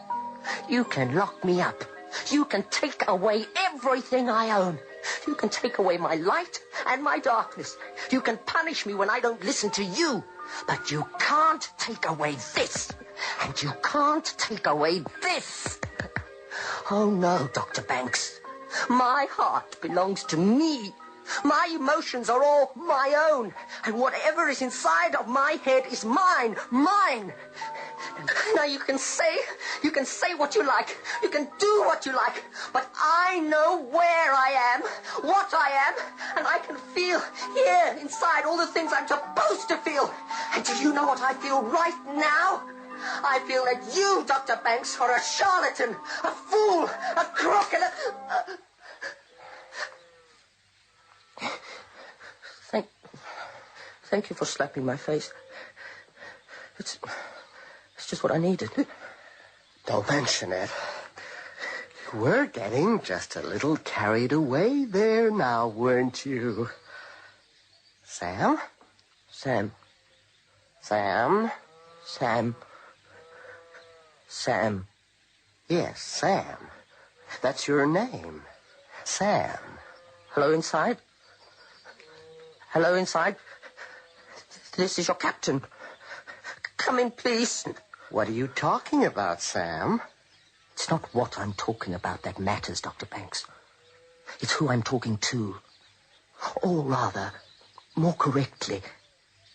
You can lock me up. You can take away everything I own. You can take away my light and my darkness. You can punish me when I don't listen to you. But you can't take away this. And you can't take away this. Oh, no, Dr. Banks. My heart belongs to me. My emotions are all my own. And whatever is inside of my head is mine. Mine. Now you can say what you like. You can do what you like. But I know where I am, what I am, and I can feel here inside all the things I'm supposed to feel. And do you know what I feel right now? I feel that you, Dr. Banks, are a charlatan, a fool, a crook, and Thank you for slapping my face. It's just what I needed. Don't mention it. You were getting just a little carried away there now, weren't you? Sam? Sam. Sam? Sam. Sam. Yes, Sam. That's your name. Sam. Hello inside? Hello inside? This is your captain. Come in, please. What are you talking about, Sam? It's not what I'm talking about that matters, Dr. Banks. It's who I'm talking to. Or rather, more correctly,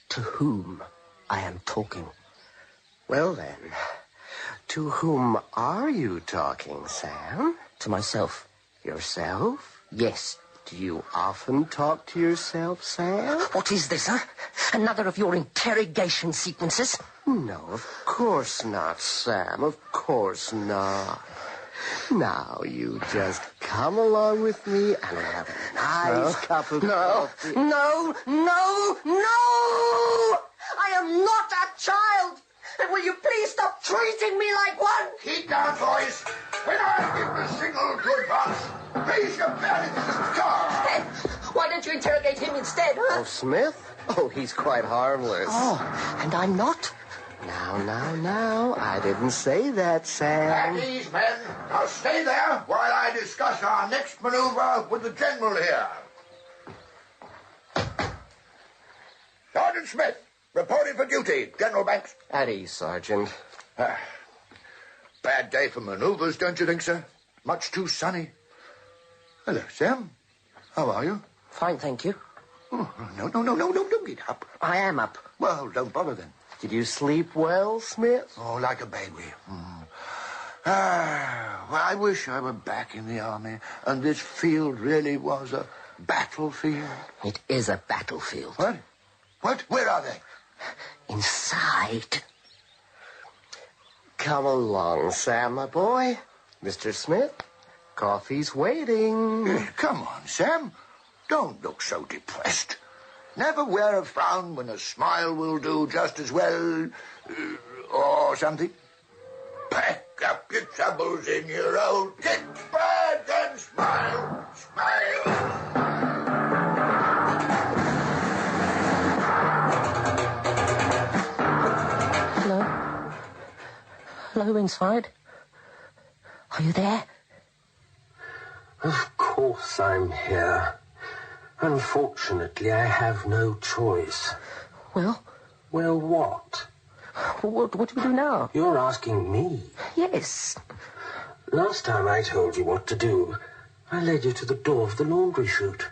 to whom I am talking. Well, then, to whom are you talking, Sam? To myself. Yourself? Yes. Do you often talk to yourself, Sam? What is this, huh? Another of your interrogation sequences? No, of course not, Sam. Of course not. Now, you just come along with me and have a nice cup of coffee. No! I am not a child! And will you please stop treating me like one? Keep down, boys. When I give a single good boss, raise your belly to the star. Hey, why don't you interrogate him instead, huh? Oh, Smith? Oh, he's quite harmless. Oh, and I'm not? Now, I didn't say that, Sam. At ease, men. Now stay there while I discuss our next maneuver with the General here. Sergeant Smith, reporting for duty. General Banks. At ease, Sergeant. Bad day for maneuvers, don't you think, sir? Much too sunny. Hello, Sam. How are you? Fine, thank you. Oh, no, don't get up. I am up. Well, don't bother then. Did you sleep well, Smith? Oh, like a baby. Well, I wish I were back in the army, and this field really was a battlefield. It is a battlefield. What? Where are they? Inside. Come along, Sam, my boy. Mr. Smith, coffee's waiting. Come on, Sam. Don't look so depressed. Never wear a frown when a smile will do just as well, or something. Pack up your troubles in your old kit bag and smile, smile. Hello inside. Are you there? Of course I'm here. Unfortunately, I have no choice. Well? Well, what? What do we do now? You're asking me? Yes. Last time I told you what to do, I led you to the door of the laundry chute.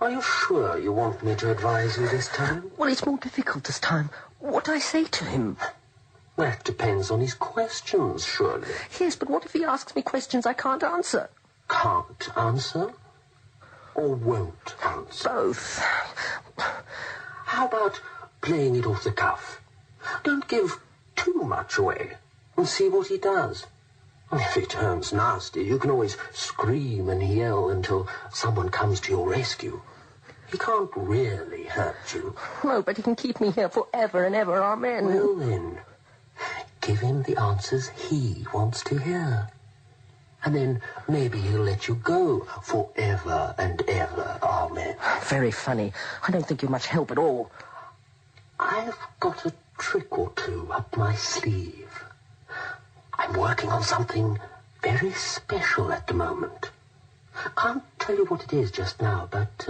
Are you sure you want me to advise you this time? Well, it's more difficult this time. What I say to him? That depends on his questions, surely. Yes, but what if he asks me questions I can't answer? Can't answer? Or won't answer? Both. How about playing it off the cuff? Don't give too much away and see what he does. If he turns nasty, you can always scream and yell until someone comes to your rescue. He can't really hurt you. No, but he can keep me here forever and ever, amen. Well then, give him the answers he wants to hear. And then maybe he'll let you go forever and ever, amen. Very funny. I don't think you're much help at all. I've got a trick or two up my sleeve. I'm working on something very special at the moment. Can't tell you what it is just now, but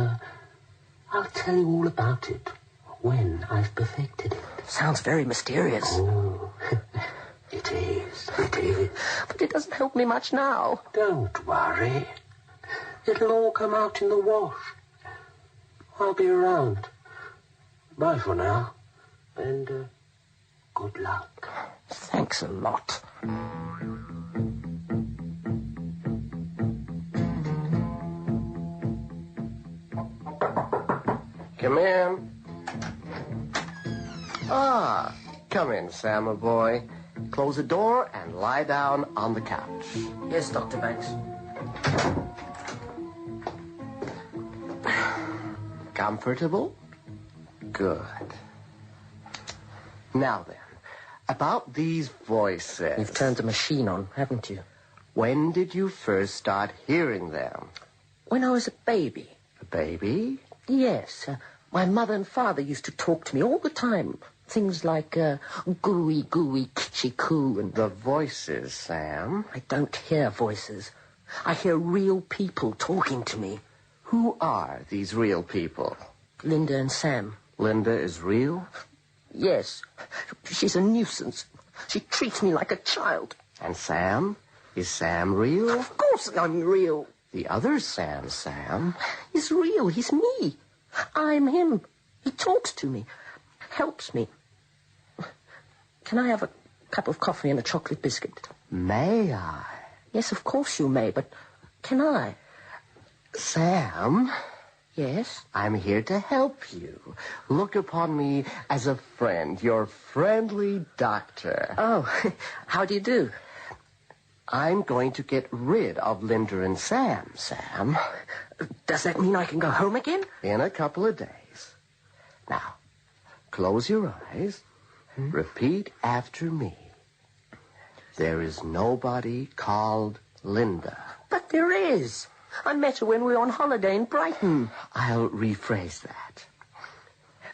I'll tell you all about it when I've perfected it. Sounds very mysterious. Oh, it is. But it doesn't help me much now. Don't worry. It'll all come out in the wash. I'll be around. Bye for now. And good luck. Thanks a lot. Come in. Ah, come in, Sam, my boy. Close the door and lie down on the couch. Yes, Dr. Banks. Comfortable? Good. Now then, about these voices. You've turned the machine on, haven't you? When did you first start hearing them? When I was a baby. A baby? Yes. My mother and father used to talk to me all the time. Things like gooey, gooey, kitschy coo and... The voices, Sam. I don't hear voices. I hear real people talking to me. Who are these real people? Linda and Sam. Linda is real? Yes. She's a nuisance. She treats me like a child. And Sam? Is Sam real? Of course I'm real. The other Sam? He's real. He's me. I'm him. He talks to me. Helps me. Can I have a cup of coffee and a chocolate biscuit? May I? Yes, of course you may, but can I? Sam? Yes? I'm here to help you. Look upon me as a friend, your friendly doctor. Oh, how do you do? I'm going to get rid of Linda and Sam. Does that mean I can go home again? In a couple of days. Now, close your eyes. Repeat after me. There is nobody called Linda. But there is. I met her when we were on holiday in Brighton. I'll rephrase that.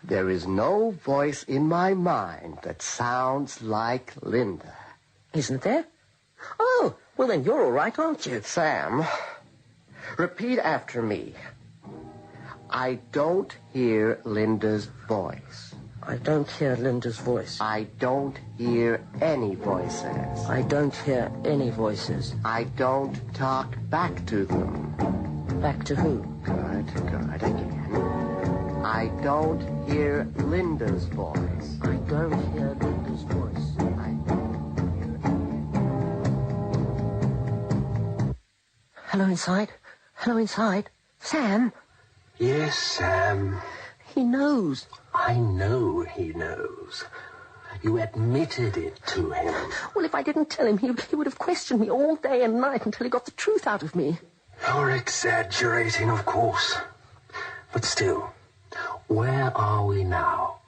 There is no voice in my mind that sounds like Linda. Isn't there? Oh, well then you're all right, aren't you? Sam, repeat after me. I don't hear Linda's voice. I don't hear Linda's voice. I don't hear any voices. I don't hear any voices. I don't talk back to them. Back to who? Good, again. I don't hear Linda's voice. I don't hear Linda's voice. Hello inside. Hello inside. Sam? Yes, Sam. He knows. I know he knows. You admitted it to him. Well, if I didn't tell him, he would have questioned me all day and night until he got the truth out of me. You're exaggerating, of course. But still, where are we now?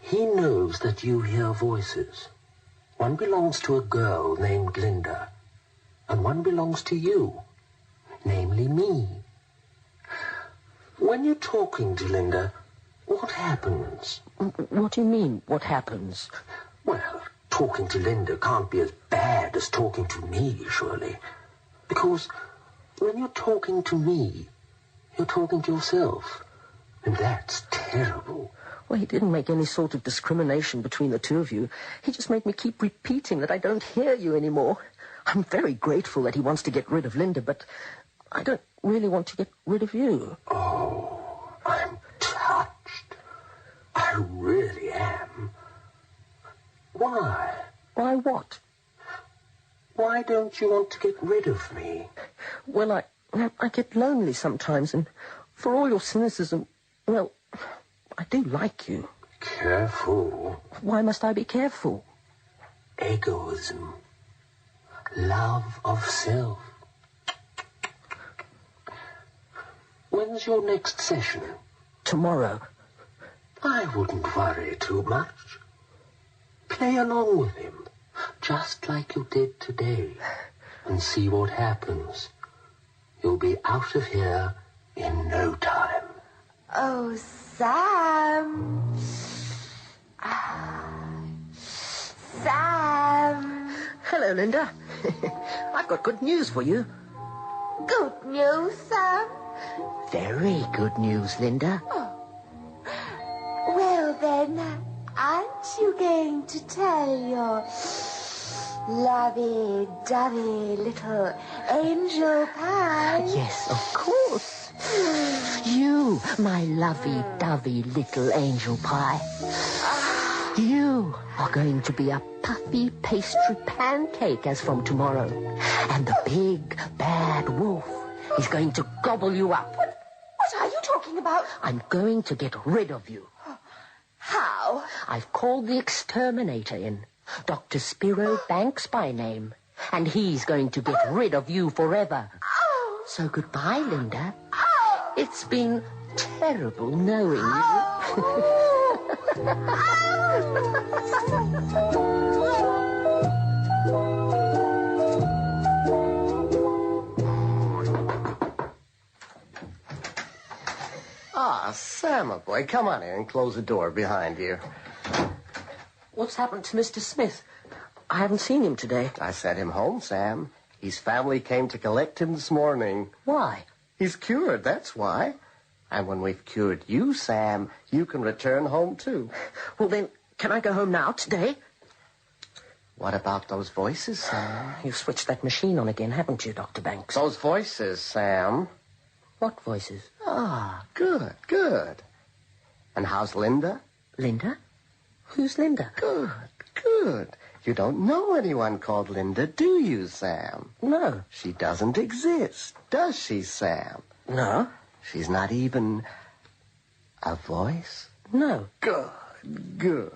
He knows that you hear voices. One belongs to a girl named Linda, and one belongs to you, namely me. When you're talking to Linda, what happens? What do you mean, what happens? Well, talking to Linda can't be as bad as talking to me, surely. Because when you're talking to me, you're talking to yourself. And that's terrible. Well, he didn't make any sort of discrimination between the two of you. He just made me keep repeating that I don't hear you anymore. I'm very grateful that he wants to get rid of Linda, but I don't really want to get rid of you. Oh, I'm touched. I really am. Why? Why what? Why don't you want to get rid of me? Well, I get lonely sometimes, and for all your cynicism, well, I do like you. Careful. Why must I be careful? Egoism. Love of self. When's your next session? Tomorrow. I wouldn't worry too much. Play along with him, just like you did today, and see what happens. You'll be out of here in no time. Oh, Sam. Sam. Hello, Linda. I've got good news for you. Good news, Sam? Very good news, Linda. Oh. Well, then, aren't you going to tell your lovey-dovey little angel pie? Yes, of course. You, my lovey-dovey little angel pie. You are going to be a puffy pastry pancake as from tomorrow. And the big, bad wolf is going to gobble you up. What are you talking about? I'm going to get rid of you. How? I've called the exterminator in, Dr. Spiro Banks by name, and he's going to get rid of you forever. Oh. So goodbye, Linda. Oh. It's been terrible knowing you. Ah, Sam, my boy, come on in and close the door behind you. What's happened to Mr. Smith? I haven't seen him today. I sent him home, Sam. His family came to collect him this morning. Why? He's cured, that's why. And when we've cured you, Sam, you can return home, too. Well, then, can I go home now, today? What about those voices, Sam? You've switched that machine on again, haven't you, Dr. Banks? Those voices, Sam. What voices? Ah, good, good. And how's Linda? Linda? Who's Linda? Good, good. You don't know anyone called Linda, do you, Sam? No. She doesn't exist, does she, Sam? No. She's not even a voice? No. Good, good.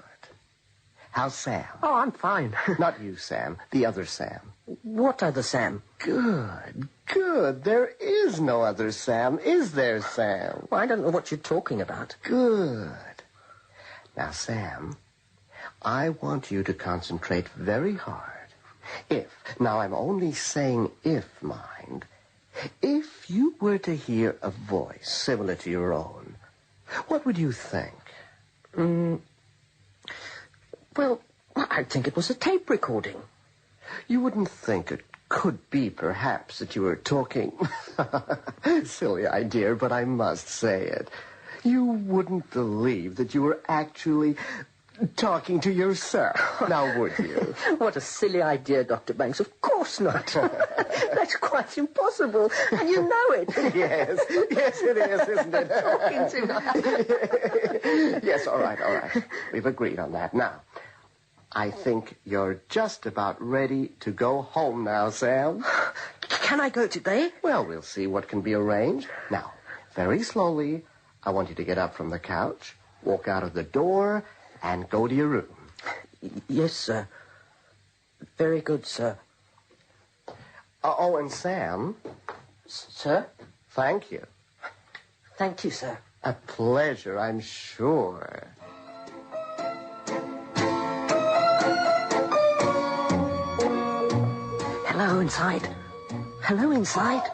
How's Sam? Oh, I'm fine. Not you, Sam. The other Sam. What other Sam? Good, good. There is no other Sam, is there, Sam? Well, I don't know what you're talking about. Good. Now, Sam, I want you to concentrate very hard. Now I'm only saying if, mind, if you were to hear a voice similar to your own, what would you think? Well, I'd think it was a tape recording. You wouldn't think it could be, perhaps, that you were talking... Silly idea, but I must say it. You wouldn't believe that you were actually talking to yourself, now would you? What a silly idea, Dr. Banks. Of course not. That's quite impossible, and you know it. Yes, it is, isn't it? Talking to me. Yes, all right. We've agreed on that. Now, I think you're just about ready to go home now, Sam. Can I go today? Well, we'll see what can be arranged. Now, very slowly, I want you to get up from the couch, walk out of the door, and go to your room. Yes, sir. Very good, sir. Oh, and Sam. Sir? Thank you. Thank you, sir. A pleasure, I'm sure. Hello, inside. Hello, inside.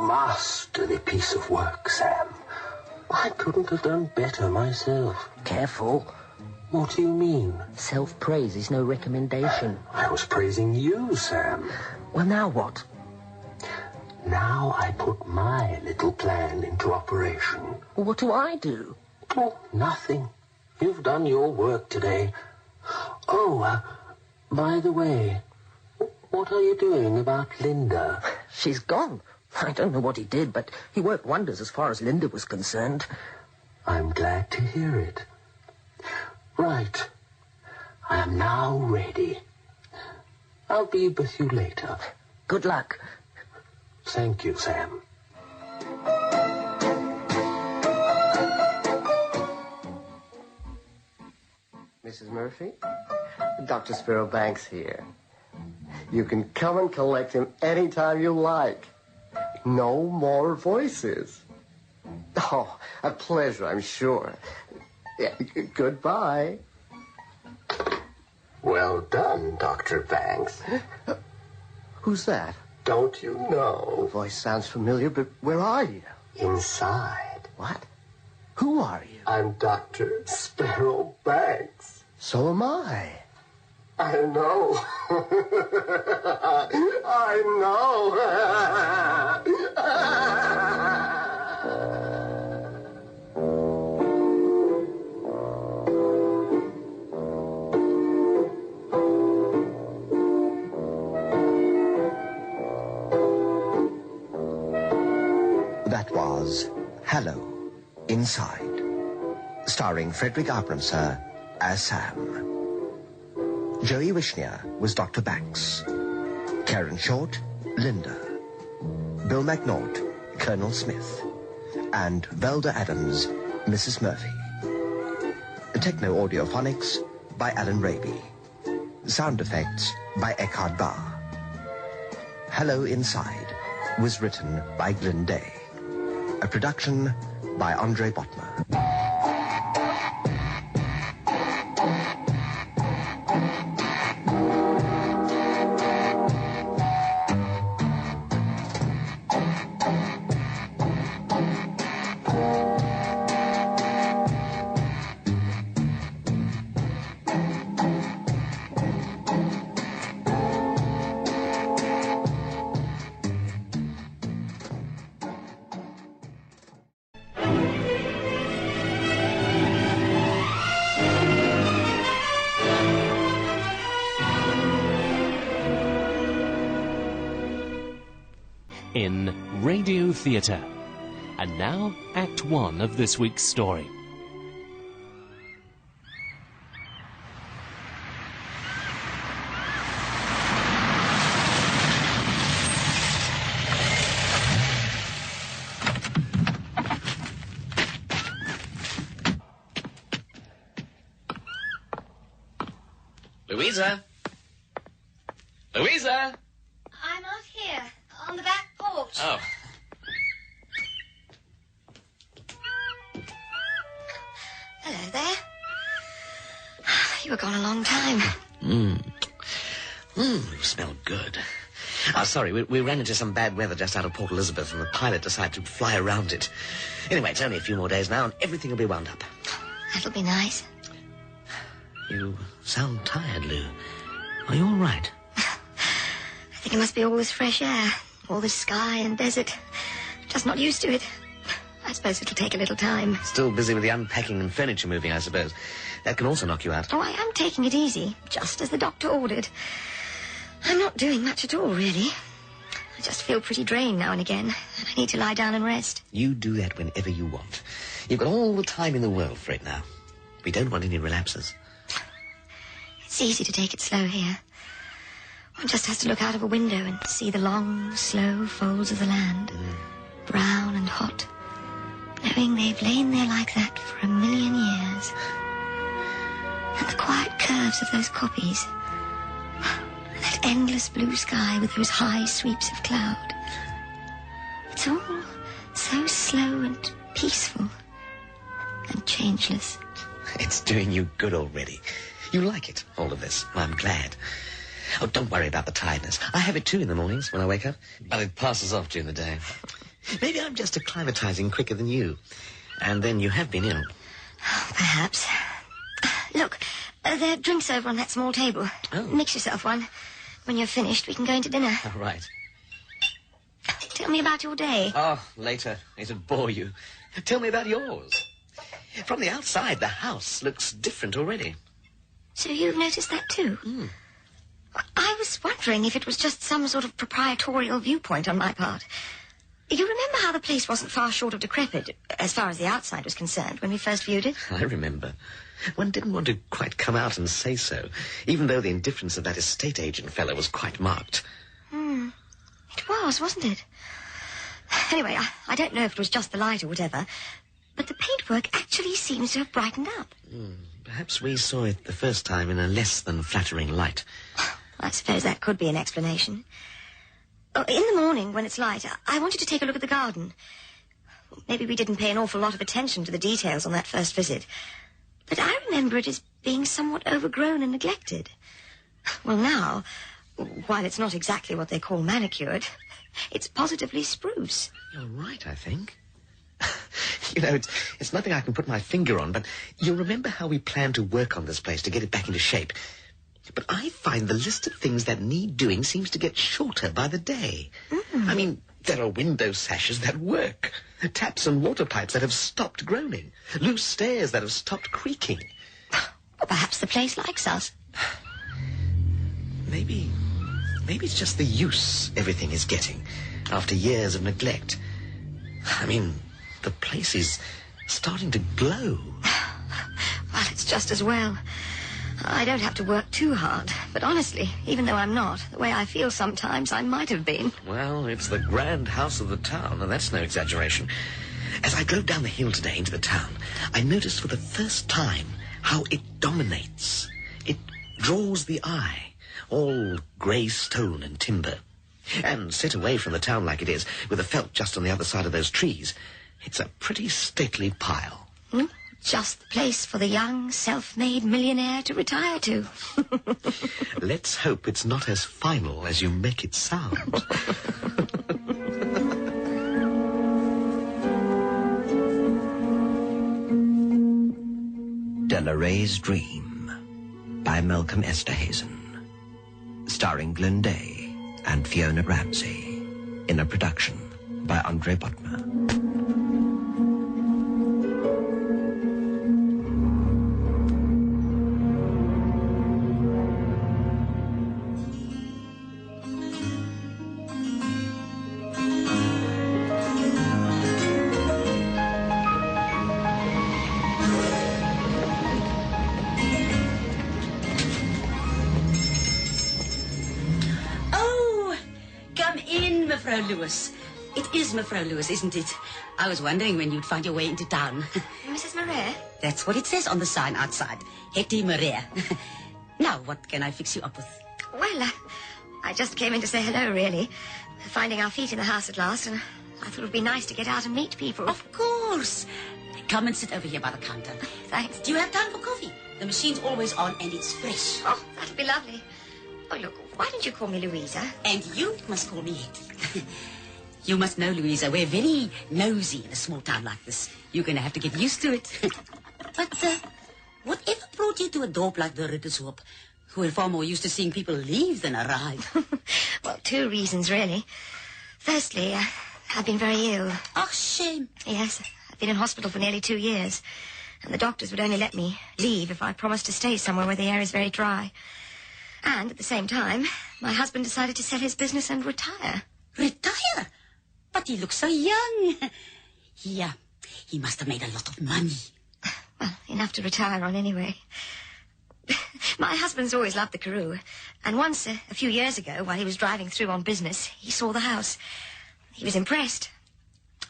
Masterly piece of work, Sam. I couldn't have done better myself. Careful. What do you mean? Self-praise is no recommendation. I was praising you, Sam. Well, now what? Now I put my little plan into operation. What do I do? Oh, nothing. You've done your work today. Oh, by the way, what are you doing about Linda? She's gone. I don't know what he did, but he worked wonders as far as Linda was concerned. I'm glad to hear it. Right. I am now ready. I'll be with you later. Good luck. Thank you, Sam. Mrs. Murphy, Dr. Sparrow Banks here. You can come and collect him anytime you like. No more voices. Oh, a pleasure, I'm sure. Yeah, goodbye. Well done, Dr. Banks. Who's that? Don't you know? The voice sounds familiar, but where are you? Inside. What? Who are you? I'm Dr. Sparrow Banks. So am I. I know. I know. That was Hello, Inside, starring Frederick Abramser as Sam. Joey Wishnia was Dr. Banks. Karen Short, Linda. Bill McNaught, Colonel Smith. And Velda Adams, Mrs. Murphy. Techno Audiophonics by Alan Raby. Sound effects by Eckhard Barr. Hello Inside was written by Glyn Day. A production by Andre Botmer. In Radio Theatre. And now, Act 1 of this week's story. Louisa? Louisa? I'm out here, on the back porch. Oh. Hello there. You were gone a long time. You smell good. Oh, sorry, we ran into some bad weather just out of Port Elizabeth and the pilot decided to fly around it. Anyway, it's only a few more days now and everything will be wound up. That'll be nice. You sound tired, Lou. Are you all right? I think it must be all this fresh air, all this sky and desert. Just not used to it. I suppose it'll take a little time. Still busy with the unpacking and furniture moving, I suppose. That can also knock you out. Oh, I am taking it easy, just as the doctor ordered. I'm not doing much at all, really. I just feel pretty drained now and again, and I need to lie down and rest. You do that whenever you want. You've got all the time in the world for it now. We don't want any relapses. It's easy to take it slow here. One just has to look out of a window and see the long, slow folds of the land, brown and hot, knowing they've lain there like that for 1,000,000 years. And the quiet curves of those kopjes, and that endless blue sky with those high sweeps of cloud. It's all so slow and peaceful and changeless. It's doing you good already. You like it, all of this. Well, I'm glad. Oh, don't worry about the tiredness. I have it too in the mornings when I wake up, but it passes off during the day. Maybe I'm just acclimatizing quicker than you. And then you have been ill. Perhaps. Look, there are drinks over on that small table. Oh. Mix yourself one. When you're finished, we can go into dinner. Oh, right. Tell me about your day. Oh, later. It'd bore you. Tell me about yours. From the outside, the house looks different already. So you've noticed that too? I was wondering if it was just some sort of proprietorial viewpoint on my part. You remember how the place wasn't far short of decrepit, as far as the outside was concerned, when we first viewed it? I remember. One didn't want to quite come out and say so, even though the indifference of that estate agent fellow was quite marked. It was, wasn't it? Anyway, I don't know if it was just the light or whatever, but the paintwork actually seems to have brightened up. Perhaps we saw it the first time in a less than flattering light. I suppose that could be an explanation. Oh, in the morning, when it's light, I wanted to take a look at the garden. Maybe we didn't pay an awful lot of attention to the details on that first visit, but I remember it as being somewhat overgrown and neglected. Well, now, while it's not exactly what they call manicured, it's positively spruce. You're right, I think. You know, it's nothing I can put my finger on, but you'll remember how we planned to work on this place to get it back into shape. But I find the list of things that need doing seems to get shorter by the day. I mean, there are window sashes that work, taps and water pipes that have stopped groaning, loose stairs that have stopped creaking. Well, perhaps the place likes us. Maybe it's just the use everything is getting after years of neglect. I mean, the place is starting to glow. Well, it's just as well. I don't have to work too hard, but honestly, even though I'm not, the way I feel sometimes, I might have been. Well, it's the grand house of the town, and that's no exaggeration. As I drove down the hill today into the town, I noticed for the first time how it dominates. It draws the eye, all grey stone and timber. And set away from the town like it is, with the felt just on the other side of those trees, it's a pretty stately pile. Just the place for the young, self-made millionaire to retire to. Let's hope it's not as final as you make it sound. Delaray's Dream by Malcolm Esterhazen, starring Glyn Day and Fiona Ramsey, in a production by Andre Botmer. Lewis. It is Mevrouw Lewis, isn't it? I was wondering when you'd find your way into town. Mrs. Marais? That's what it says on the sign outside. Hetty Marais. Now, what can I fix you up with? Well, I just came in to say hello, really. Finding our feet in the house at last, and I thought it would be nice to get out and meet people. Of course. Come and sit over here by the counter. Thanks. Do you have time for coffee? The machine's always on and it's fresh. Oh, that'll be lovely. Oh, look, why don't you call me Louisa? And you must call me Hetty. You must know, Louisa, we're very nosy in a small town like this. You're going to have to get used to it. But whatever brought you to a dorp like the Rittershoop, who are far more used to seeing people leave than arrive? Well, two reasons, really. Firstly, I've been very ill. Oh, shame. Yes, I've been in hospital for nearly 2 years, and the doctors would only let me leave if I promised to stay somewhere where the air is very dry. And at the same time, my husband decided to sell his business and retire. Retire? But he looks so young. He must have made a lot of money. Well, enough to retire on anyway. My husband's always loved the Karoo, and once, a few years ago, while he was driving through on business, he saw the house. He was impressed.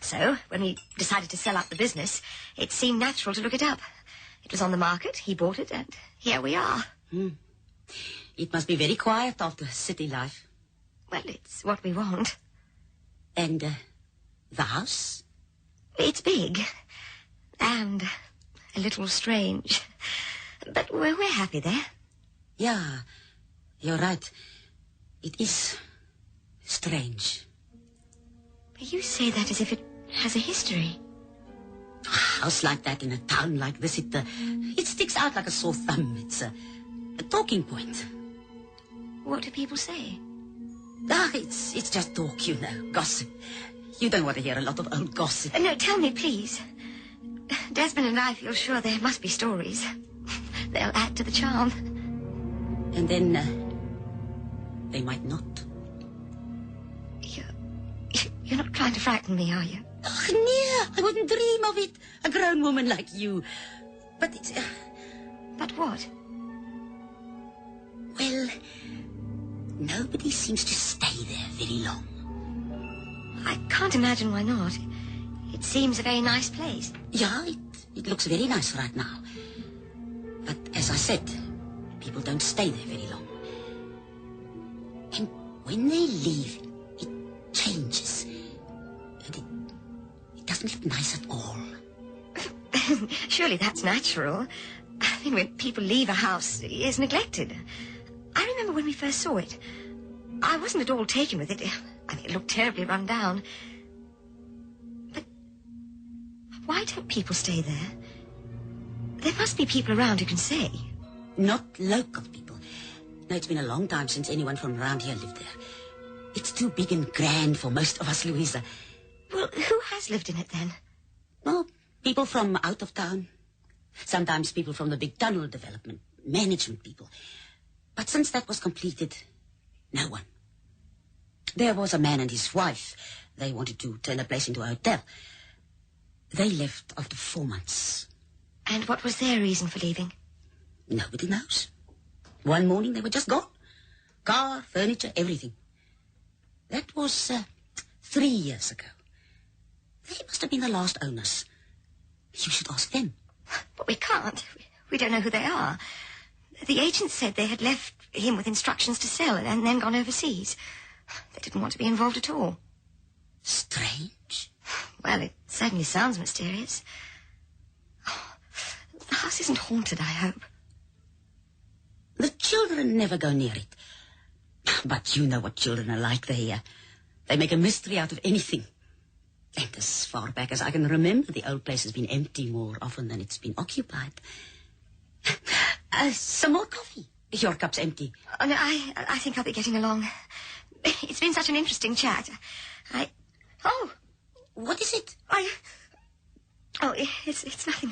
So, when we decided to sell up the business, it seemed natural to look it up. It was on the market, he bought it, and here we are. It must be very quiet after city life. Well, it's what we want. And the house? It's big. And a little strange. But we're happy there. Yeah, you're right. It is strange. You say that as if it has a history. A house like that in a town like this, it sticks out like a sore thumb. It's a talking point. What do people say? It's just talk, you know, gossip. You don't want to hear a lot of old gossip. No, tell me, please. Desmond and I feel sure there must be stories. They'll add to the charm. And then they might not. You're not trying to frighten me, are you? Oh, no, I wouldn't dream of it. A grown woman like you. But it's... But what? Well, nobody seems to stay there very long. I can't imagine why not. It seems a very nice place. Yeah, it looks very nice right now. But as I said, people don't stay there very long. And when they leave, it changes. And it doesn't look nice at all. Surely that's natural. I mean, when people leave a house, it's neglected. I remember when we first saw it. I wasn't at all taken with it. I mean, it looked terribly run down. But why don't people stay there? There must be people around who can say. Not local people. No, it's been a long time since anyone from around here lived there. It's too big and grand for most of us, Louisa. Well, who has lived in it then? Well, people from out of town. Sometimes people from the big tunnel development, management people. But since that was completed, no one. There was a man and his wife. They wanted to turn the place into a hotel. They left after 4 months. And what was their reason for leaving? Nobody knows. One morning they were just gone. Car, furniture, everything. That was 3 years ago. They must have been the last owners. You should ask them. But we can't. We don't know who they are. The agent said they had left him with instructions to sell and then gone overseas. They didn't want to be involved at all. Strange. Well, it certainly sounds mysterious. The house isn't haunted, I hope. The children never go near it. But you know what children are like. They make a mystery out of anything. And as far back as I can remember, the old place has been empty more often than it's been occupied. Some more coffee. Your cup's empty. Oh, no, I think I'll be getting along. It's been such an interesting chat. Oh! What is it? Oh, it's nothing.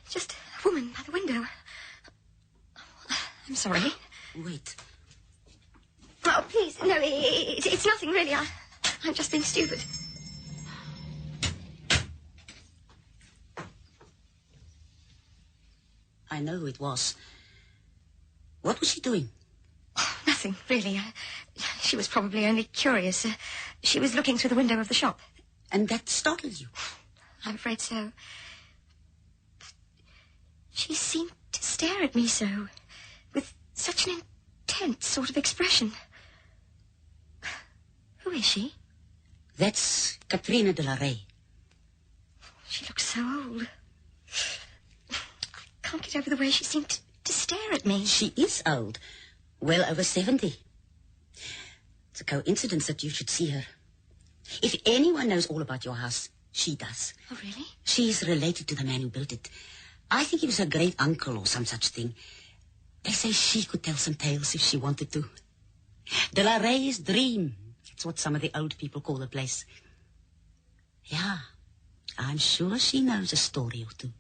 Just a woman by the window. I'm sorry. Wait. Oh, please. No, it's nothing, really. I'm just being stupid. I know who it was. What was she doing? Oh, nothing, really. She was probably only curious. She was looking through the window of the shop. And that startled you? I'm afraid so. But she seemed to stare at me so, with such an intense sort of expression. Who is she? That's Katrina de la Rey. She looks so old. I can't get over the way she seemed to stare at me. She is old. Well over 70. It's a coincidence that you should see her. If anyone knows all about your house, she does. Oh, really? She's related to the man who built it. I think he was her great uncle or some such thing. They say she could tell some tales if she wanted to. De la Rey's dream. It's what some of the old people call the place. Yeah, I'm sure she knows a story or two.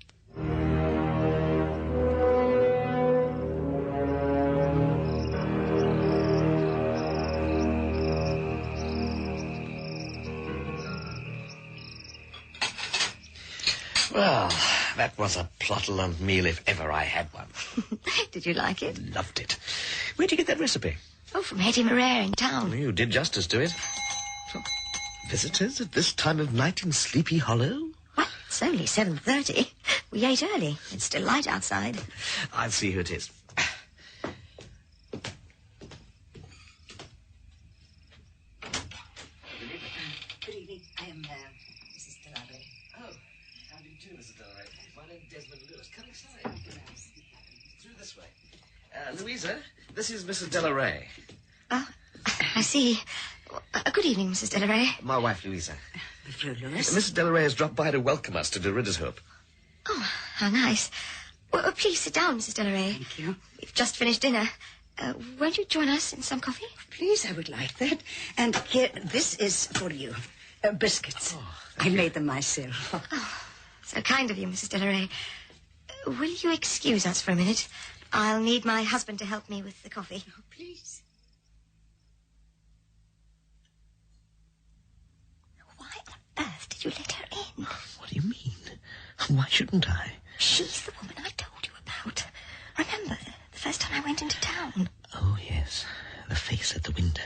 Well, that was a plotland meal if ever I had one. Did you like it? Loved it. Where'd you get that recipe? Oh, from Eddie Marais in town. You did justice to it. So, visitors at this time of night in Sleepy Hollow? Well, it's only 7:30. We ate early. It's still light outside. I'll see who it is. Good evening. I am Mrs. de la Rey. Oh, how do you do, Mrs. Delray? My name's Desmond Lewis. Come inside. Through this way. Louisa, this is Mrs. Delaray. Oh, I see. Good evening, Mrs. Delaray. My wife, Louisa. Mevrouw Lewis. Mrs. Delaray has dropped by to welcome us to De Riddershoop. Oh, how nice. Well, please sit down, Mrs. Delaray. Thank you. We've just finished dinner. Won't you join us in some coffee? Please, I would like that. And here, this is for you. Biscuits. I made them myself. Oh, so kind of you, Mrs. Delaray. Will you excuse us for a minute? I'll need my husband to help me with the coffee. Oh, please. earth did you let her in? What do you mean? Why shouldn't I? She's the woman I told you about. Remember, the first time I went into town? Oh, yes. The face at the window.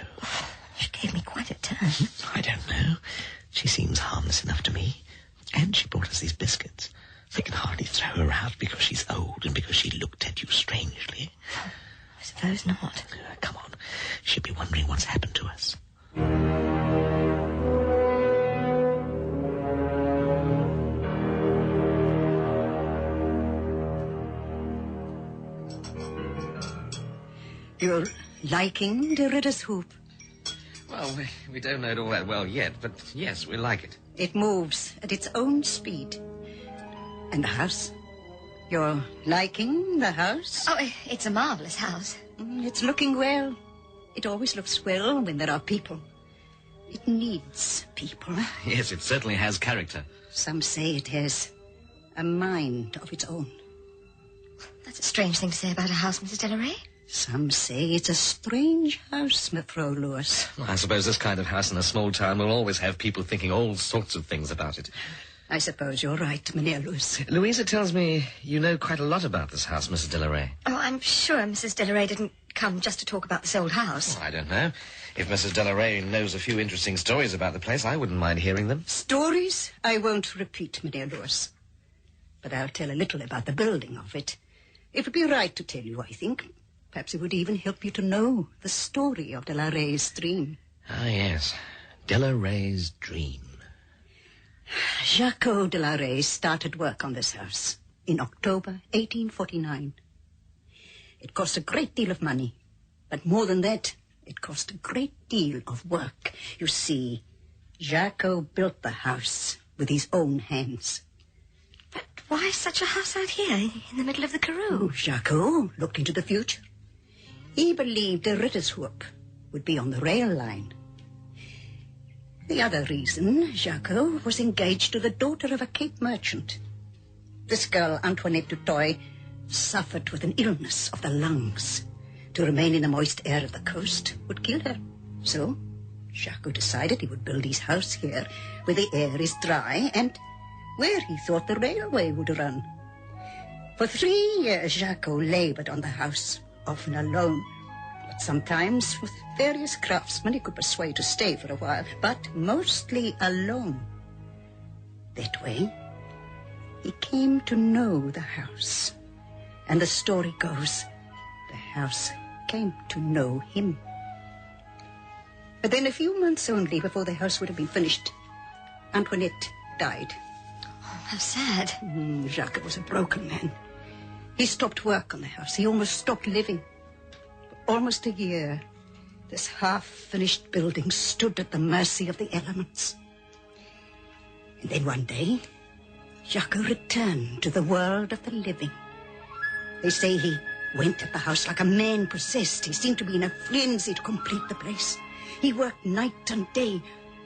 She gave me quite a turn. I don't know. She seems harmless enough to me. And she brought us these biscuits. They can hardly throw her out because she's old and because she looked at you strangely. I suppose not. Come on. She'll be wondering what's happened to us. You're liking the Ritter's hoop? Well, we don't know it all that well yet, but yes, we like it. It moves at its own speed. And the house? You're liking the house? Oh, it's a marvellous house. It's looking well. It always looks well when there are people. It needs people. Yes, it certainly has character. Some say it has a mind of its own. That's a strange thing to say about a house, Mrs. Delaray. Some say it's a strange house, Mevrouw Lewis. I suppose this kind of house in a small town will always have people thinking all sorts of things about it. I suppose you're right, Mynheer Lewis. Louisa tells me you know quite a lot about this house, Mrs. Delaray. Oh, I'm sure Mrs. Delaray didn't come just to talk about this old house. Oh, I don't know. If Mrs. Delaray knows a few interesting stories about the place, I wouldn't mind hearing them. Stories I won't repeat, Mynheer Lewis. But I'll tell a little about the building of it. It would be right to tell you, I think. Perhaps it would even help you to know the story of Delaray's dream. Ah, yes. Delaray's dream. Jacques Delaray started work on this house in October 1849. It cost a great deal of money, but more than that, it cost a great deal of work. You see, Jacques built the house with his own hands. But why such a house out here, in the middle of the Karoo? Jacques looked into the future. He believed the Rittershoop would be on the rail line. The other reason, Jacques was engaged to the daughter of a Cape merchant. This girl, Antoinette Dutoy, suffered with an illness of the lungs. To remain in the moist air of the coast would kill her. So, Jacques decided he would build his house here, where the air is dry and where he thought the railway would run. For 3 years, Jacques labored on the house, often alone, but sometimes with various craftsmen he could persuade to stay for a while, but mostly alone. That way, he came to know the house. And the story goes, the house came to know him. But then a few months only before the house would have been finished, Antoinette died. Oh, how sad. Jacques was a broken man. He stopped work on the house. He almost stopped living. For almost a year, this half-finished building stood at the mercy of the elements. And then one day, Jacques returned to the world of the living. They say he went at the house like a man possessed. He seemed to be in a frenzy to complete the place. He worked night and day.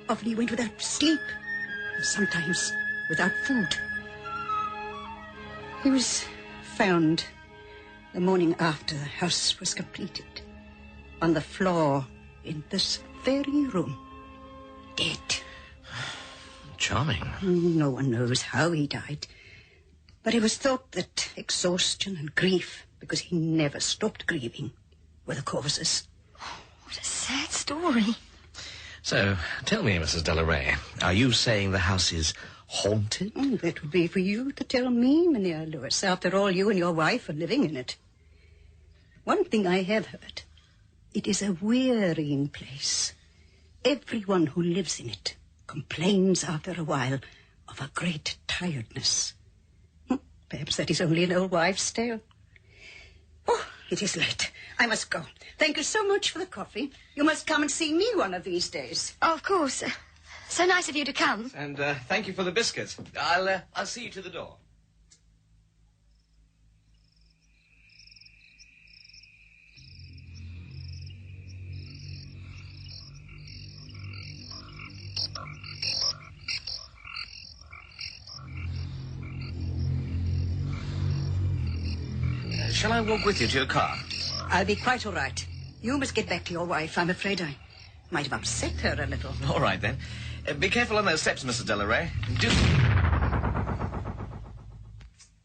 Often he went without sleep, and sometimes without food. He was found the morning after the house was completed, on the floor in this very room, dead. Charming. No one knows how he died, but it was thought that exhaustion and grief, because he never stopped grieving, were the causes. What a sad story. So, tell me, Mrs. Delaray, are you saying the house is haunted? That would be for you to tell me, Mynheer Lewis. After all, you and your wife are living in it. One thing I have heard, it is a wearying place. Everyone who lives in it complains after a while of a great tiredness. Perhaps that is only an old wives' tale. Oh, it is late. I must go. Thank you so much for the coffee. You must come and see me one of these days. Oh, of course. So nice of you to come. And thank you for the biscuits. I'll see you to the door. Shall I walk with you to your car? I'll be quite all right. You must get back to your wife. I'm afraid I might have upset her a little. All right, then. Be careful on those steps, Mr. Delaray. Do...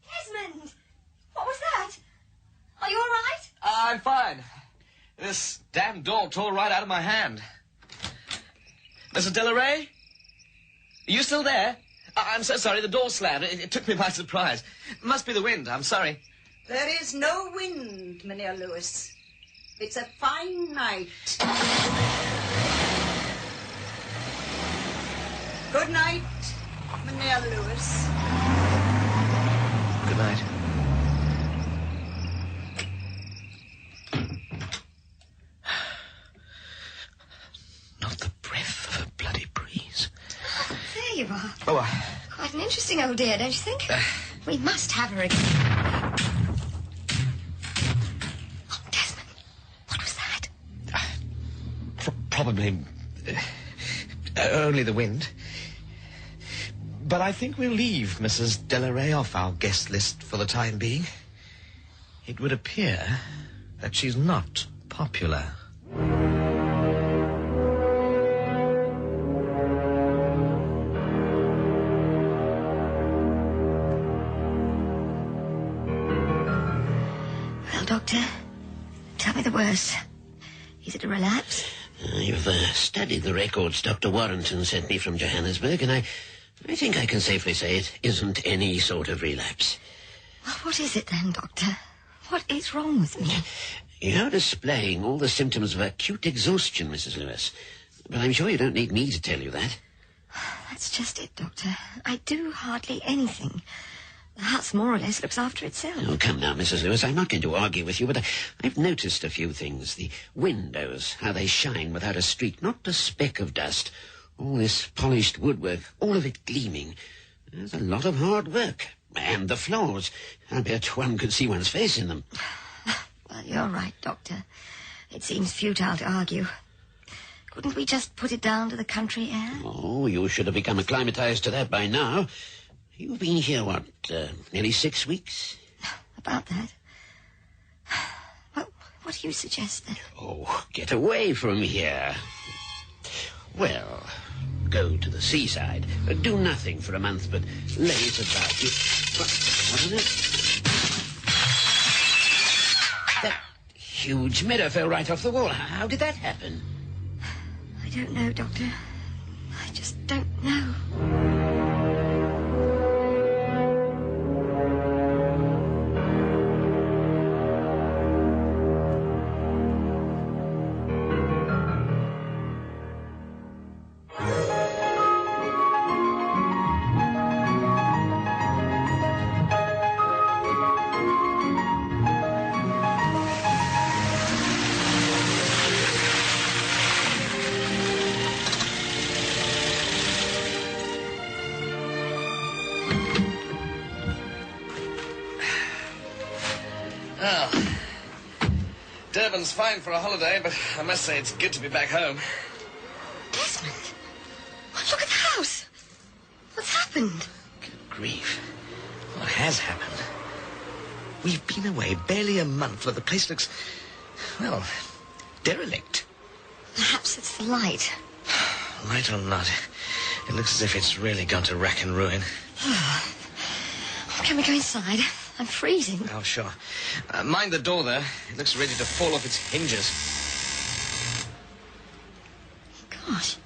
Desmond! What was that? Are you all right? I'm fine. This damn door tore right out of my hand. Mr. Delaray? Are you still there? I'm so sorry, the door slammed. It took me by surprise. Must be the wind, I'm sorry. There is no wind, Mynheer Lewis. It's a fine night. Good night, Mynheer Lewis. Good night. Not the breath of a bloody breeze. There you are. Oh, Quite an interesting old dear, don't you think? We must have her again. Oh, Desmond, what was that? Probably only the wind. But I think we'll leave Mrs. Delaray off our guest list for the time being. It would appear that she's not popular. Well, Doctor, tell me the worst. Is it a relapse? You've studied the records Dr. Warrington sent me from Johannesburg, and I think I can safely say it isn't any sort of relapse. Well, what is it then, Doctor? What is wrong with me? You're displaying all the symptoms of acute exhaustion, Mrs. Lewis. But I'm sure you don't need me to tell you that. That's just it, Doctor. I do hardly anything. The house more or less looks after itself. Oh, come now, Mrs. Lewis. I'm not going to argue with you, but I've noticed a few things. The windows, how they shine without a streak, not a speck of dust. All this polished woodwork, all of it gleaming. There's a lot of hard work. And the floors. I bet one could see one's face in them. Well, you're right, Doctor. It seems futile to argue. Couldn't we just put it down to the country air? Oh, you should have become acclimatized to that by now. You've been here, nearly 6 weeks? About that. Well, what do you suggest, then? Oh, get away from here. Well, go to the seaside. Do nothing for a month, but laze about. Wasn't it? That huge mirror fell right off the wall. How did that happen? I don't know, Doctor. I just don't know. Durban's fine for a holiday, but I must say it's good to be back home. Desmond! Oh, look at the house! What's happened? Good grief. What has happened? We've been away barely a month, but the place looks, well, derelict. Perhaps it's the light. Light or not, it looks as if it's really gone to rack and ruin. Can we go inside? I'm freezing. Oh, sure. Mind the door there. It looks ready to fall off its hinges. Gosh.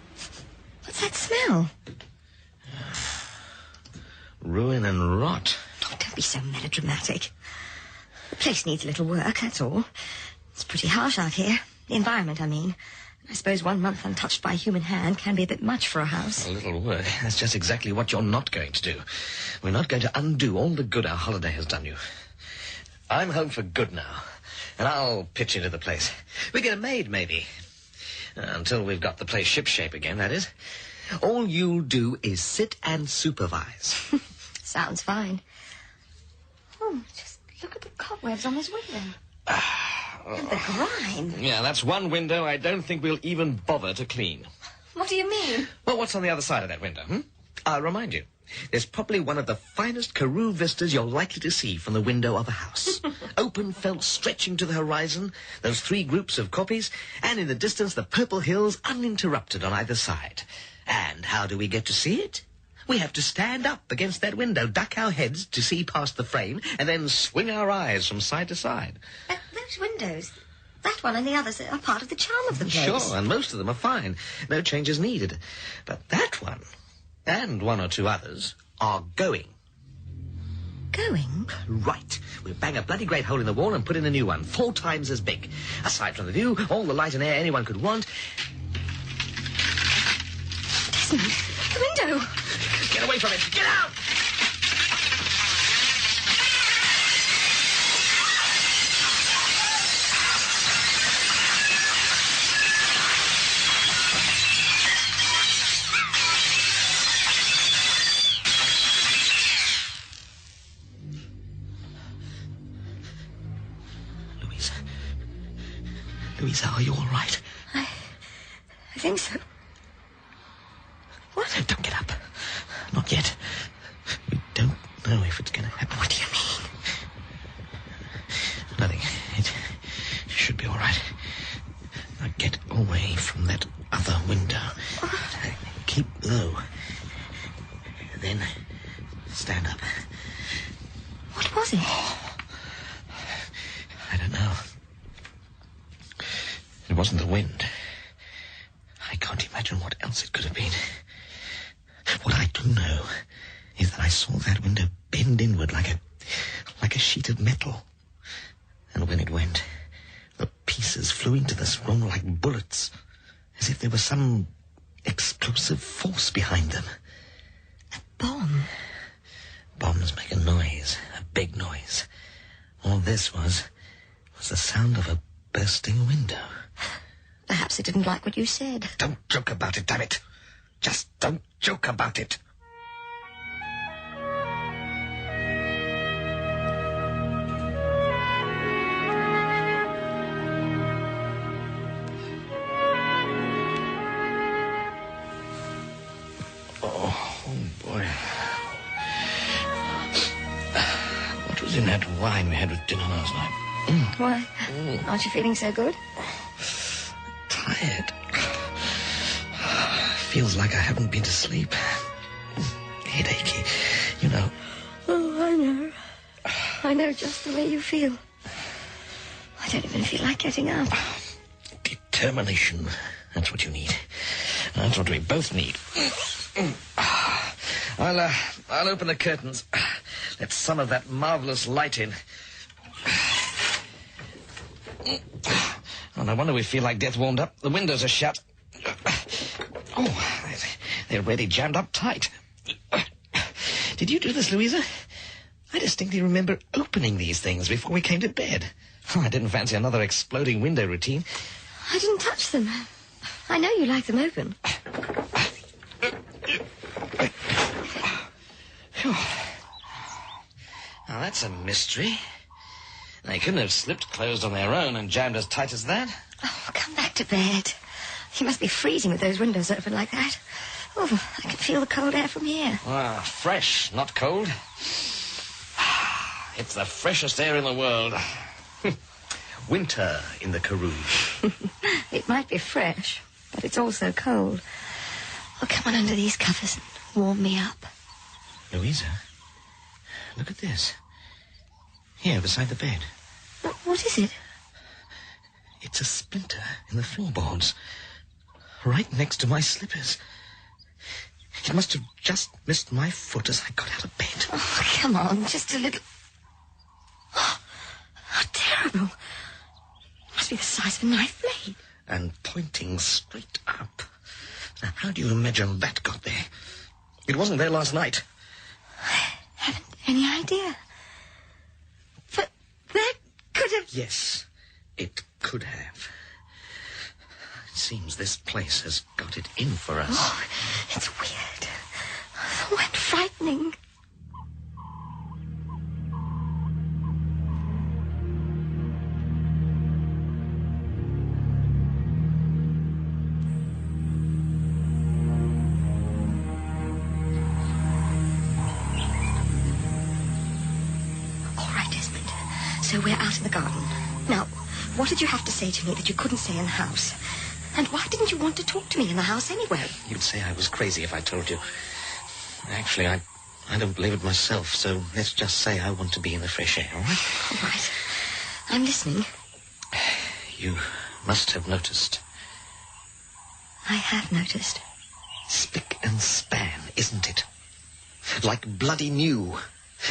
What's that smell? Ruin and rot. Oh, don't be so melodramatic. The place needs a little work, that's all. It's pretty harsh out here. The environment, I mean. I suppose 1 month untouched by human hand can be a bit much for a house. A little work. That's just exactly what you're not going to do. We're not going to undo all the good our holiday has done you. I'm home for good now, and I'll pitch into the place. We get a maid, maybe. Until we've got the place shipshape again, that is. All you'll do is sit and supervise. Sounds fine. Oh, just look at the cobwebs on this window. And the grime. Yeah, that's one window I don't think we'll even bother to clean. What do you mean? Well, what's on the other side of that window, I'll remind you. There's probably one of the finest Karoo vistas you're likely to see from the window of a house. Open felt stretching to the horizon, those 3 groups of koppies, and in the distance the purple hills uninterrupted on either side. And how do we get to see it? We have to stand up against that window, duck our heads to see past the frame, and then swing our eyes from side to side. Those windows, that one and the others, are part of the charm of the place. Sure, and most of them are fine. No changes needed. But that one, and one or two others, are going. Going? Right. We'll bang a bloody great hole in the wall and put in a new one, 4 times as big. Aside from the view, all the light and air anyone could want. Desmond, the window! Get away from it! Get out! Louisa, are you all right? I think so. What? Don't get up. Not yet. We don't know if it's going to happen. What do you mean? Nothing. It should be all right. Now get away from that other window. Keep low. Then stand up. What was it? I don't know. It wasn't the wind. I can't imagine what else it could have been. What I do know is that I saw that window bend inward like a sheet of metal. And when it went, the pieces flew into this room like bullets, as if there was some explosive force behind them. A bomb? Bombs make a noise, a big noise. All this was the sound of a bursting window. Perhaps it didn't like what you said. Don't joke about it, damn it. Just don't joke about it. Oh, boy. What was in that wine we had with dinner last night? Why? Aren't you feeling so good? Tired. Feels like I haven't been to sleep. Headachy, you know. Oh, I know. I know just the way you feel. I don't even feel like getting up. Determination. That's what you need. That's what we both need. I'll open the curtains. Let some of that marvelous light in. Oh, no wonder we feel like death warmed up. The windows are shut. Oh, they're really jammed up tight. Did you do this, Louisa? I distinctly remember opening these things before we came to bed. Oh, I didn't fancy another exploding window routine. I didn't touch them. I know you like them open. Now, that's a mystery. They couldn't have slipped closed on their own and jammed as tight as that. Oh, come back to bed. You must be freezing with those windows open like that. Oh, I can feel the cold air from here. Ah, fresh, not cold. It's the freshest air in the world. Winter in the Karoo. It might be fresh, but it's also cold. Oh, come on under these covers and warm me up. Louisa, look at this. Here, beside the bed. What is it? It's a splinter in the floorboards. Right next to my slippers. It must have just missed my foot as I got out of bed. Oh, come on, just a little... Oh, how terrible. Must be the size of a knife blade. And pointing straight up. Now, how do you imagine that got there? It wasn't there last night. I haven't any idea. But that could have... Yes, it could have. It seems this place has got it in for us. Oh, it's weird. Oh, and frightening. So we're out in the garden. Now, what did you have to say to me that you couldn't say in the house? And why didn't you want to talk to me in the house anyway? You'd say I was crazy if I told you. Actually, I don't believe it myself, so let's just say I want to be in the fresh air, all right? All right. I'm listening. You must have noticed. I have noticed. Spick and span, isn't it? Like bloody new.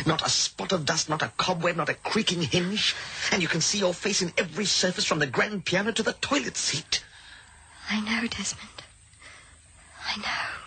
Not a spot of dust, not a cobweb, not a creaking hinge. And you can see your face in every surface from the grand piano to the toilet seat. I know, Desmond. I know.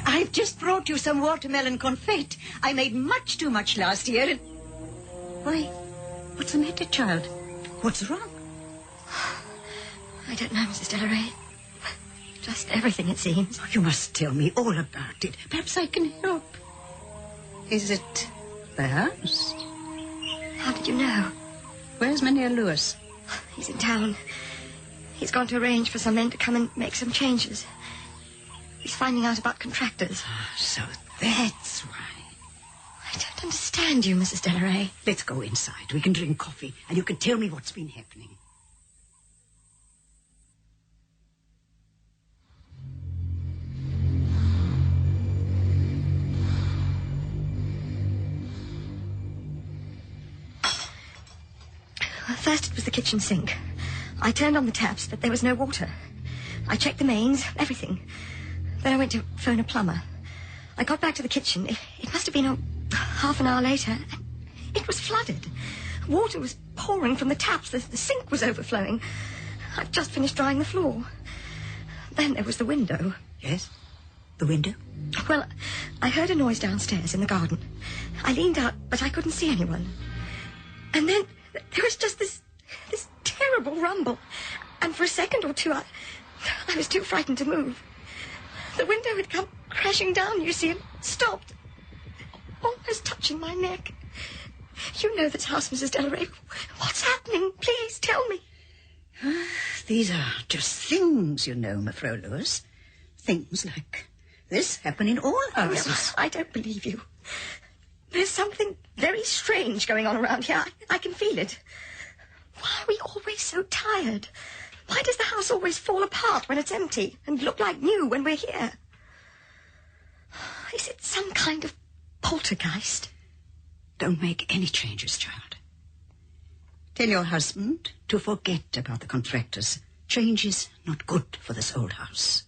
I've just brought you some watermelon confit. I made much too much last year and... Why, what's the matter, child? What's wrong? I don't know, Mrs. Delaray. Just everything, it seems. Oh, you must tell me all about it. Perhaps I can help. Is it the house? How did you know? Where's Mynheer Lewis? He's in town. He's gone to arrange for some men to come and make some changes. He's finding out about contractors. So that's why. I don't understand you, Mrs. Delaray. Let's go inside. We can drink coffee, and you can tell me what's been happening. Well, first it was the kitchen sink. I turned on the taps, but there was no water. I checked the mains, everything. Then I went to phone a plumber. I got back to the kitchen. It must have been half an hour later, and it was flooded. Water was pouring from the taps. The sink was overflowing. I'd just finished drying the floor. Then there was the window. Yes? The window? Well, I heard a noise downstairs in the garden. I leaned out, but I couldn't see anyone. And then there was just this terrible rumble. And for a second or two, I was too frightened to move. The window had come crashing down, you see, and stopped, almost touching my neck. You know this house, Mrs. Delaray. What's happening? Please tell me. These are just things, you know, Mevrouw Lewis. Things like this happen in all houses. No, I don't believe you. There's something very strange going on around here. I can feel it. Why are we always so tired? Why does the house always fall apart when it's empty and look like new when we're here? Is it some kind of poltergeist? Don't make any changes, child. Tell your husband to forget about the contractors. Change is not good for this old house.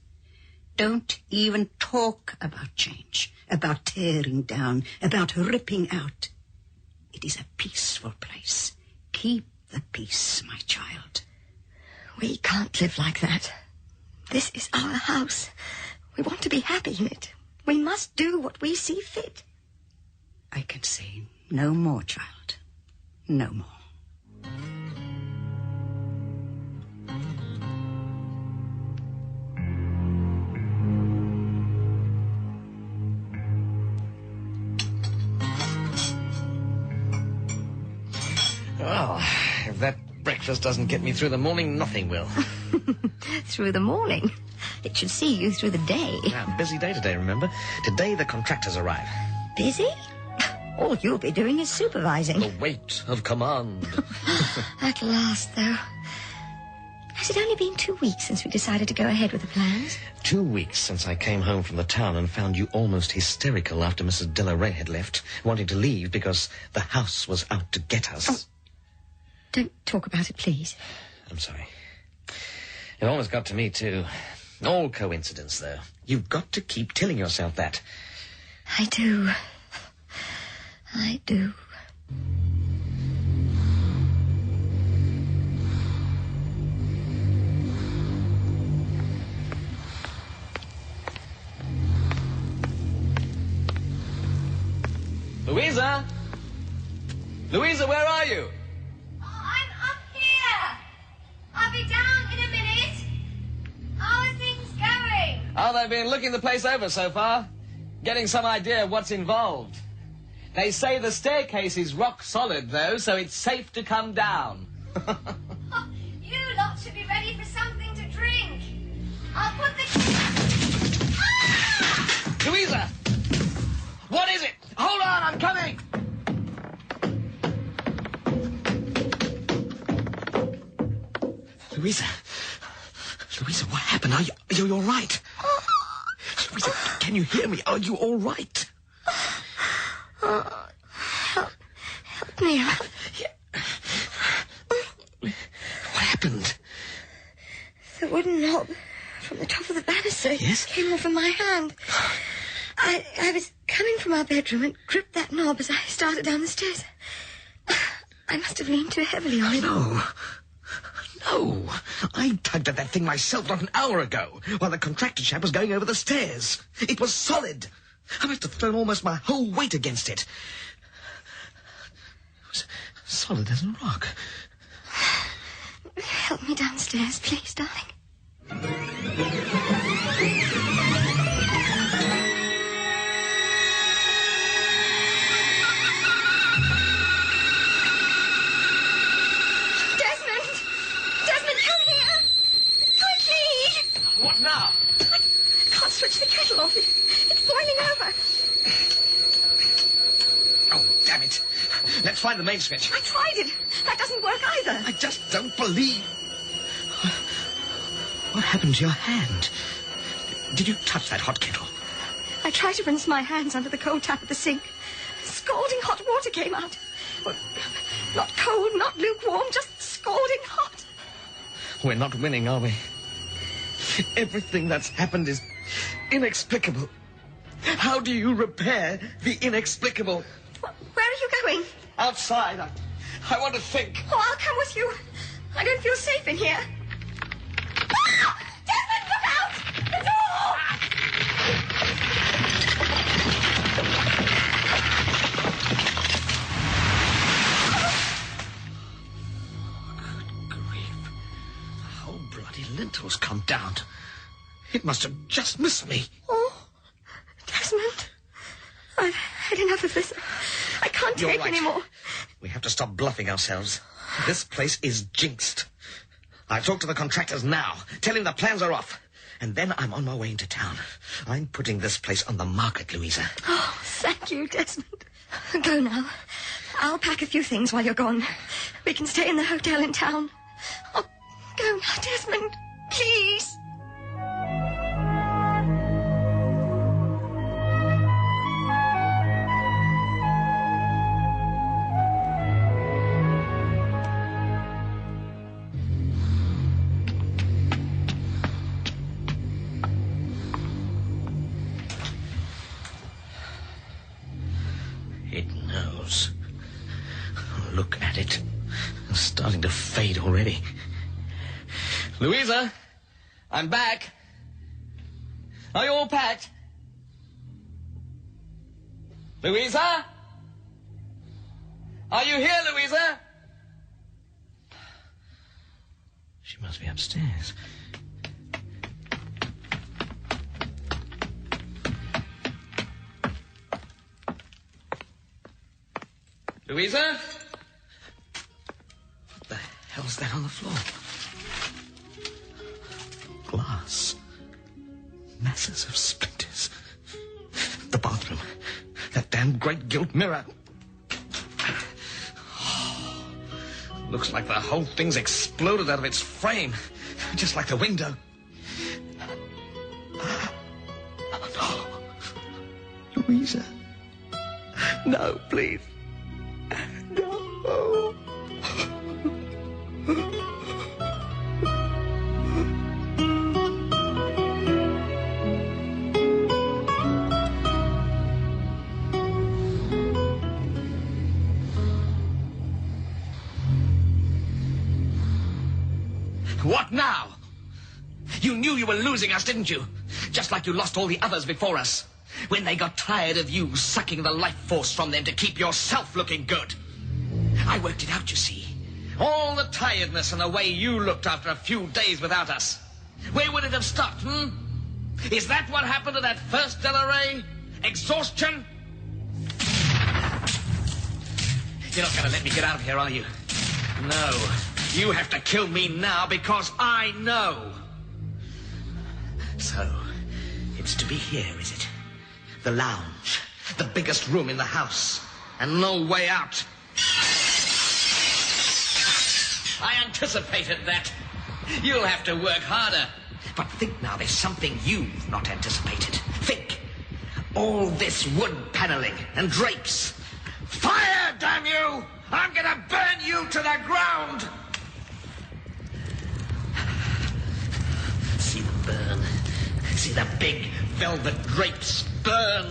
Don't even talk about change, about tearing down, about ripping out. It is a peaceful place. Keep the peace, my child. We can't live like that. This is our house. We want to be happy in it. We must do what we see fit. I can say no more, child. No more. Well, if that breakfast doesn't get me through the morning, nothing will. Through the morning? It should see you through the day. Yeah, busy day today, remember? Today the contractors arrive. Busy? All you'll be doing is supervising. The weight of command. At last, though. Has it only been 2 weeks since we decided to go ahead with the plans? 2 weeks since I came home from the town and found you almost hysterical after Mrs. Delaray had left, wanting to leave because the house was out to get us. Oh, don't talk about it, please. I'm sorry. It almost got to me, too. All coincidence, though. You've got to keep telling yourself that. I do. I do. Louisa? Louisa, where are you? I'm up here. I'll be down in a minute. How are things going? Oh, they've been looking the place over so far. Getting some idea of what's involved. They say the staircase is rock solid, though, so it's safe to come down. You lot should be ready for something to drink. I'll put the... Ah! Louisa! What is it? Hold on, I'm coming! Louisa! Louisa, what happened? Are you all right? Louisa, can you hear me? Are you all right? Help me. What happened? The wooden knob from the top of the banister came off in my hand. I was coming from our bedroom and gripped that knob as I started down the stairs. I must have leaned too heavily on it. No. I tugged at that thing myself not an hour ago while the contractor chap was going over the stairs. It was solid. I must have thrown almost my whole weight against it. It was solid as a rock. Help me downstairs, please, darling. What now? I can't switch the kettle off. It's boiling over. Oh, damn it. Let's find the main switch. I tried it. That doesn't work either. I just don't believe... What happened to your hand? Did you touch that hot kettle? I tried to rinse my hands under the cold tap of the sink. Scalding hot water came out. Well, not cold, not lukewarm, just scalding hot. We're not winning, are we? Everything that's happened is inexplicable. How do you repair the inexplicable? Where are you going? Outside. I want to think. Oh, I'll come with you. I don't feel safe in here. Ah! Desmond, look out! The door! Good grief. The whole bloody lintel's come down. It must have just missed me. Oh, Desmond. I've had enough of this. I can't You're take right. any more. We have to stop bluffing ourselves. This place is jinxed. I'll talk to the contractors now. Tell him the plans are off. And then I'm on my way into town. I'm putting this place on the market, Louisa. Oh, thank you, Desmond. Go now. I'll pack a few things while you're gone. We can stay in the hotel in town. Oh, go now, Desmond. Please. It knows. Look at it. It's starting to fade already. Louisa, I'm back. Are you all packed? Louisa? Are you here, Louisa? She must be upstairs. Louisa? What the hell's that on the floor? Glass. Masses of splinters. The bathroom. That damn great gilt mirror. Oh, looks like the whole thing's exploded out of its frame. Just like the window. Oh, no. Louisa. No, please. No. What now? You knew you were losing us, didn't you? Just like you lost all the others before us. When they got tired of you sucking the life force from them to keep yourself looking good. I worked it out, you see. All the tiredness and the way you looked after a few days without us. Where would it have stopped, Is that what happened to that first Delaray? Exhaustion? You're not going to let me get out of here, are you? No. You have to kill me now because I know. So, it's to be here, is it? The lounge. The biggest room in the house. And no way out. I anticipated that. You'll have to work harder. But think now, there's something you've not anticipated. Think. All this wood paneling and drapes. Fire, damn you! I'm gonna burn you to the ground! See them burn. See the big velvet drapes burn.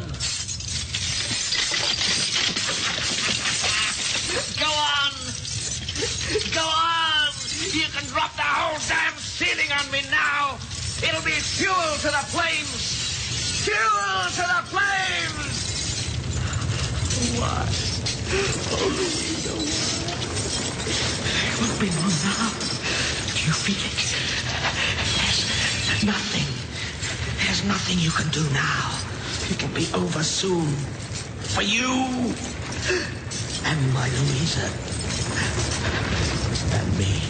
Go on! Go on! You can drop the whole damn ceiling on me now! It'll be fuel to the flames! Fuel to the flames! Why? Oh, Louisa, what's been on now? Do you feel it? There's nothing. There's nothing you can do now. It'll be over soon. For you. And my Louisa. And me.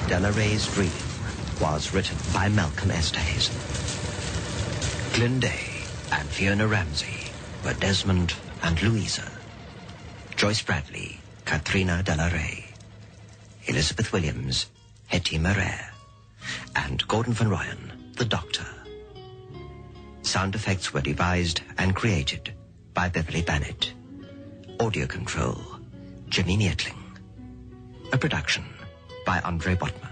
Della Ray's Dream was written by Malcolm Esterhazy. Glenday and Fiona Ramsey were Desmond and Louisa. Joyce Bradley, Katrina Della Ray. Elizabeth Williams, Hetty Marais. And Gordon Van Ryan, the Doctor. Sound effects were devised and created by Beverly Bannett. Audio control, Jimmy Neitling. A production by Andre Botman.